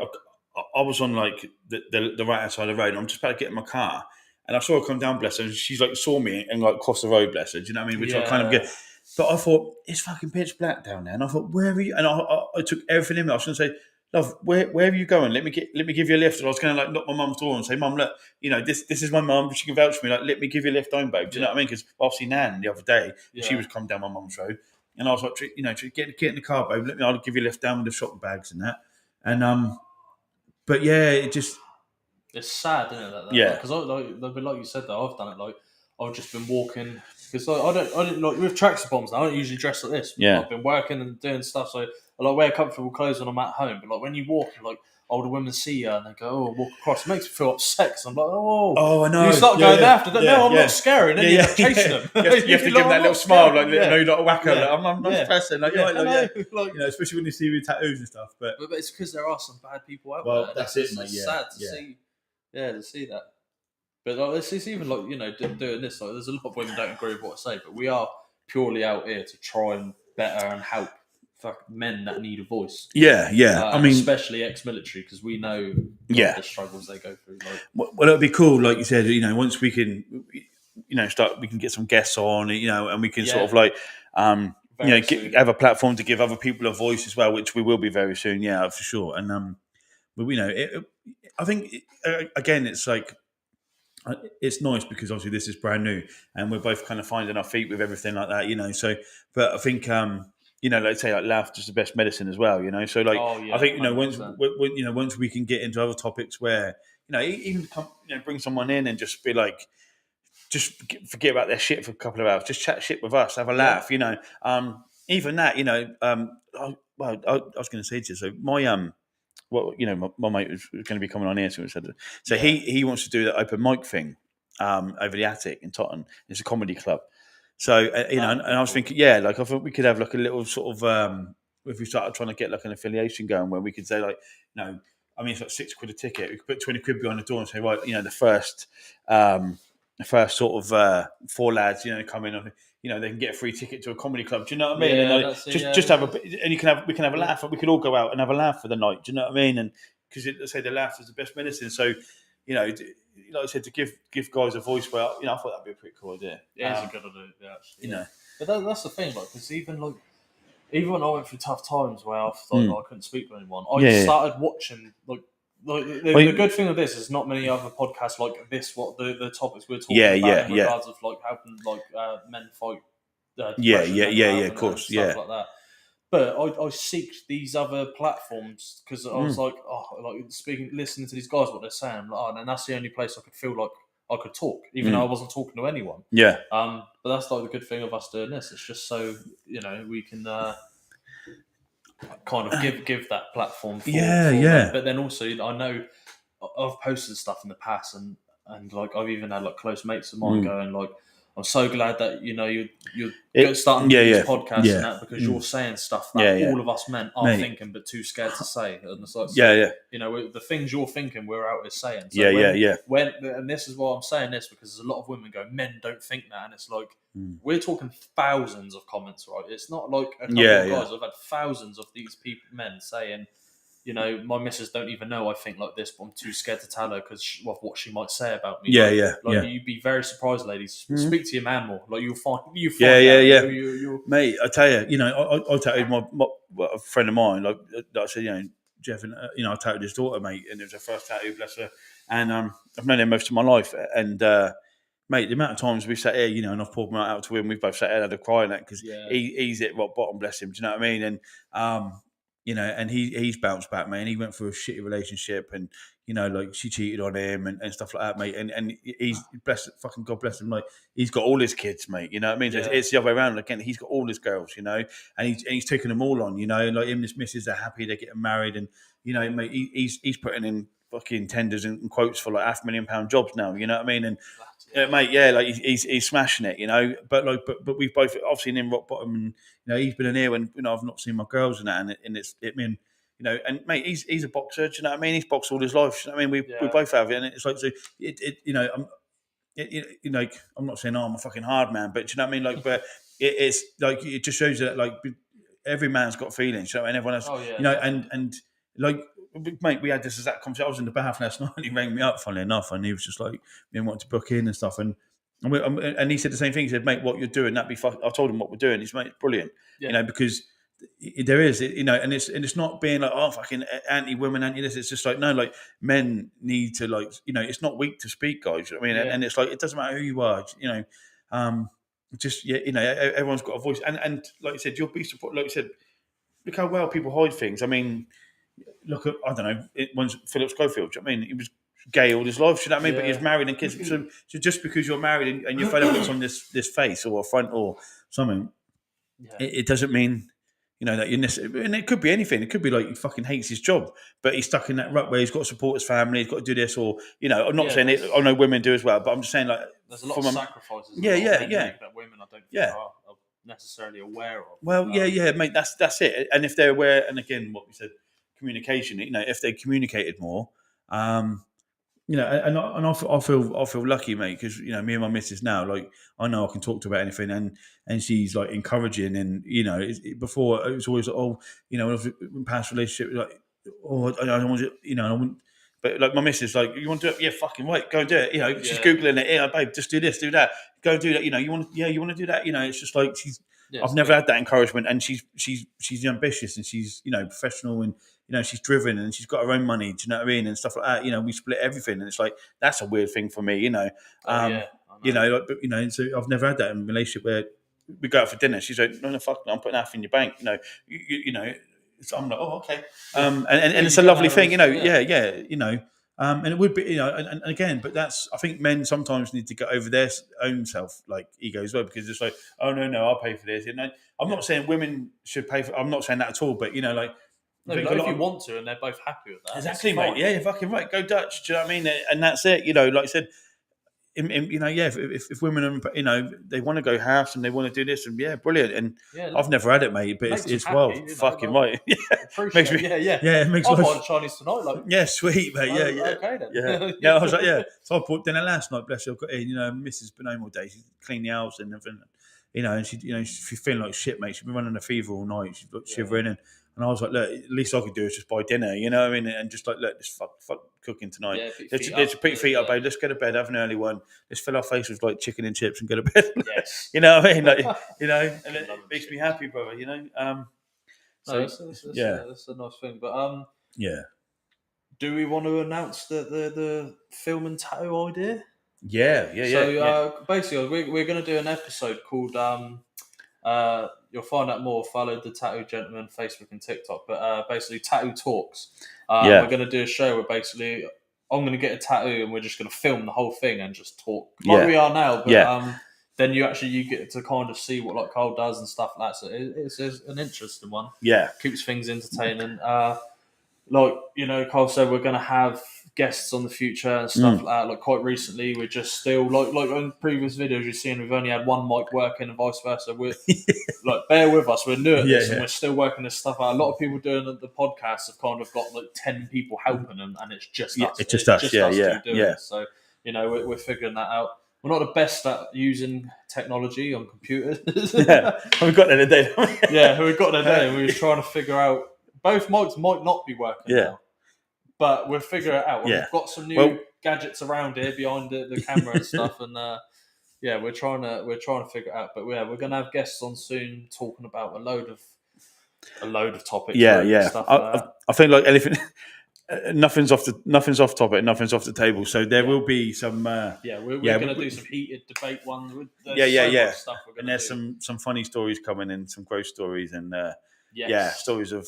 I was on like the right hand side of the road. And I'm just about to get in my car, and I saw her come down, bless her. And she's like saw me and like cross the road, bless her. Do you know what I mean? Which I kind of get. But I thought it's fucking pitch black down there, and I thought, where are you? And I took everything in me. I was going to say, love, where are you going? Let me give you a lift. And I was going to like knock my mum's door and say, Mum, look, this is my mum. She can vouch for me. Like, let me give you a lift home, babe. Do you know what I mean? Because I've seen Nan the other day. She was coming down my mum's road, and I was like, get in the car, babe. I'll give you a lift down with the shopping bags and that. And but yeah, it's sad, isn't it? Yeah. Because like you said, though, I've done it. Like I've just been walking because I don't like with tracksuit bombs now. I don't usually dress like this. Yeah. I've been working and doing stuff, so I like wear comfortable clothes when I'm at home. But like when you walk, like older women see you and they go, "Oh, walk across." It makes me feel upset. I'm like, "Oh, I know." You start going after them. No, I'm not scary. And then you end up chasing them. You have to give them that little smile, like you're not a whacker. Yeah. Like, I'm not pressing. Like, especially when you see with tattoos and stuff. But it's because there are some bad people out well, there. that's it, mate. It's sad to see. Yeah, to see that. But like, it's even like doing this. Like, there's a lot of women don't agree with what I say, but we are purely out here to try and better and help men that need a voice. Yeah. I mean, especially ex-military, because we know the struggles they go through. Like, well, it'd be cool, like you said. Once we can, we can get some guests on, and we can sort of like, have a platform to give other people a voice as well, which we will be very soon. Yeah, for sure. And I think again, it's like. It's nice because obviously this is brand new and we're both kind of finding our feet with everything like that, so, but I think, like say like laughter is the best medicine as well, so like, I think, once we can get into other topics where, even come, bring someone in and just be like, just forget about their shit for a couple of hours, just chat shit with us, have a laugh, even that, I was going to say to you, so my, my mate was going to be coming on here. So he wants to do the open mic thing over the attic in Totton. It's a comedy club. So, and I was thinking, I thought we could have like a little sort of, if we started trying to get like an affiliation going where we could say like, it's like £6 a ticket. We could put 20 quid behind the door and say, right, the first sort of 4 lads, come in. They can get a free ticket to a comedy club. Do you know what I mean? Yeah, and just have and we can have a laugh. We could all go out and have a laugh for the night. Do you know what I mean? And because they say the laugh is the best medicine. So, like I said, to give guys a voice. Well, I thought that'd be a pretty cool idea. Yeah, it's a good idea. Actually, But that's the thing, like, because even when I went through tough times where I thought I couldn't speak to anyone, I started watching like. The good thing of this is not many other podcasts like this. What the topics we're talking about in regards of like helping like men fight. Of course, stuff like that. But I seek these other platforms because I was like, listening to these guys what they're saying. Like, and that's the only place I could feel like I could talk, even though I wasn't talking to anyone. Yeah. But that's like the good thing of us doing this. It's just so we can. Kind of give that platform for them. But then also I know I've posted stuff in the past and like I've even had like close mates of mine going like, I'm so glad that you're starting this podcast and that because you're saying stuff that all of us men are thinking but too scared to say. And it's like, the things you're thinking we're out here saying. So when and this is why I'm saying this because there's a lot of women go, men don't think that, and it's like we're talking thousands of comments, right? It's not like a couple of guys. I've had thousands of these men saying you know, my missus don't even know I think like this, but I'm too scared to tell her because of what she might say about me. Like you'd be very surprised, ladies. Speak to your man more. Like you'll find out. You'll... Mate, I tell you, you know, I tattooed my a friend of mine, like I said, you know, Jeff, and you know, I tattooed his daughter, mate, and it was her first tattoo, bless her. And I've known him most of my life, and mate, the amount of times we've sat here, you know, and I've pulled him out to him, we've both sat here and had a cry on that because he's at rock bottom, bless him. Do you know what I mean? And you know, and he's bounced back, mate. And he went through a shitty relationship, and you know, like she cheated on him and stuff like that, mate. And he's blessed, fucking God bless him. Like he's got all his kids, mate. You know what I mean? So it's the other way around. Again, he's got all his girls, you know, and he's taking them all on, you know. Like him and his missus, they're happy, they're getting married, and you know, mate, he's putting in fucking tenders and quotes for like £500,000 jobs now. You know what I mean? And mate, like he's smashing it, you know. But we've both obviously in rock bottom, and you know, he's been in here when you know I've not seen my girls and that, and it's mean. You know, and mate, he's a boxer. Do you know what I mean? He's boxed all his life. You know what I mean? We both have it, and it's like so. You know, you know, I'm not saying I'm a fucking hard man, but do you know what I mean? Like, but it's like it just shows that like every man's got feelings. You know, and everyone else. You know, and like. Mate, we had this exact conversation. I was in the bath last night, and he rang me up. Funnily enough, and he was just like, "We want to book in and stuff." And he said the same thing. He said, "Mate, what you're doing, that'd be fuck." I told him what we're doing. He's mate, it's brilliant. You know, because there is, you know, and it's not being like, oh, fucking anti-women, anti-this. It's just like, no, like men need to like, you know, it's not weak to speak, guys. You know what I mean, and it's like it doesn't matter who you are, you know, just you know, everyone's got a voice, and like you said, you'll be supported. Like you said, look how well people hide things. I mean, look at I don't know, one's Philip Schofield. Do you know what I mean, he was gay all his life. You know what I mean, but he was married and kids. So just because you're married and your fellow puts on this face or a front or something, it doesn't mean. You know, that and it could be anything. It could be like he fucking hates his job, but he's stuck in that rut where he's got to support his family, he's got to do this, or, you know, I'm not saying it, I know women do as well, but I'm just saying like... There's a lot of sacrifices that women I don't think are necessarily aware of. Well, mate, that's it. And if they're aware, and again, what we said, communication, you know, if they communicated more, you know, and I feel lucky, mate, because you know me and my missus now, like I know I can talk to her about anything, and she's like encouraging, and you know, before it was always like, oh, you know, in past relationship, like, oh, I don't want to, you know, I wouldn't. But like my missus, like, you want to do it? Yeah, fucking right, go and do it. You know, she's googling it. Yeah, babe, just do this, do that, go and do that. You know, you want to do that. You know, it's just like she's. I've never had that encouragement, and she's ambitious, and she's, you know, professional, and you know, she's driven, and she's got her own money. Do you know what I mean? And stuff like that. You know, we split everything, and it's like that's a weird thing for me. You know, you know, like, but, you know, and so I've never had that in a relationship where we go out for dinner. She's like, no, fuck, no, I'm putting half in your bank. You know, you know. So I'm like, oh, okay. And it's a lovely thing. You know, you know. And it would be, you know, and again, but that's, I think men sometimes need to get over their own self, like ego as well, because it's like, oh, no, I'll pay for this. And I'm not saying women should pay for, I'm not saying that at all, but, you know, like. No, if you want to and they're both happy with that. Exactly, mate. Yeah, you're fucking right. Go Dutch. Do you know what I mean? And that's it. You know, like I said, you know, yeah, if women are, you know, they want to go house and they want to do this, and yeah, brilliant. And I've never had it, mate, but it's happy, well, you know, fucking right. Makes me, it makes I've had Chinese tonight, like, yeah, sweet, mate. Okay then. I was like, so I bought dinner last night. Bless her, I've got in. You know, Mrs. been home all day. She's cleaned the house and everything. You know, and she's feeling like shit, mate. She's been running a fever all night. She's shivering and I was like, look, at least I could do is just buy dinner, you know what I mean? And just like, look, just fuck cooking tonight. Let's put your feet up, babe. Let's go to bed, have an early one. Let's fill our face with like chicken and chips and go to bed. Yes. You know what I mean? Like, you know, and it makes me happy, brother, you know? That's a nice thing. But do we want to announce the film and tattoo idea? Yeah. So basically, we're going to do an episode called... you'll find out more. Follow the Tattoo Gentleman Facebook and TikTok, but basically Tattoo Talks. We're going to do a show where basically I'm going to get a tattoo and we're just going to film the whole thing and just talk like we are now. But then you get to kind of see what like Carl does and stuff like that. So it's an interesting one. Yeah, keeps things entertaining. Like, you know, Carl said, we're going to have guests on the future and stuff like that. Like quite recently, we're just still like on previous videos you've seen, we've only had one mic working and vice versa. We're like, bear with us, we're new at this and we're still working this stuff out. A lot of people doing the podcast have kind of got like 10 people helping them, and it's just us. It's just us. It. So, you know, we're figuring that out. We're not the best at using technology on computers. We've got that today. We've got that today. We were trying to figure out. both mics might not be working Yeah. now, but we'll figure it out. Yeah. We've got some new gadgets around here behind the camera and stuff, and yeah, we're trying to figure it out. But yeah, we're gonna have guests on soon talking about a load of topics. Yeah, really, yeah. Stuff like that. I think like anything, nothing's off topic, nothing's off the table. So there Yeah. will be some. Yeah, we're going to do some heated debate ones. There's Yeah. much stuff we're And gonna there's do. some funny stories coming in, some gross stories, and Yes. stories of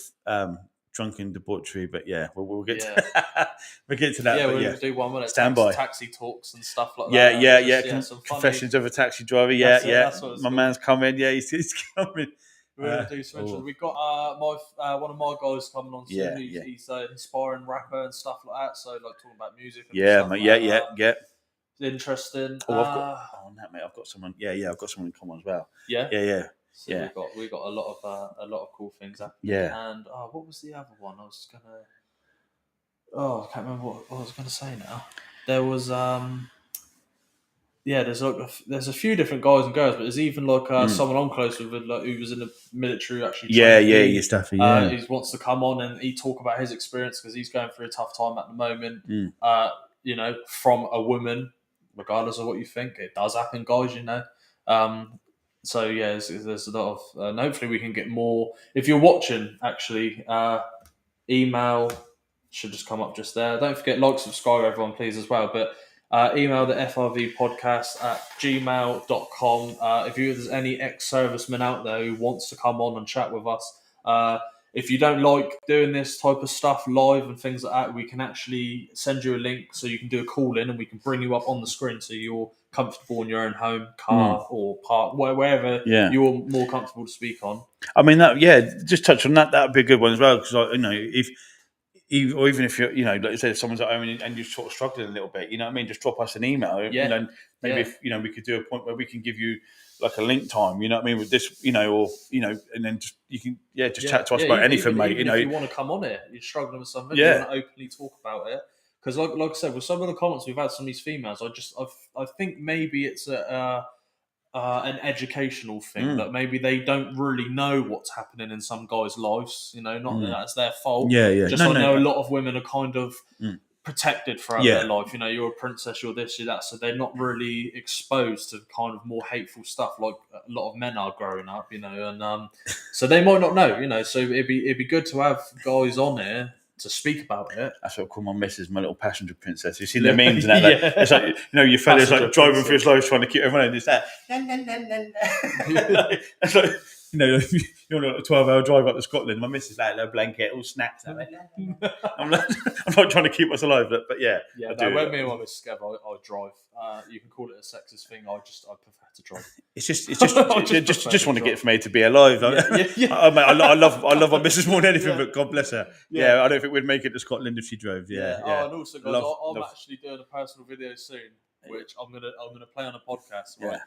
drunken debauchery. But yeah, we'll get Yeah. to, we'll get to that. Yeah, but we're yeah. going to do one with Stand by. taxi talks and stuff like Yeah, that. Just, some funny- Confessions of a taxi driver. That's it, Yeah. that's what it's My called. man's coming. Yeah, he's coming. We're going to do some. oh. We've got one of my guys coming on soon. Yeah. He's an inspiring rapper and stuff like that. So like talking about music. And Yeah, stuff mate. like Yeah. that. Interesting. Oh, on that, mate. I've got someone. Yeah, I've got someone in common as well. Yeah. Yeah. So we've got a lot of cool things happening. Yeah. And what was the other one? I was gonna. Oh, I can't remember what I was gonna say now. There was there's a few different guys and girls, but there's even like someone I'm close with, like, who was in the military actually. Yeah, Staffy. Yeah, he wants to come on and he talk about his experience because he's going through a tough time at the moment. From a woman, regardless of what you think, it does happen, guys. So yeah, there's a lot of, and hopefully we can get more. If you're watching, actually, email should just come up just there. Don't forget, like, subscribe, everyone, please, as well. But email the FRV podcast at gmail.com. If there's any ex-servicemen out there who wants to come on and chat with us, if you don't like doing this type of stuff live and things like that, we can actually send you a link so you can do a call in and we can bring you up on the screen so you're comfortable in your own home, car, or park, wherever you're more comfortable to speak on. I mean, just touch on that. That would be a good one as well, because even if you're, like you said, if someone's at home and you're sort of struggling a little bit, you know what I mean, just drop us an email. Yeah. Maybe if we could do a point where we can give you like a link time, you know what I mean, with this, and then just you can chat to us about anything, mate. If you want to come on it, you're struggling with something, you want to openly talk about it. Because like I said, with some of the comments we've had from these females, I think maybe it's an educational thing that maybe they don't really know what's happening in some guys' lives. Not that that's their fault. Just I know a lot of women are kind of protected throughout their life. You're a princess, you're this, you're that. So they're not really exposed to kind of more hateful stuff like a lot of men are growing up. And so they might not know. So it'd be good to have guys on here to speak about it. That's what I call my missus, my little passenger princess. You see the memes and that. It's like, your fella's like driving through his life trying to keep everyone in. It's that. It's like, you're on a 12-hour drive up to Scotland. My missus like a blanket, all snapped. I'm not trying to keep us alive, but yeah. Yeah, when me and my missus go, I drive. You can call it a sexist thing. I prefer to drive. It's just want to get from A to B alive. I love my missus more than anything, but God bless her. Yeah, I don't think we'd make it to Scotland if she drove. Yeah. Oh, and also, guys, I'm actually doing a personal video soon, which I'm gonna play on a podcast. Right?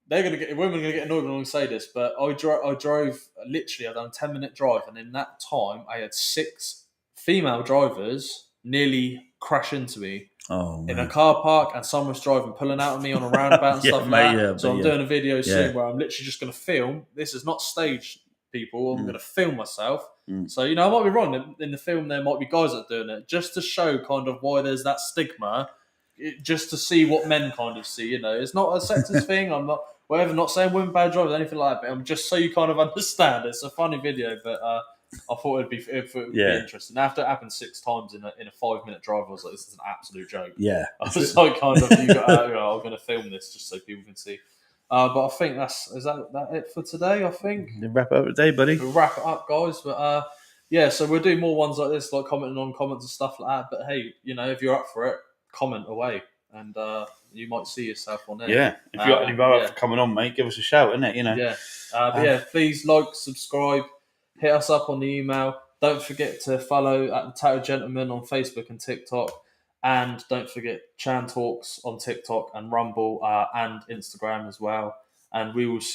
Yeah. Women are gonna get annoyed when I say this, but I drove literally. I done a 10-minute drive, and in that time, I had 6 female drivers nearly crash into me. In a car park, and someone was pulling out of me on a roundabout and stuff like that. So I'm doing a video soon where I'm literally just going to film. This is not staged, people. I'm going to film myself. So, I might be wrong. In the film, there might be guys that are doing it just to show kind of why there's that stigma, just to see what men kind of see. It's not a sexist thing. I'm not saying women bad drivers or anything like that, but I'm just so you kind of understand. It's a funny video, but I thought it would be interesting. After it happened 6 times in a 5-minute drive, I was like, this is an absolute joke. Yeah. I was like, kind of, I'm going to film this just so people can see. But I think is that it for today, I think? Wrap it up today, buddy. We'll wrap it up, guys. But so we'll do more ones like this, like commenting on comments and stuff like that. But hey, if you're up for it, comment away. And you might see yourself on there. Yeah. If you're up for coming on, mate, give us a shout, innit? Yeah. But please like, subscribe. Hit us up on the email. Don't forget to follow at the Tattoo Gentleman on Facebook and TikTok. And don't forget Chan Talks on TikTok and Rumble and Instagram as well. And we will see